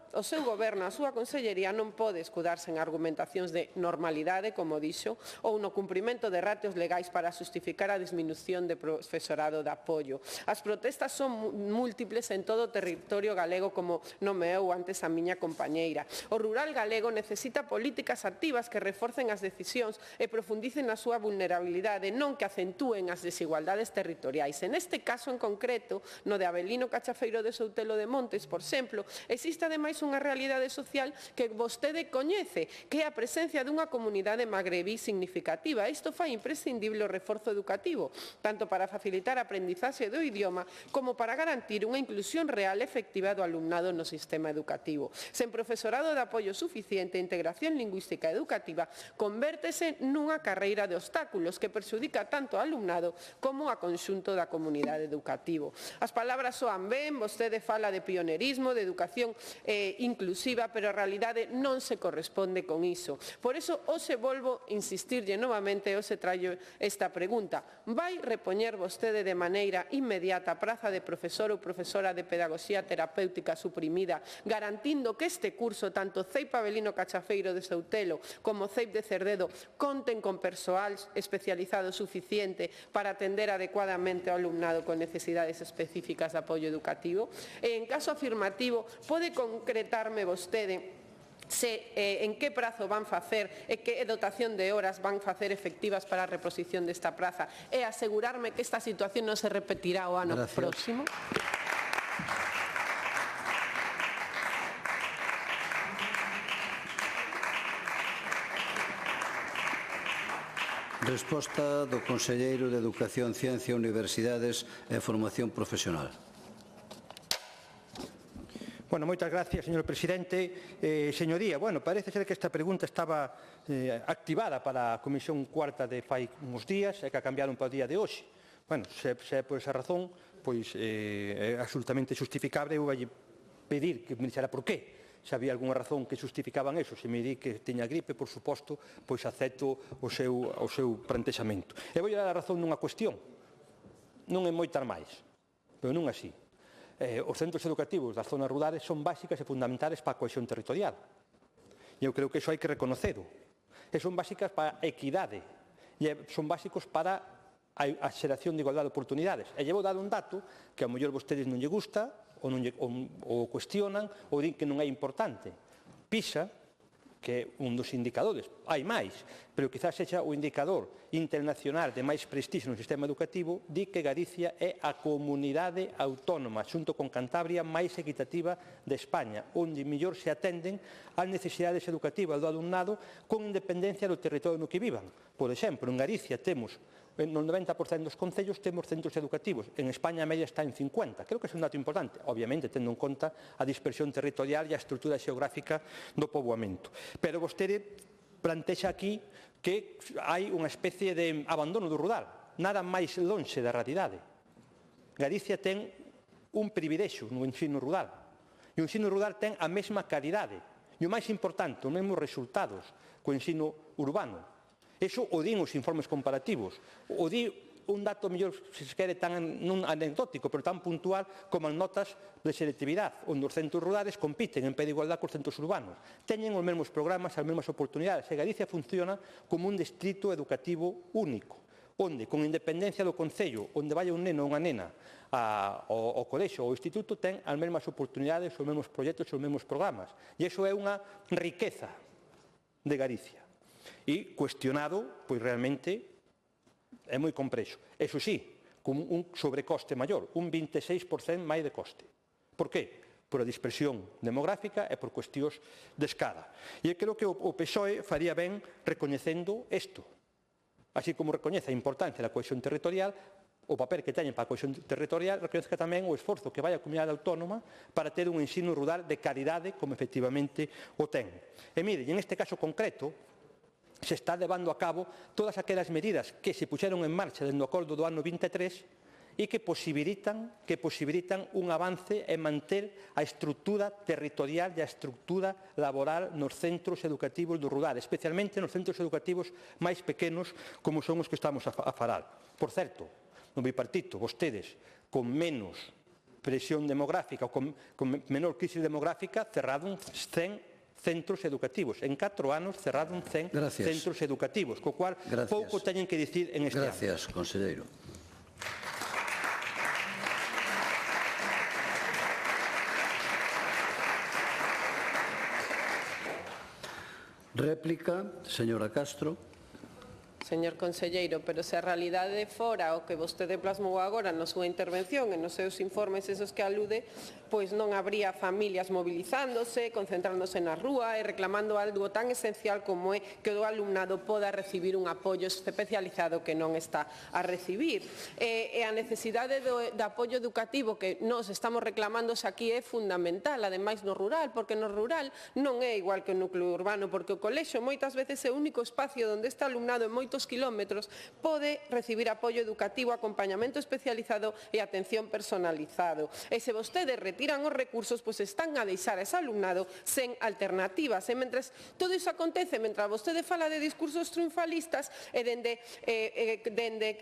O seu goberno, a súa consellería non pode escudarse en argumentacións de normalidade, como dixo, ou no cumprimento de ratios legais para justificar a disminución de profesorado de apoio. As protestas son múltiples en todo o territorio galego, como nomeou antes a miña compañeira. O rural galego necesita políticas activas que reforcen as decisións e profundicen na súa vulnerabilidade, non que acentúen as desigualdades territoriais. En este caso en concreto, no de Avelino Cachafeiro de Soutelo de Montes, por exemplo, existe ademais unha realidade social que vostede coñece, que é a presencia dunha comunidade magrebí significativa. Isto fai imprescindible o reforzo educativo, tanto para facilitar a aprendizaxe do idioma como para garantir unha inclusión real e efectiva do alumnado no sistema educativo. Sen profesorado de apoio suficiente, a integración lingüística educativa convértese nunha carreira de obstáculos que perxudica tanto ao alumnado como ao conxunto da comunidade educativo. As palabras soan ben, vostede fala de pionerismo, de educación inclusiva, pero a realidade non se corresponde con iso. Por iso, hoxe volvo a insistirlle novamente, hoxe traio esta pregunta. Vai repoñer vostede de maneira inmediata a praza de profesor ou profesora de pedagogía terapéutica suprimida, garantindo que este curso, tanto CEIP Avelino Cachafeiro de Soutelo como CEIP de Cerdedo, conten con persoal especializado suficiente para atender adecuadamente ao alumnado con necesidades específicas de apoio educativo? E, en caso afirmativo, pode concretarme vostede en que prazo van facer e que dotación de horas van facer efectivas para a reposición desta praza e asegurarme que esta situación non se repetirá o ano próximo?
Resposta do conselleiro de Educación, Ciencia, Universidades e Formación Profesional.
Bueno, moitas gracias, señor presidente. Señoría, bueno, parece ser que esta pregunta estaba activada para a Comisión Cuarta de fai uns días e que ha cambiado para o día de hoxe. Bueno, se é por esa razón, pois é absolutamente justificable. Eu vai pedir que me dixera por qué. Se había algunha razón que justificaban eso. Se me di que tiña gripe, por suposto, pois acepto o seu plantexamento. E vou dar a razón nunha cuestión. Non é moitas máis, pero non así. Os centros educativos das zonas rurales son básicas e fundamentais para a cohesión territorial. E eu creo que iso hai que reconocerlo. E son básicas para a equidade. E son básicos para a xeración de igualdade de oportunidades. E llevo dado un dato que a mellor vostedes non lle gusta, ou cuestionan, ou din que non é importante. PISA, que é un dos indicadores, hai máis, pero quizás sexa o indicador internacional de máis prestixio no sistema educativo, di que Galicia é a comunidade autónoma, xunto con Cantabria, máis equitativa de España, onde mellor se atenden ás necesidades educativas do alumnado con independencia do territorio no que vivan. Por exemplo, en Galicia temos no 90% dos concellos temos centros educativos. En España a media está en 50. Creo que é un dato importante, obviamente, tendo en conta a dispersión territorial e a estrutura xeográfica do poboamento. Pero vostede plantexa aquí que hai unha especie de abandono do rural, nada máis lonxe da realidade. Galicia ten un privilexio no ensino rural, e o ensino rural ten a mesma calidade, e o máis importante, os mesmos resultados co ensino urbano. Eso o din os informes comparativos, o di un dato mellor, se se quere, tan non anecdótico, pero tan puntual como as notas de selectividade, onde os centros rurales compiten en pé de igualdade cos centros urbanos. Teñen os mesmos programas, as mesmas oportunidades, e Galicia funciona como un distrito educativo único, onde, con independencia do concello, onde vai un neno ou unha nena ao colexo ou ao instituto, ten as mesmas oportunidades, os mesmos proxectos, os mesmos programas. E iso é unha riqueza de Galicia. E cuestionado, pois realmente é moi complexo. Eso sí, con un sobrecoste maior, un 26% máis de coste. Por qué? Por a dispersión demográfica e por cuestións de escala. E creo que o PSOE faría ben recoñecendo isto. Así como recoñece a importancia da cohesión territorial, o papel que teñen para a cohesión territorial, recoñece tamén o esforzo que vai a comunidade autónoma para ter un ensino rural de calidade como efectivamente o ten. E mire, en este caso concreto, se está levando a cabo todas aquelas medidas que se puxeron en marcha dentro do acordo do ano 23 e que posibilitan un avance en manter a estrutura territorial e a estrutura laboral nos centros educativos do rural, especialmente nos centros educativos máis pequenos como son os que estamos a falar. Por certo, no bipartito, vostedes, con menos presión demográfica ou con menor crisis demográfica, cerraron 100 centros educativos. En 4 anos cerraron 100 centros educativos, co cual pouco teñen que dicir en este ano.
Gracias, conselleiro. Réplica, señora Castro.
Señor conselleiro, pero se a realidade fora o que vostede plasmou agora na súa intervención e nos seus informes esos que alude, pois non habría familias movilizándose, concentrándose na rúa e reclamando algo tan esencial como é que o alumnado poda recibir un apoio especializado que non está a recibir. E a necesidade de apoio educativo que nos estamos reclamándose aquí é fundamental, ademais no rural, porque no rural non é igual que o núcleo urbano, porque o colexio moitas veces é o único espacio onde este alumnado en moitos kilómetros pode recibir apoio educativo, acompañamento especializado e atención personalizado. E se vostedes retiran os recursos, pois están a deixar a ese alumnado sen alternativas. E mentres todo iso acontece, mentre vostede fala de discursos triunfalistas, e dende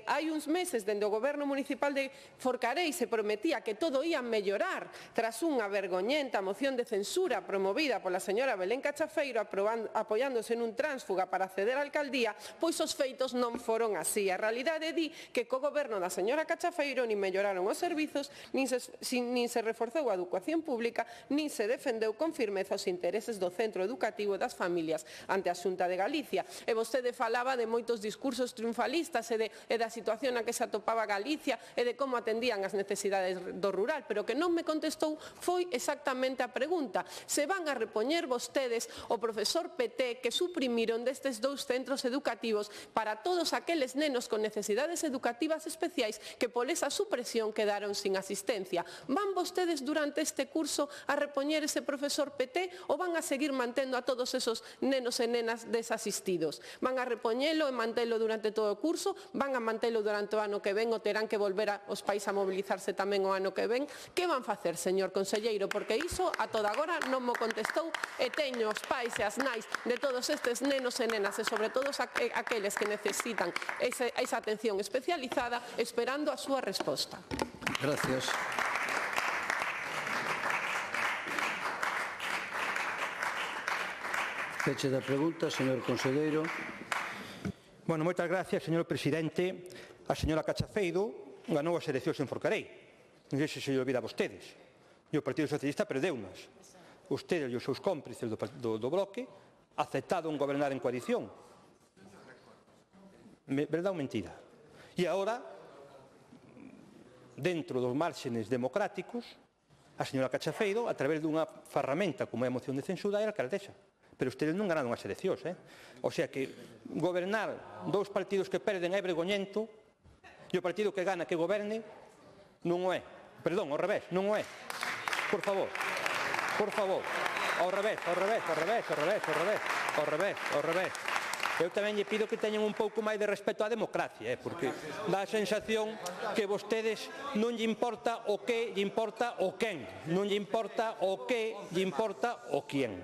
hai uns meses, dende o goberno municipal de Forcarei, se prometía que todo ia mellorar tras unha vergoñenta moción de censura promovida pola señora Belén Cachafeiro apoiándose nun tránsfuga para acceder á alcaldía, pois os feitos non foron así. A realidade di que co goberno da señora Cachafeiro nin melloraron os servizos, nin se reforzou a educación pública, nin se defendeu con firmeza os intereses do centro educativo e das familias ante a Xunta de Galicia. E vostede falaba de moitos discursos triunfalistas e da situación na que se atopaba Galicia e de como atendían as necesidades do rural, pero que non me contestou foi exactamente a pregunta. Se van a repoñer vostedes o profesor PT que suprimiron destes 2 centros educativos para todos aqueles nenos con necesidades educativas especiais que por esa supresión quedaron sin asistencia. Van vostedes durante este curso a repoñer ese profesor PT ou van a seguir mantendo a todos esos nenos e nenas desasistidos? Van a repoñelo e mantelo durante todo o curso? Van a mantelo durante o ano que ven ou terán que volver os pais a mobilizarse tamén o ano que ven? Que van facer, señor conselleiro? Porque iso a toda agora non mo contestou e teño os pais e as nais de todos estes nenos e nenas e sobre todo aqueles que necesitan esa atención especializada esperando a súa resposta.
Gracias. Feche da pregunta, señor conselleiro.
Bueno, moitas gracias, señor presidente. A señora Cachafeiro ganou as eleccións en Forcarei. Non sei se se olvida a vostedes. E o Partido Socialista perdeunas. Vostedes e os seus cómplices do bloque aceptaron gobernar en coalición. Verdade ou mentira? E agora, dentro dos márgenes democráticos, a señora Cachafeiro, a través dunha ferramenta como é a moción de censura, é alcaldesa. Pero ustedes non ganaron as eleccións, O sea que gobernar 2 partidos que perden é vergoñento e o partido que gana que goberne non o é. Perdón, ao revés, non o é. Por favor, ao revés. Eu tamén lle pido que teñan un pouco máis de respeto á democracia, porque dá a sensación que vostedes non lle importa o que, lle importa o quen. Non lle importa o que, lle importa o quen.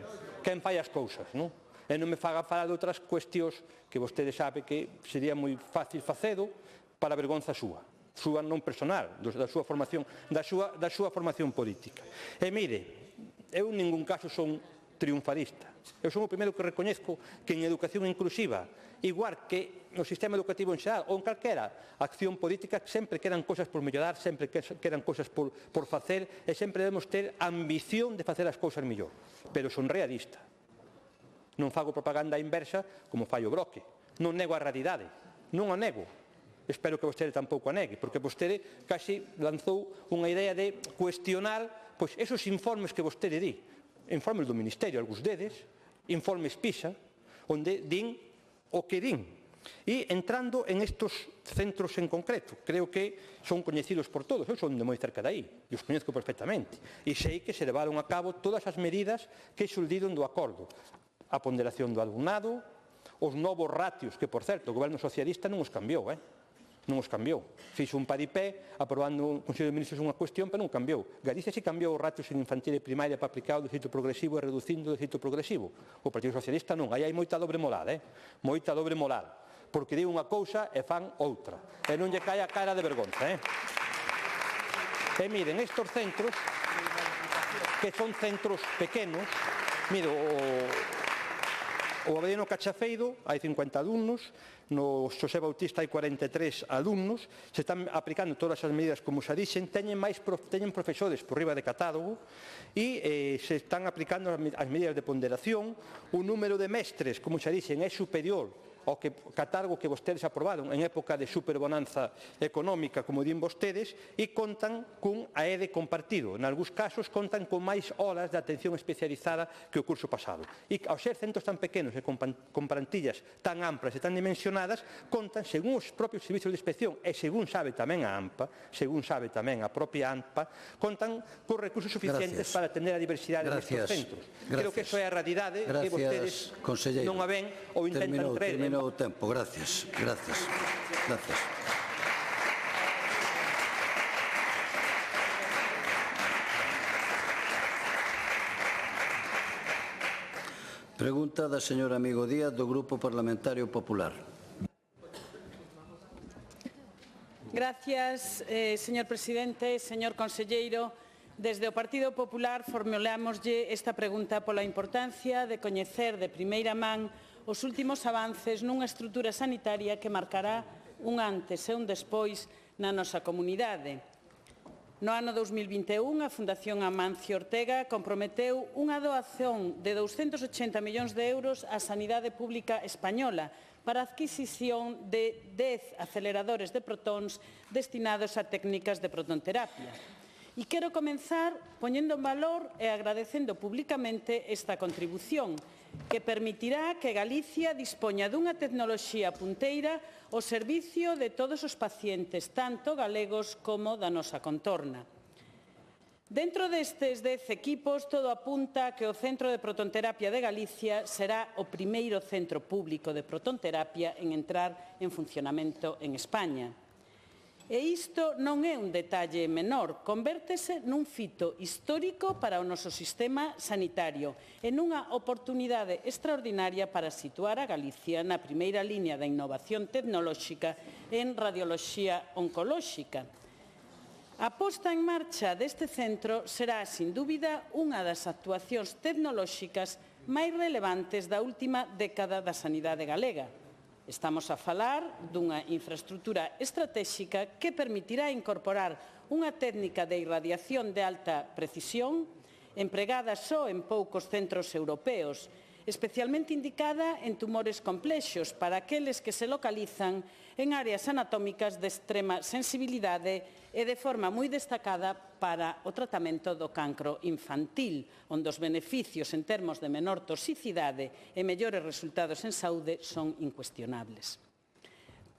Quen fai as cousas, non? E non me faga falar de outras cuestións que vostede sabe que sería moi fácil facedo para vergonza súa non personal, da súa formación política. E mire, eu en ningún caso son triunfalista. Eu son o primeiro que recoñezco que en educación inclusiva, igual que no sistema educativo en xeral ou en calquera acción política, sempre quedan cosas por mellorar, sempre quedan cosas por facer e sempre debemos ter ambición de facer as cousas mellor. Pero son realista. Non fago propaganda inversa como fai o Bloque. Non nego a realidade. Non a nego. Espero que vostede tampouco a negue, porque vostede casi lanzou unha idea de cuestionar pois esos informes que vostede di. Informes do Ministerio, algúns deles, informes PISA, onde din o que din. E entrando en estos centros en concreto, creo que son coñecidos por todos, eu son de moi cerca de aí, e os coñezco perfectamente. E sei que se levaron a cabo todas as medidas que xuldiron do acordo. A ponderación do alumnado, os novos ratios, que, por certo, o goberno socialista non os cambiou, non os cambiou. Fixo un paripé, aprobando o Consello de Ministros unha cuestión, pero non cambiou. Galicia sí cambiou os ratios en infantil e primaria para aplicar o déficit progresivo e reducindo o déficit progresivo. O Partido Socialista non. Aí hai moita dobre moral, moita dobre moral. Porque di unha cousa e fan outra. E non lle cae a cara de vergonza, E miren, estes centros, que son centros pequenos, mire, o Abadiano Cachafeiro hai 50 alumnos, no Xosé Bautista hai 43 alumnos, se están aplicando todas as medidas como xa dixen, teñen profesores por riba de catálogo e se están aplicando as medidas de ponderación, o número de mestres, como xa dixen, é superior ao catálogo que vostedes aprobaron en época de superbonanza económica, como din vostedes, e contan cun AED compartido. En algúns casos contan con máis horas de atención especializada que o curso pasado. E ao ser centros tan pequenos e con plantillas tan amplas e tan dimensionadas, contan, según os propios servicios de inspección e según sabe tamén a AMPA, según sabe tamén a propia AMPA, contan con recursos suficientes para atender a diversidade destes centros. Creo que iso é a realidade que vostedes non a ven ou intentan creer.
Terminou o tempo, gracias. Pregunta da señora Amigo Díaz, do Grupo Parlamentario Popular.
Gracias, señor presidente, señor conselleiro. Desde o Partido Popular formulámoslle esta pregunta pola importancia de coñecer de primeira man os últimos avances nunha estrutura sanitaria que marcará un antes e un despois na nosa comunidade. No ano 2021, a Fundación Amancio Ortega comprometeu unha doación de 280 millóns de euros á sanidade pública española para a adquisición de 10 aceleradores de protóns destinados a técnicas de protonterapia. E quero comenzar poñendo en valor e agradecendo públicamente esta contribución, que permitirá que Galicia dispoña dunha tecnoloxía punteira ao servicio de todos os pacientes, tanto galegos como da nosa contorna. Dentro destes 10 equipos, todo apunta que o Centro de Protonterapia de Galicia será o primeiro centro público de protonterapia en entrar en funcionamento en España. E isto non é un detalle menor, convértese nun fito histórico para o noso sistema sanitario e nunha oportunidade extraordinaria para situar a Galicia na primeira liña da innovación tecnolóxica en radioloxía oncolóxica. A posta en marcha deste centro será, sin dúbida, unha das actuacións tecnolóxicas máis relevantes da última década da sanidade galega. Estamos a falar dunha infraestrutura estratéxica que permitirá incorporar unha técnica de irradiación de alta precisión empregada só en poucos centros europeos, especialmente indicada en tumores complexos para aqueles que se localizan en áreas anatómicas de extrema sensibilidade e de forma moi destacada para o tratamento do cancro infantil, onde os beneficios en termos de menor toxicidade e mellores resultados en saúde son incuestionables.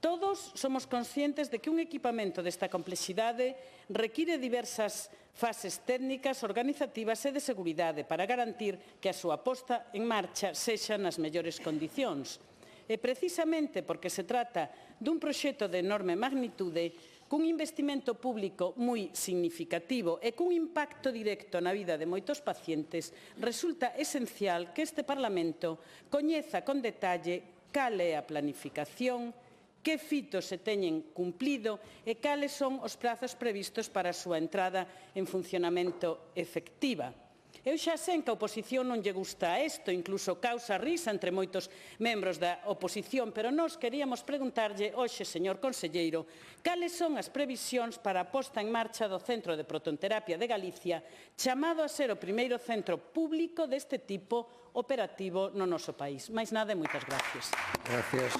Todos somos conscientes de que un equipamento desta complexidade require diversas fases técnicas, organizativas e de seguridade para garantir que a súa posta en marcha sexa nas mellores condicións. E precisamente porque se trata dun proxecto de enorme magnitude, cun investimento público moi significativo e cun impacto directo na vida de moitos pacientes, resulta esencial que este Parlamento coñeza con detalle cal é a planificación, que fitos se teñen cumplido e cales son os prazos previstos para a súa entrada en funcionamento efectiva. Eu xa sei que a oposición non lle gusta isto, incluso causa risa entre moitos membros da oposición, pero nós queríamos preguntarlle hoxe, señor conselleiro, cales son as previsións para a posta en marcha do Centro de Protonterapia de Galicia, chamado a ser o primeiro centro público deste tipo operativo no noso país. Máis nada e moitas gracias.
Gracias.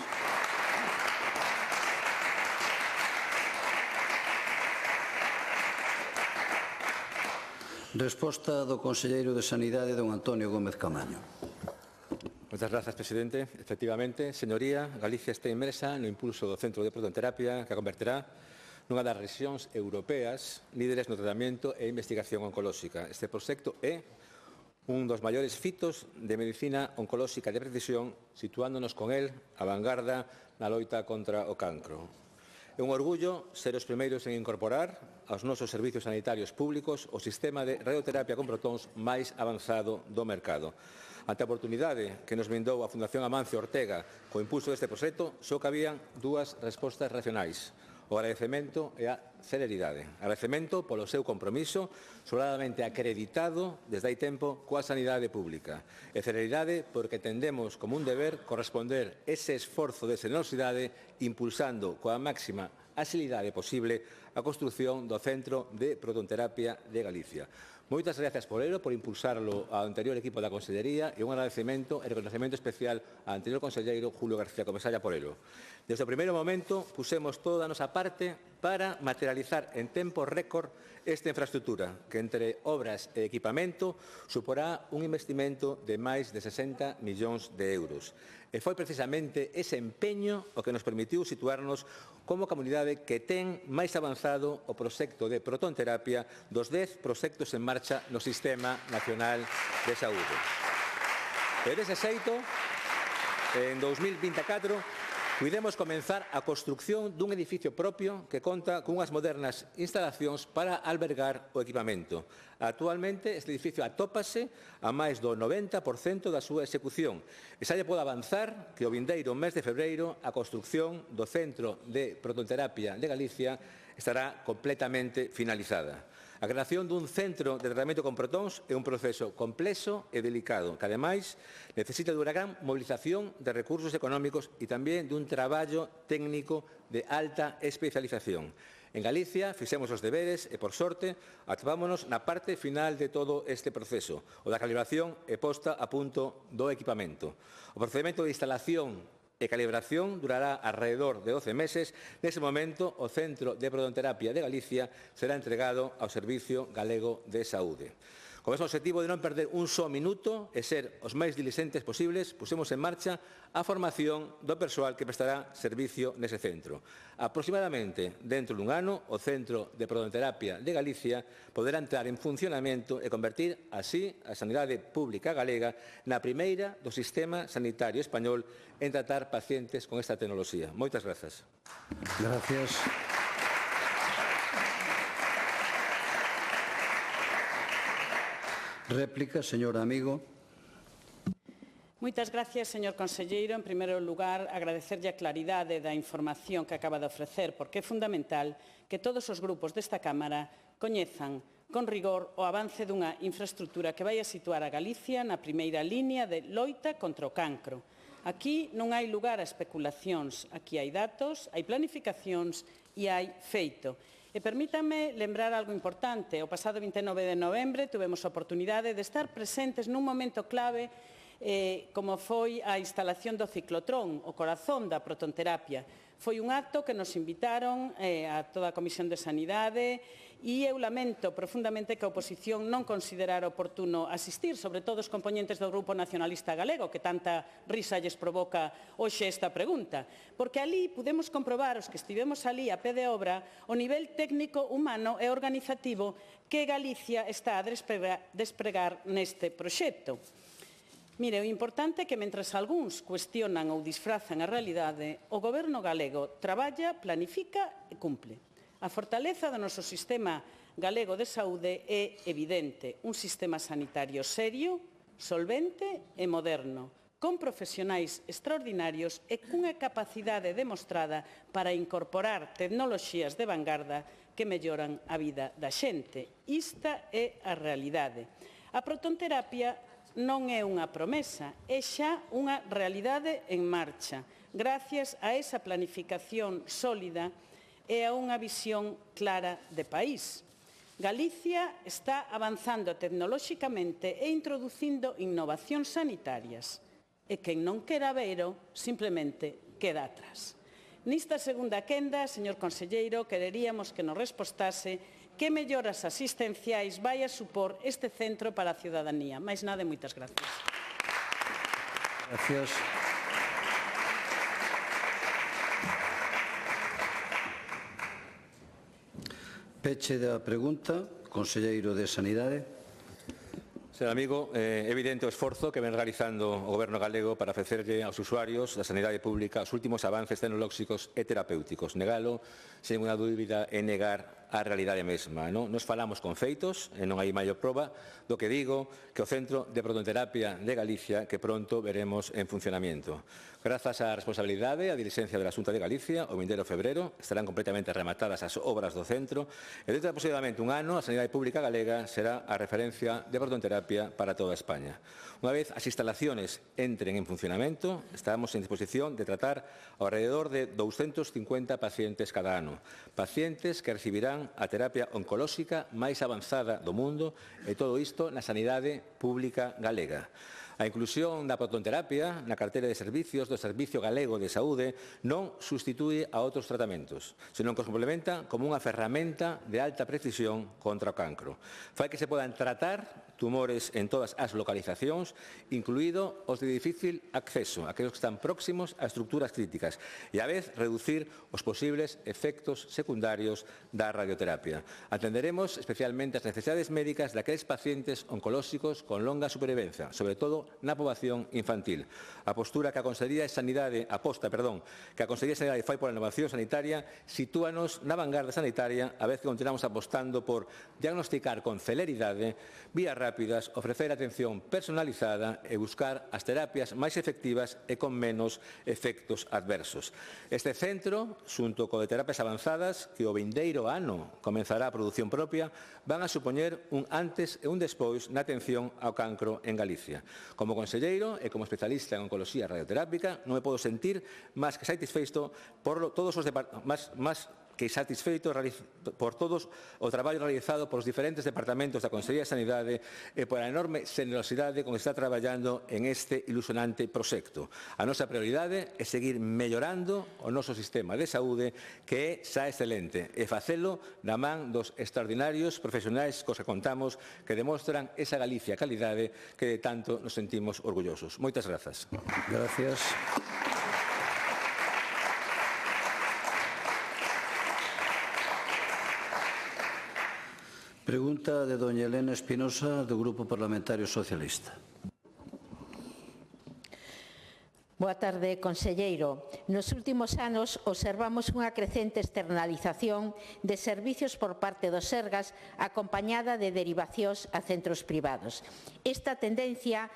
Resposta do conselleiro de Sanidade, don Antonio Gómez Camaño.
Moitas grazas, presidente. Efectivamente, señoría, Galicia está inmersa no impulso do Centro de Protonterapia que a converterá nunha das rexións europeas líderes no tratamento e investigación oncolóxica. Este proxecto é un dos maiores fitos de medicina oncolóxica de precisión, situándonos con el a vanguarda na loita contra o cancro. É un orgullo ser os primeiros en incorporar aos nosos servicios sanitarios públicos o sistema de radioterapia con protóns máis avanzado do mercado. Ante a oportunidade que nos brindou a Fundación Amancio Ortega co impulso deste proxecto, só cabían dúas respostas racionais: o agradecemento e a celeridade. Agradecemento polo seu compromiso sobradamente acreditado desde hai tempo coa sanidade pública. E celeridade porque tendemos como un deber corresponder ese esforzo de generosidade impulsando coa máxima axilidade posible a construción do Centro de Protonterapia de Galicia. Moitas grazas por ello, por impulsarlo ao anterior equipo da Consellería e un agradecemento e reconocemento especial ao anterior conselleiro Julio García Comesaña por ello. Desde o primeiro momento pusemos toda a nosa parte para materializar en tempo récord esta infraestructura, que entre obras e equipamento suporá un investimento de máis de 60 millóns de euros. E foi precisamente ese empeño o que nos permitiu situarnos como comunidade que ten máis avanzado o proxecto de protonterapia dos 10 proxectos en marcha no Sistema Nacional de Saúde. E dese xeito, en 2024, puidemos comenzar a construción dun edificio propio que conta cunhas modernas instalacións para albergar o equipamento. Actualmente, este edificio atópase a máis do 90% da súa execución e xa lle pode avanzar que o vindeiro mes de febreiro a construción do Centro de Protonterapia de Galicia estará completamente finalizada. A creación dun centro de tratamento con protóns é un proceso complexo e delicado, que, ademais, necesita de unha gran mobilización de recursos económicos e tamén dun traballo técnico de alta especialización. En Galicia fixemos os deberes e, por sorte, atopámonos na parte final de todo este proceso, o da calibración e posta a punto do equipamento. O procedimento de instalación e calibración durará alrededor de 12 meses. Nese momento, o Centro de Protonterapia de Galicia será entregado ao Servicio Galego de Saúde. Con ese objetivo de non perder un só minuto e ser os máis diligentes posibles, pusemos en marcha a formación do persoal que prestará servicio nese centro. Aproximadamente dentro dun ano, o Centro de Protonterapia de Galicia poderá entrar en funcionamento e convertir así a sanidade pública galega na primeira do sistema sanitario español en tratar pacientes con esta tecnoloxía. Moitas grazas.
Gracias. Réplica, señor Amigo.
Moitas gracias, señor conselleiro. En primeiro lugar, agradecerlle a claridade da información que acaba de ofrecer, porque é fundamental que todos os grupos desta Cámara coñezan con rigor o avance dunha infraestructura que vai a situar a Galicia na primeira liña de loita contra o cancro. Aquí non hai lugar a especulacións, aquí hai datos, hai planificacións e hai feito. E permítame lembrar algo importante. O pasado 29 de novembro tuvemos a oportunidade de estar presentes nun momento clave como foi a instalación do ciclotrón, o corazón da protonterapia. Foi un acto que nos invitaron a toda a Comisión de Sanidade e eu lamento profundamente que a oposición non considerara oportuno asistir, sobre todo os compoñentes do Grupo Nacionalista Galego, que tanta risa lles provoca hoxe esta pregunta, porque ali pudemos comprobar, os que estivemos ali a pé de obra, o nivel técnico, humano e organizativo que Galicia está a despregar neste proxecto. Mire, o importante é que, mentres algúns cuestionan ou disfrazan a realidade, o Goberno galego traballa, planifica e cumple. A fortaleza do noso sistema galego de saúde é evidente. Un sistema sanitario serio, solvente e moderno, con profesionais extraordinarios e cunha capacidade demostrada para incorporar tecnoloxías de vanguarda que melloran a vida da xente. Esta é a realidade. A protonterapia non é unha promesa, é xa unha realidade en marcha, gracias a esa planificación sólida e a unha visión clara de país. Galicia está avanzando tecnolóxicamente e introducindo innovacións sanitarias, e quen non quera vero simplemente queda atrás. Nesta segunda quenda, señor conselleiro, quereríamos que nos respostase que melloras asistenciais vai a supor este centro para a ciudadanía. Mais nada e moitas gracias.
Gracias. Peche da pregunta, conselleiro de Sanidade.
Señor amigo, é evidente o esforzo que ven realizando o Goberno galego para ofrecerlle aos usuarios da sanidade pública os últimos avances tecnolóxicos e terapéuticos. Negalo, sen unha dúbida, é negar a realidade mesma. Nos falamos con feitos, e non hai maior proba do que digo, que o Centro de Protonterapia de Galicia que pronto veremos en funcionamento. Grazas á responsabilidade e á diligencia da Xunta de Galicia, o vindeiro febrero estarán completamente rematadas as obras do centro e dentro de aproximadamente un ano a sanidade pública galega será a referencia de protonterapia para toda España. Unha vez as instalaciones entren en funcionamento, estamos en disposición de tratar ao alrededor de 250 pacientes cada ano. Pacientes que recibirán a terapia oncolóxica máis avanzada do mundo e todo isto na sanidade pública galega. A inclusión da protonterapia na carteira de servicios do Servicio Galego de Saúde non substitúe a outros tratamentos, senón que os complementa como unha ferramenta de alta precisión contra o cancro. Fai que se podan tratar tumores en todas as localizacións, incluído os de difícil acceso, aqueles que están próximos a estructuras críticas, e a vez reducir os posibles efectos secundarios da radioterapia. Atenderemos especialmente as necesidades médicas daqueles pacientes oncolóxicos con longa supervivencia, sobre todo na poboación infantil. A postura que a Consellería de Sanidade fai pola innovación sanitaria sitúanos na vanguarda sanitaria, a vez que continuamos apostando por diagnosticar con celeridade, vías rápidas, ofrecer atención personalizada e buscar as terapias máis efectivas e con menos efectos adversos. Este centro, xunto co de terapias avanzadas, que o vindeiro ano comenzará a produción propia, van a supoñer un antes e un despois na atención ao cancro en Galicia. Como conselleiro e como especialista en oncoloxía radioterápica, non me podo sentir máis que satisfeito por todos os por todos o traballo realizado por os diferentes departamentos da Consellería de Sanidade e por a enorme xenerosidade con que está traballando en este ilusionante proxecto. A nosa prioridade é seguir mellorando o noso sistema de saúde, que é xa excelente, e facelo da man dos extraordinarios profesionais cos que contamos, que demostran esa Galicia calidade que de tanto nos sentimos orgullosos. Moitas grazas.
Gracias. Pregunta de doña Elena Espinosa, do Grupo Parlamentario Socialista.
Boa tarde, conselleiro. Nos últimos anos observamos unha crecente externalización de servicios por parte dos Sergas acompañada de derivacións a centros privados. Esta tendencia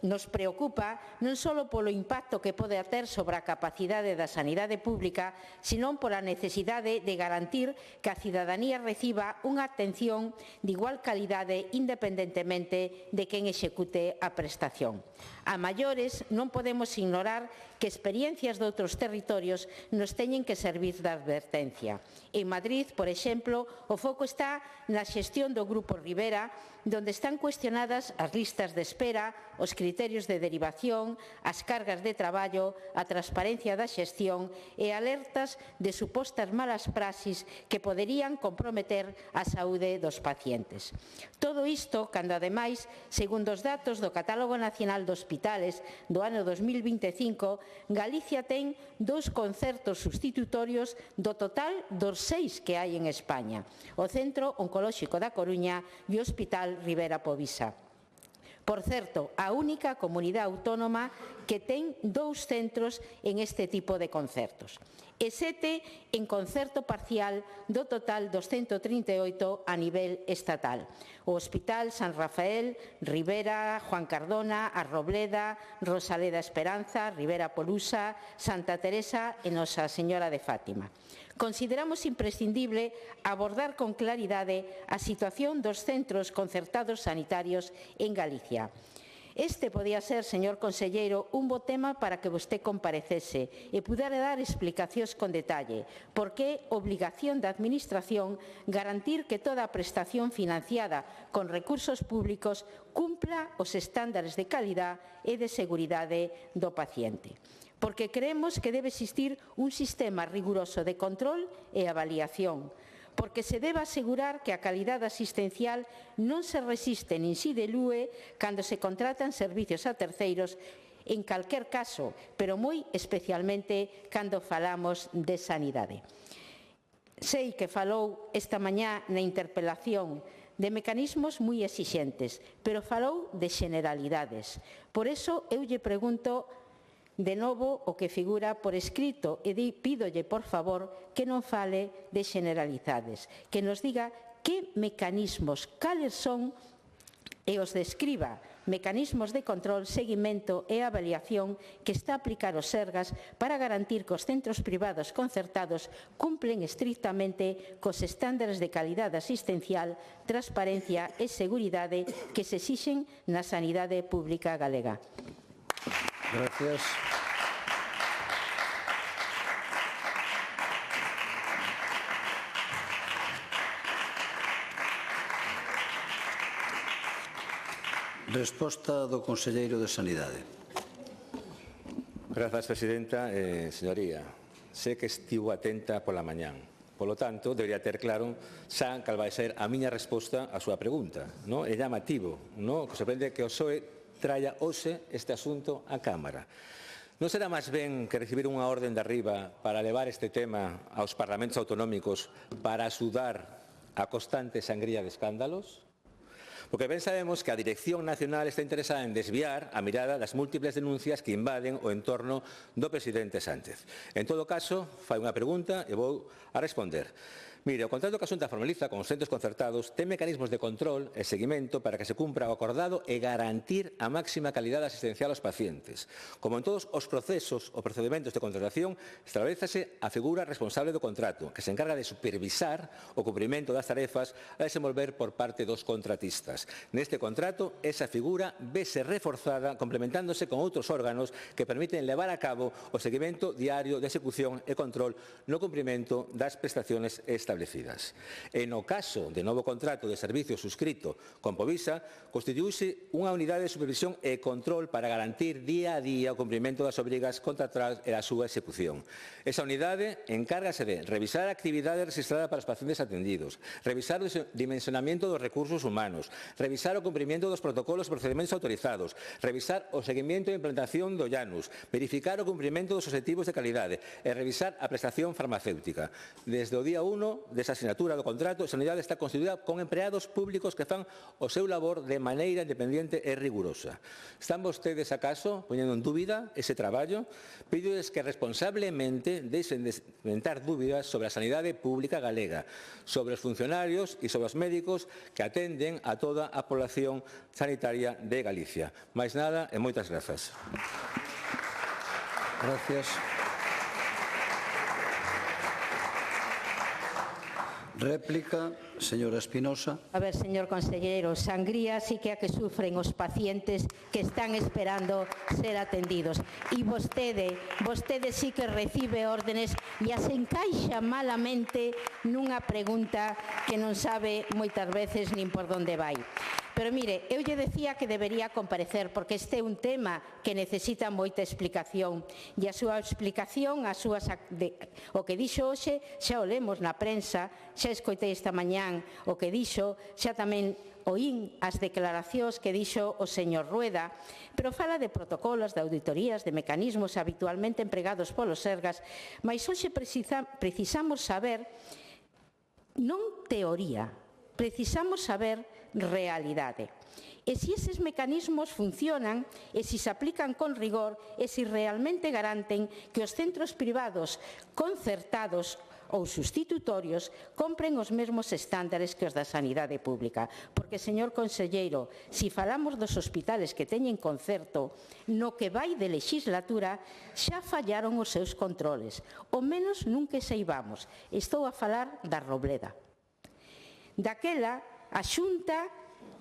nos preocupa non só polo impacto que pode ter sobre a capacidade da sanidade pública, senón pola necesidade de garantir que a cidadanía reciba unha atención de igual calidade independentemente de quen execute a prestación. A maiores, non podemos ignorar que experiencias de outros territorios nos teñen que servir de advertencia. En Madrid, por exemplo, o foco está na xestión do Grupo Rivera, donde están cuestionadas as listas de espera, os criterios de derivación, as cargas de traballo, a transparencia da xestión e alertas de supostas malas praxis que poderían comprometer a saúde dos pacientes. Todo isto cando, ademais, segundo os datos do Catálogo Nacional de Hospitales do ano 2025, Galicia ten 2 concertos sustitutorios do total dos 6 que hai en España, o Centro Oncolóxico da Coruña e o Hospital Rivera Povisa. Por certo, a única comunidade autónoma que ten 2 centros en este tipo de concertos e 7 en concerto parcial do total dos 138 a nivel estatal. O Hospital San Rafael, Rivera, Juan Cardona, Arrobleda, Rosaleda Esperanza, Rivera Polusa, Santa Teresa e Nosa Señora de Fátima. Consideramos imprescindible abordar con claridade a situación dos centros concertados sanitarios en Galicia. Este podía ser, señor conselleiro, un bo tema para que vostede comparecese e pudera dar explicacións con detalle, porque é obligación da Administración garantir que toda a prestación financiada con recursos públicos cumpla os estándares de calidad e de seguridade do paciente. Porque creemos que debe existir un sistema riguroso de control e avaliación, porque se debe asegurar que a calidade asistencial non se resiste nin se dilúe cando se contratan servicios a terceiros, en calquer caso, pero moi especialmente cando falamos de sanidade. Sei que falou esta mañá na interpelación de mecanismos moi exixentes, pero falou de generalidades. Por eso eu lle pregunto de novo o que figura por escrito e pídolle, por favor, que non fale de generalidades, que nos diga que mecanismos, cales son e os describa, mecanismos de control, seguimento e avaliación que está a aplicar o Sergas para garantir que os centros privados concertados cumplen estrictamente cos estándares de calidade asistencial, transparencia e seguridade que se exixen na sanidade pública galega.
Gracias. Resposta do Conselleiro de Sanidade.
Grazas, Presidenta. Señoría, sei que estivo atenta pola mañán. Polo tanto, debería ter claro xa cal vai ser a miña resposta á súa pregunta. É llamativo, que sorprende que o PSOE traia hoxe este asunto á Cámara. Non será máis ben que recibir unha orden de arriba para levar este tema aos parlamentos autonómicos para axudar a constante sangría de escándalos? Porque ben sabemos que a Dirección Nacional está interesada en desviar a mirada das múltiples denuncias que invaden o entorno do presidente Sánchez. En todo caso, fai unha pregunta e vou a responder. Mire, o contrato que a Xunta formaliza con os centros concertados ten mecanismos de control e seguimento para que se cumpra o acordado e garantir a máxima calidade asistencial aos pacientes. Como en todos os procesos ou procedimentos de contratación, establézase a figura responsable do contrato, que se encarga de supervisar o cumprimento das tarefas a desenvolver por parte dos contratistas. Neste contrato, esa figura vese reforzada complementándose con outros órganos que permiten levar a cabo o seguimento diario de execución e control no cumprimento das prestaciones establecidas. E no caso de novo contrato de servicio suscrito con Povisa, constituíse unha unidade de supervisión e control para garantir día a día o cumprimento das obrigas contractuais e a súa execución. Esa unidade encárgase de revisar a actividade registrada para os pacientes atendidos, revisar o dimensionamento dos recursos humanos, revisar o cumprimento dos protocolos e procedimentos autorizados, revisar o seguimento e implantación do IANUS, verificar o cumprimento dos obxectivos de calidade e revisar a prestación farmacéutica. Desde o día 1 desa asignatura do contrato, a sanidade está constituída con empregados públicos que fan o seu labor de maneira independente e rigurosa. Están vostedes, acaso, poñendo en dúbida ese traballo? Pídoles que responsablemente deixen de inventar dúbidas sobre a sanidade pública galega, sobre os funcionarios e sobre os médicos que atenden a toda a población sanitaria de Galicia. Máis nada e moitas grazas.
Gracias. Réplica, señora Espinosa.
A ver, señor conselleiro, sangría sí que a que sufren os pacientes que están esperando ser atendidos. E vostede sí que recibe órdenes e as encaixa malamente nunha pregunta que non sabe moitas veces nin por onde vai. Pero mire, eu lle decía que debería comparecer porque este é un tema que necesita moita explicación e a súa explicación, o que dixo hoxe, xa o lemos na prensa, xa escoitei esta mañán o que dixo, xa tamén oín as declaracións que dixo o señor Rueda, pero fala de protocolos, de auditorías, de mecanismos habitualmente empregados polos Sergas, mas hoxe precisamos saber, non teoría, precisamos saber realidade. E se eses mecanismos funcionan, e se se aplican con rigor, e se realmente garanten que os centros privados concertados ou sustitutorios compren os mesmos estándares que os da sanidade pública. Porque, señor conselleiro, se falamos dos hospitales que teñen concerto, no que vai de legislatura xa fallaron os seus controles, o menos nun que saibamos. Estou a falar da Robleda. Daquela, a Xunta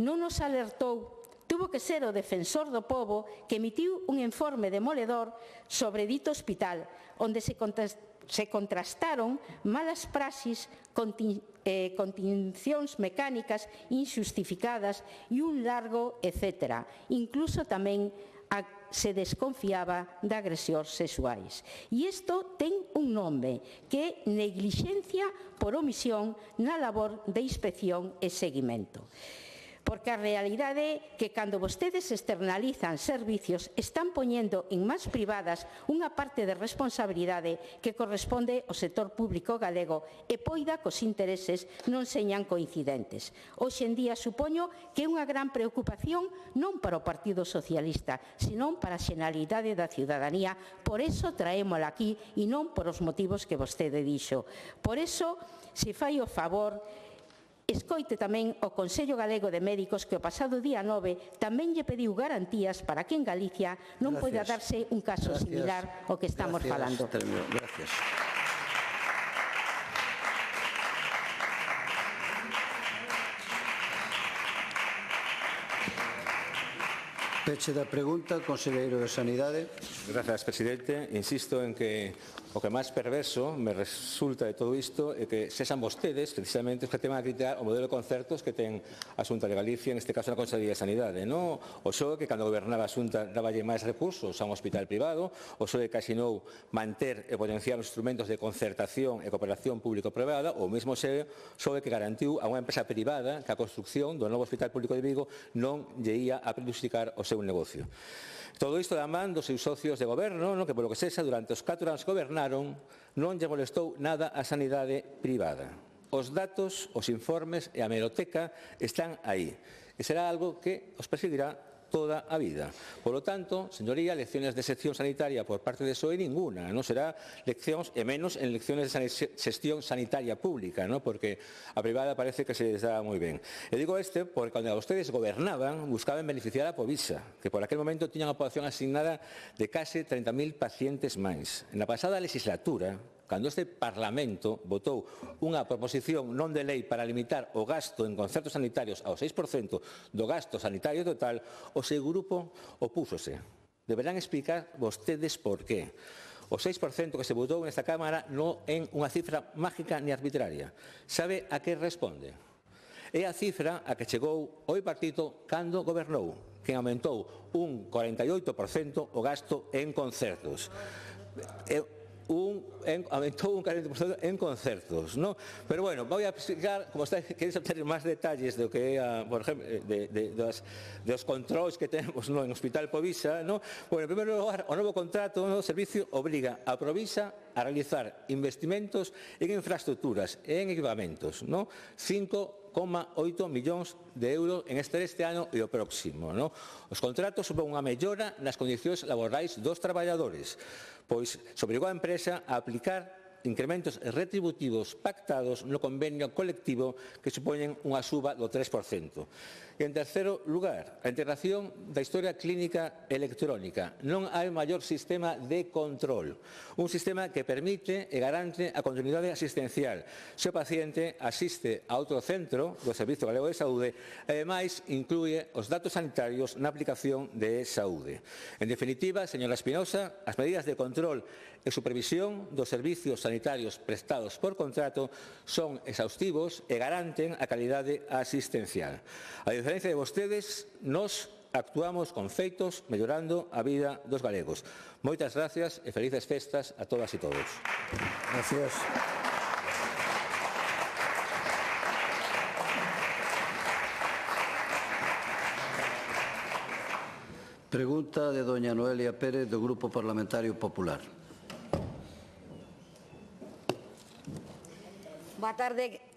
non nos alertou, tuvo que ser o defensor do pobo que emitiu un informe demoledor sobre dito hospital, onde se contrastaron malas praxis, contincións mecánicas injustificadas e un largo etcétera. Incluso tamén se desconfiaba de agresións sexuais. E isto ten un nome, que é neglixencia por omisión na labor de inspección e seguimento. Porque a realidade é que cando vostedes externalizan servicios están poñendo en mans privadas unha parte de responsabilidade que corresponde ao sector público galego e poida que os intereses non señan coincidentes. Hoxe en día supoño que é unha gran preocupación non para o Partido Socialista, senón para a xeneralidade da ciudadanía. Por eso traémola aquí e non por os motivos que vostede dixo. Por eso, se fai o favor, escoite tamén o Consello Galego de Médicos que o pasado día 9 tamén lle pediu garantías para que en Galicia non poida darse un caso similar ao que estamos falando.
Gracias. Peche da pregunta, conselleiro de Sanidade.
Gracias, presidente. Insisto en que o que máis perverso me resulta de todo isto é que sexan vostedes, precisamente, os que teman a criticar o modelo de concertos que ten a Xunta de Galicia, neste caso na Consellería de Sanidade. O PSOE, que cando gobernaba a Xunta daballe máis recursos a un hospital privado, o PSOE que asinou manter e potenciar os instrumentos de concertación e cooperación público-privada, o mesmo PSOE que garantiu a unha empresa privada que a construcción do novo Hospital Público de Vigo non lle ia a perjudicar o seu negocio. Todo isto da man dos seus socios de goberno, que polo que sexa, durante os 4 anos que gobernaron, non lle molestou nada a sanidade privada. Os datos, os informes e a hemeroteca están aí. E será algo que os perseguirá toda a vida. Por lo tanto, señoría, lecciones de xestión sanitaria por parte de PSOE ninguna. Non será leccións, e menos en lecciones de xestión sanitaria pública, porque a privada parece que se les dá moi ben. E digo porque cando vostedes gobernaban, buscaban beneficiar a Povisa, que por aquel momento tiña unha poboación asignada de case 30.000 pacientes máis. Na pasada legislatura, cando este Parlamento votou unha proposición non de lei para limitar o gasto en concertos sanitarios ao 6% do gasto sanitario total, o seu grupo opúsose. Deberán explicar vostedes por qué. O 6% que se votou nesta Cámara non é unha cifra mágica ni arbitraria. Sabe a que responde? É a cifra a que chegou o bipartito cando gobernou, que aumentou un 48% o gasto en concertos. Aumentou un 40% en concertos, Pero bueno, voy a explicar, como queréis obtener máis detalles do que é, por exemplo, dos controles que temos en Hospital Povisa, Bueno, en primeiro lugar, o novo contrato, o novo servicio obriga a Povisa a realizar investimentos en infraestructuras e en equipamentos, 5,8 millóns de euros en este ano e o próximo. Os contratos supón unha mellora nas condicións laborais dos traballadores, pois se obrigou a empresa a aplicar incrementos retributivos pactados no convenio colectivo que supoñen unha suba do 3%. E, en terceiro lugar, a integración da historia clínica electrónica. Non hai maior sistema de control. Un sistema que permite e garante a continuidade asistencial. Se o paciente asiste a outro centro do Servicio Galego de Saúde, e, ademais, inclúe os datos sanitarios na aplicación de saúde. En definitiva, señora Espinosa, as medidas de control e supervisión dos servicios sanitarios prestados por contrato son exhaustivos e garanten a calidade asistencial. A diferencia de vostedes, nós actuamos con feitos mellorando a vida dos galegos. Moitas gracias e felices festas a todas e todos.
Gracias. Pregunta de doña Noelia Pérez, do Grupo Parlamentario Popular.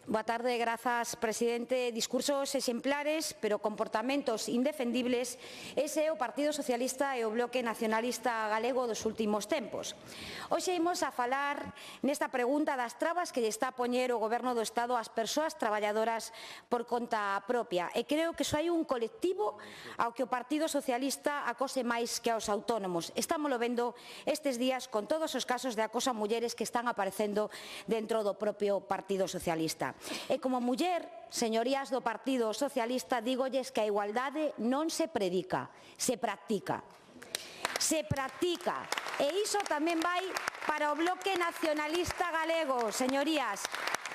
Boa tarde, grazas, presidente. Discursos exemplares, pero comportamentos indefendibles, ese é o Partido Socialista e o Bloque Nacionalista Galego dos últimos tempos. Hoxe imos a falar nesta pregunta das trabas que lle está a poñer o Goberno do Estado ás persoas traballadoras por conta propia. E creo que só hai un colectivo ao que o Partido Socialista acose máis que aos autónomos. Estámoslo vendo estes días con todos os casos de acoso a mulleres que están aparecendo dentro do propio Partido Socialista. E como muller, señorías do Partido Socialista, dígolles que a igualdade non se predica, se practica. Se practica. E iso tamén vai para o Bloque Nacionalista Galego, señorías.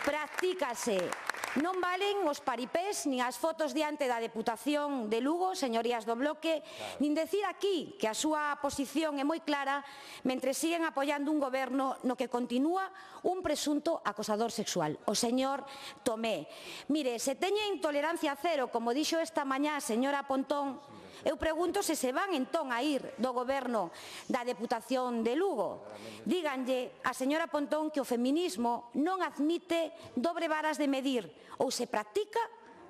Practícase. Non valen os paripés nin as fotos diante da Deputación de Lugo, señorías do Bloque, nin decir aquí que a súa posición é moi clara mentre siguen apoiando un goberno no que continúa un presunto acosador sexual, o señor Tomé. Mire, se teñen tolerancia cero, como dixo esta mañá a señora Pontón, eu pregunto se se van entón a ir do goberno da Deputación de Lugo. Díganlle a señora Pontón que o feminismo non admite dobre varas de medir, ou se practica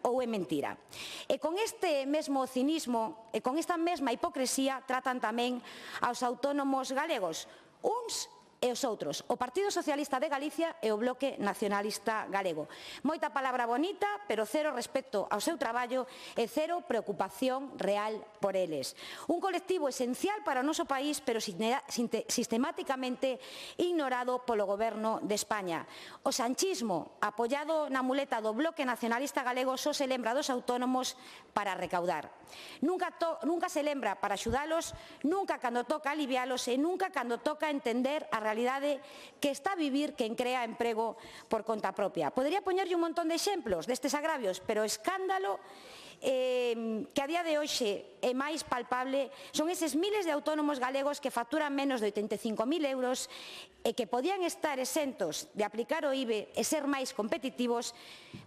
ou é mentira. E con este mesmo cinismo e con esta mesma hipocresía tratan tamén aos autónomos galegos, uns e os outros, o Partido Socialista de Galicia e o Bloque Nacionalista Galego. Moita palabra bonita, pero cero respecto ao seu traballo e cero preocupación real por eles. Un colectivo esencial para o noso país, pero sistemáticamente ignorado polo Goberno de España. O sanchismo, apoiado na muleta do Bloque Nacionalista Galego, só se lembra dos autónomos para recaudar. Nunca se lembra para axudalos, nunca cando toca alivialos e nunca cando toca entender a realidade que está a vivir quen crea emprego por conta propia. Podería poñerlle un montón de exemplos destes agravios, pero o escándalo que a día de hoxe é máis palpable son eses miles de autónomos galegos que facturan menos de 85.000 euros e que podían estar exentos de aplicar o IBE e ser máis competitivos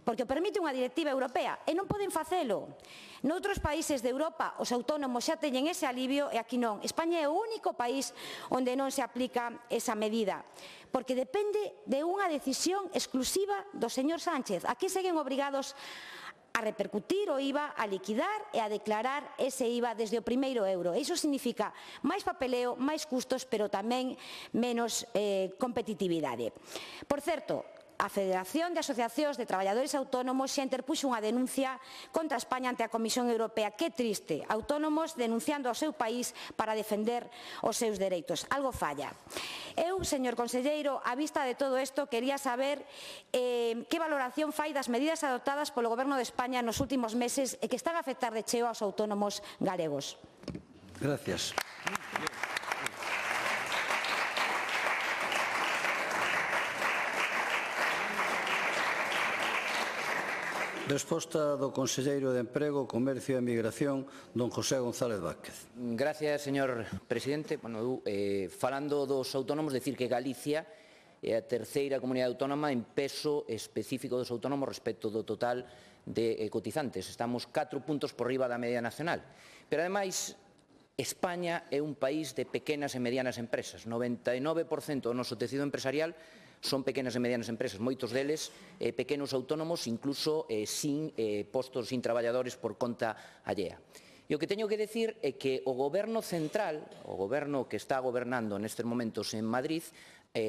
porque o permite unha directiva europea e non poden facelo. Noutros países de Europa os autónomos xa teñen ese alivio e aquí non. España é o único país onde non se aplica esa medida porque depende de unha decisión exclusiva do señor Sánchez. Aquí seguen obrigados a repercutir o IVA, a liquidar e a declarar ese IVA desde o primeiro euro. Iso significa máis papeleo, máis custos, pero tamén menos competitividade. Por certo, a Federación de Asociacións de Traballadores Autónomos xa interpuxo unha denuncia contra España ante a Comisión Europea. Que triste, autónomos denunciando ao seu país para defender os seus dereitos. Algo falla. Eu, señor conselleiro, á vista de todo isto, quería saber que valoración fai das medidas adoptadas polo Goberno de España nos últimos meses e que están a afectar de cheo aos autónomos galegos.
Gracias. Resposta do conselleiro de Emprego, Comercio e Migración, don José González Vázquez.
Gracias, señor presidente. Falando dos autónomos, decir que Galicia é a terceira comunidade autónoma en peso específico dos autónomos respecto do total de cotizantes. Estamos 4 puntos por riba da media nacional. Pero, ademais, España é un país de pequenas e medianas empresas. 99% do noso tecido empresarial son pequenas e medianas empresas, moitos deles pequenos autónomos, incluso sin postos, sin traballadores por conta allea. E o que teño que decir é que o goberno central, o goberno que está gobernando nestes momentos en Madrid,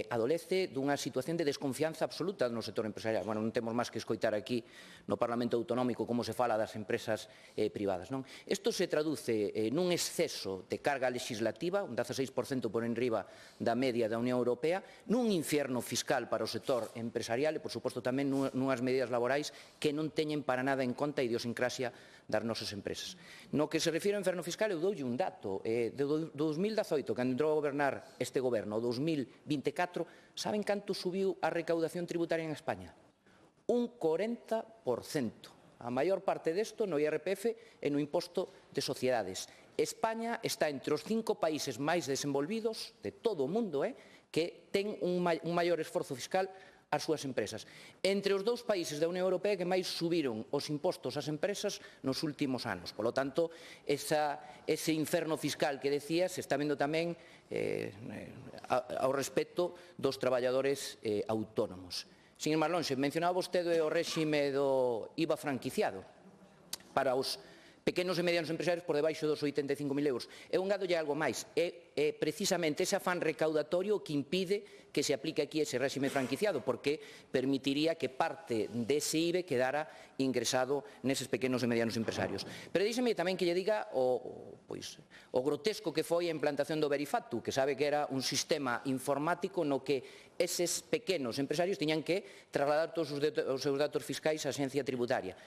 adolece dunha situación de desconfianza absoluta no sector empresarial. Bueno, non temos máis que escoitar aquí no Parlamento Autonómico como se fala das empresas privadas. Isto se traduce nun exceso de carga legislativa, un 16% por enriba da media da Unión Europea, nun infierno fiscal para o sector empresarial e, por suposto, tamén nunhas medidas laborais que non teñen para nada en conta a idiosincrasia das nosas empresas. No que se refire ao inferno fiscal, eu doulle un dato. Do 2018, cando entrou a gobernar este goberno, o 2024, saben canto subiu a recaudación tributaria en España? Un 40%. A maior parte desto no IRPF e no imposto de sociedades. España está entre os 5 países máis desenvolvidos de todo o mundo que ten un maior esforzo fiscal as súas empresas. Entre os 2 países da Unión Europea que máis subiron os impostos ás empresas nos últimos anos. Por lo tanto, ese inferno fiscal que decía se está vendo tamén ao respecto dos traballadores autónomos. Sin ir máis lonxe, mencionaba vostede o réxime do IVA franquiciado para os pequenos e medianos empresarios por debaixo dos 85.000 euros. E un gadolle algo máis. É precisamente ese afán recaudatorio que impide que se aplique aquí ese réxime franquiciado, porque permitiría que parte dese IVE quedara ingresado neses pequenos e medianos empresarios. Pero díxeme tamén que lle diga o grotesco que foi a implantación do Verifactu, que sabe que era un sistema informático no que eses pequenos empresarios tiñan que trasladar todos os seus datos fiscais á Axencia Tributaria.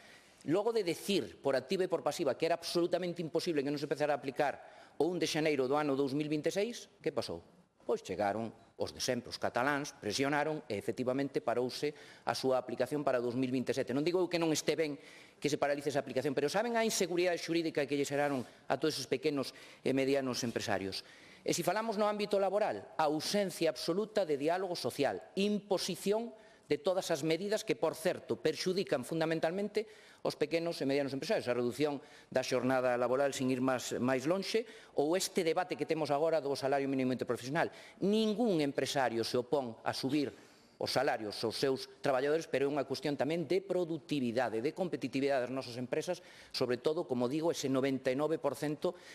Logo de decir por activa e por pasiva que era absolutamente imposible que non se empezara a aplicar o 1 de xaneiro do ano 2026, que pasou? pois chegaron os de sempre, os cataláns, presionaron e efectivamente parouse a súa aplicación para 2027. Non digo que non este ben que se paralice esa aplicación, pero saben a inseguridade xurídica que lle xeraron a todos esos pequenos e medianos empresarios. E se falamos no ámbito laboral, a ausencia absoluta de diálogo social, imposición de todas as medidas que, por certo, perxudican fundamentalmente os pequenos e medianos empresarios, a reducción da xornada laboral sin ir máis lonxe, ou este debate que temos agora do salario mínimo interprofesional. Ningún empresario se opón a subir os salarios aos seus traballadores, pero é unha cuestión tamén de produtividade, de competitividade das nosas empresas, sobre todo, como digo, ese 99%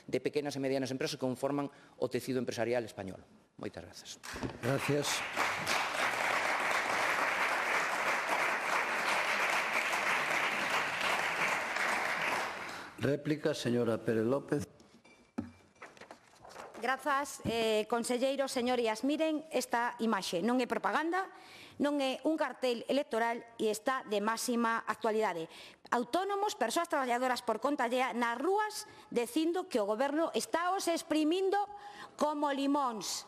de pequenas e medianas empresas que conforman o tecido empresarial español. Moitas grazas.
Gracias. Réplica, señora Pérez López.
Grazas, conselleiro, señorías. Miren esta imaxe, non é propaganda, non é un cartel electoral e está de máxima actualidade. Autónomos, persoas traballadoras por conta allea nas rúas dicindo que o goberno está os exprimindo como limóns.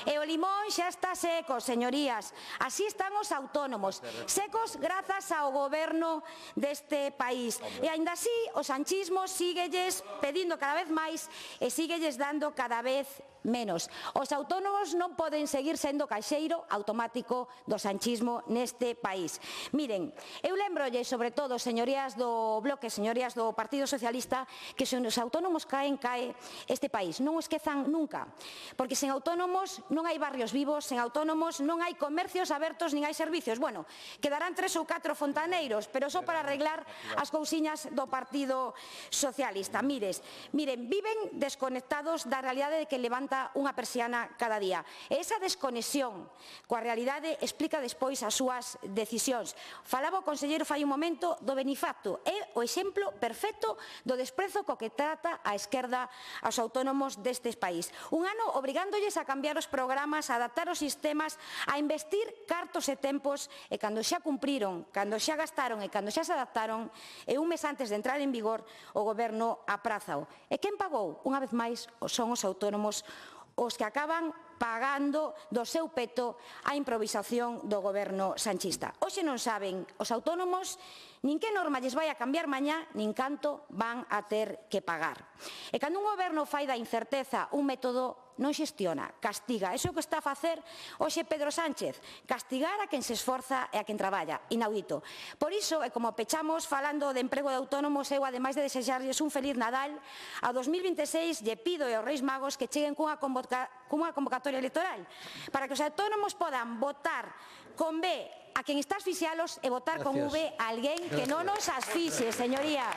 E o limón xa está seco, señorías. Así están os autónomos, secos grazas ao goberno deste país. E aínda así, o sanchismo síguelles pedindo cada vez máis e síguelles dando cada vez menos. Os autónomos non poden seguir sendo caixeiro automático do sanchismo neste país. Miren, eu lembrolle, sobre todo, señorías do Bloque, señorías do Partido Socialista, que se os autónomos caen, cae este país. Non o esquezan nunca, porque sen autónomos non hai barrios vivos, sen autónomos non hai comercios abertos nin hai servicios. Bueno, quedarán 3 ou 4 fontaneiros, pero só para arreglar as cousiñas do Partido Socialista. Miren, viven desconectados da realidade de que levanta unha persiana cada día. E esa desconexión coa realidade explica despois as súas decisións. Falaba o conselleiro fai un momento do benefacto. É o exemplo perfecto do desprezo co que trata a esquerda aos autónomos deste país. Un ano obrigándoles a cambiar os programas, a adaptar os sistemas, a investir cartos e tempos, e cando xa cumpriron, cando xa gastaron e cando xa se adaptaron, e un mes antes de entrar en vigor, o goberno aprázao. E quen pagou? Unha vez máis, son os autónomos os que acaban pagando do seu peto a improvisación do goberno sanchista. Hoxe non saben os autónomos nin que norma lles vai a cambiar mañá, nin canto van a ter que pagar. E cando un goberno fai da incerteza un método, non xestiona, castiga. Iso que está a facer hoxe Pedro Sánchez, castigar a quen se esforza e a quen traballa, inaudito. Por iso, e como pechamos falando de emprego de autónomos, eu, ademais de desexarlles un feliz Nadal, a 2026 lle pido aos Reis Magos que cheguen cunha convocatoria electoral, para que os autónomos podan votar con B a quen está asfixialos e votar con V a alguén que non nos asfixie, señorías.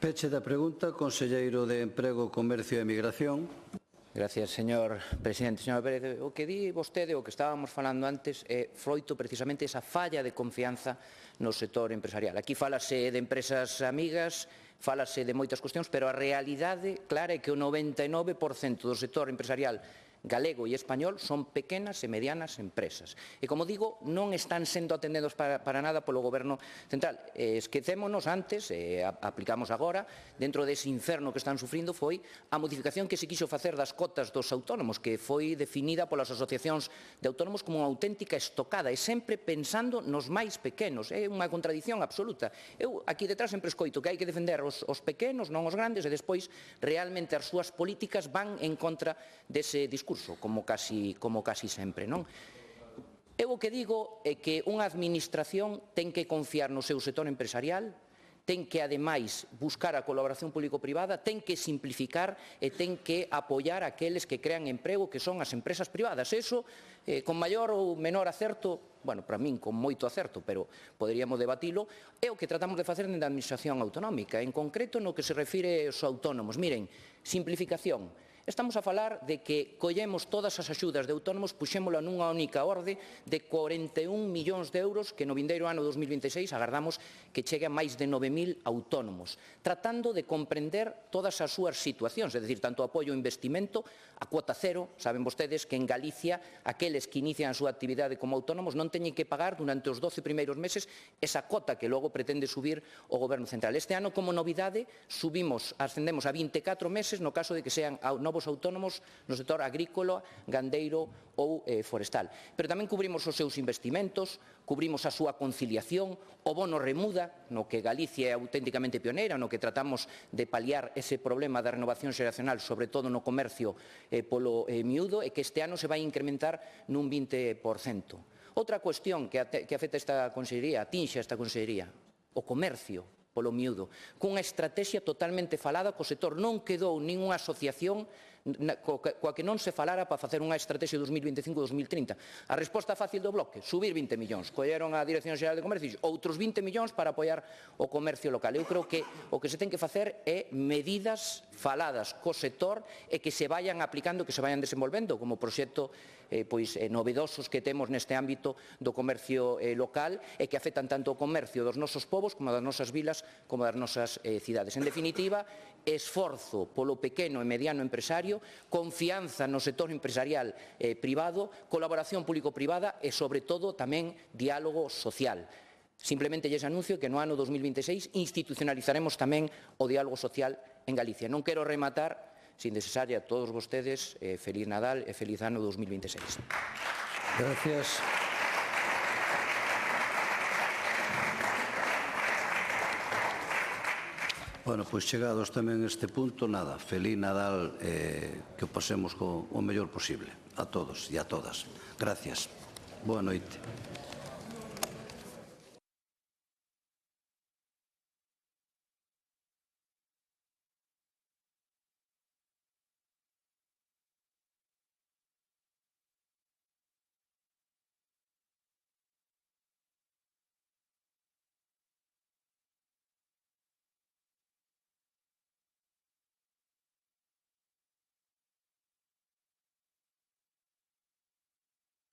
Peche da pregunta, conselleiro de Emprego, Comercio e Emigración.
Gracias, señor presidente. Señor Pérez, o que di vostede, o que estábamos falando antes, é froito precisamente esa falla de confianza no sector empresarial. Aquí fálase de empresas amigas, fálase de moitas cuestións, pero a realidade clara é que o 99% do sector empresarial galego e español son pequenas e medianas empresas. E, como digo, non están sendo atendidos para nada polo Goberno central. Esquecémonos antes, aplicamos agora, dentro dese inferno que están sufrindo, foi a modificación que se quixo facer das cotas dos autónomos, que foi definida polas asociacións de autónomos como unha auténtica estocada, e sempre pensando nos máis pequenos. É unha contradición absoluta. Eu aquí detrás sempre escoito que hai que defender os pequenos, non os grandes, e despois realmente as súas políticas van en contra dese discurso, como casi sempre, non? Eu o que digo é que unha administración ten que confiar no seu sector empresarial, ten que, ademais, buscar a colaboración público-privada, ten que simplificar e ten que apoiar aqueles que crean emprego, que son as empresas privadas. Eso, con maior ou menor acerto, bueno, para min con moito acerto, pero poderíamos debatilo, é o que tratamos de facer na administración autonómica, en concreto no que se refire aos autónomos. Miren, simplificación. Estamos a falar de que collemos todas as axudas de autónomos, puxémola nunha única orde de 41 millóns de euros que no vindeiro ano 2026 agardamos que chegue a máis de 9.000 autónomos, tratando de comprender todas as súas situacións, é dicir, tanto apoio ao investimento, a cuota cero. Saben vostedes que en Galicia aqueles que inician a súa actividade como autónomos non teñen que pagar durante os 12 primeiros meses esa cota que logo pretende subir o Goberno Central. Este ano, como novidade, ascendemos a 24 meses no caso de que sean novos autónomos no sector agrícola, gandeiro ou forestal. Pero tamén cubrimos os seus investimentos, cubrimos a súa conciliación, o bono remuda, no que Galicia é auténticamente pioneira, no que tratamos de paliar ese problema da renovación xeracional, sobre todo no comercio polo miúdo, e que este ano se vai incrementar nun 20%. Outra cuestión que afecta esta consellería, atinxe esta consellería, o comercio polo miúdo, cunha estrategia totalmente falada co sector. Non quedou ninguna asociación coa que non se falara para facer unha estrategia 2025-2030. A resposta fácil do Bloque, subir 20 millóns. Colleron a Dirección Xeral de Comercio outros 20 millóns para apoiar o comercio local. Eu creo que o que se ten que facer é medidas faladas co sector e que se vayan aplicando, que se vayan desenvolvendo como proxecto novedosos que temos neste ámbito do comercio local e que afectan tanto o comercio dos nosos povos como das nosas vilas como das nosas cidades. En definitiva, esforzo polo pequeno e mediano empresario, confianza no sector empresarial privado, colaboración público-privada e, sobre todo, tamén diálogo social. Simplemente lles anuncio que no ano 2026 institucionalizaremos tamén o diálogo social en Galicia. Non quero rematar sin desexar a todos vostedes feliz Nadal e feliz ano 2026.
Gracias. Bueno, pois chegados tamén a este punto, nada, feliz Nadal, que o pasemos o mellor posible a todos e a todas. Gracias. Boa noite.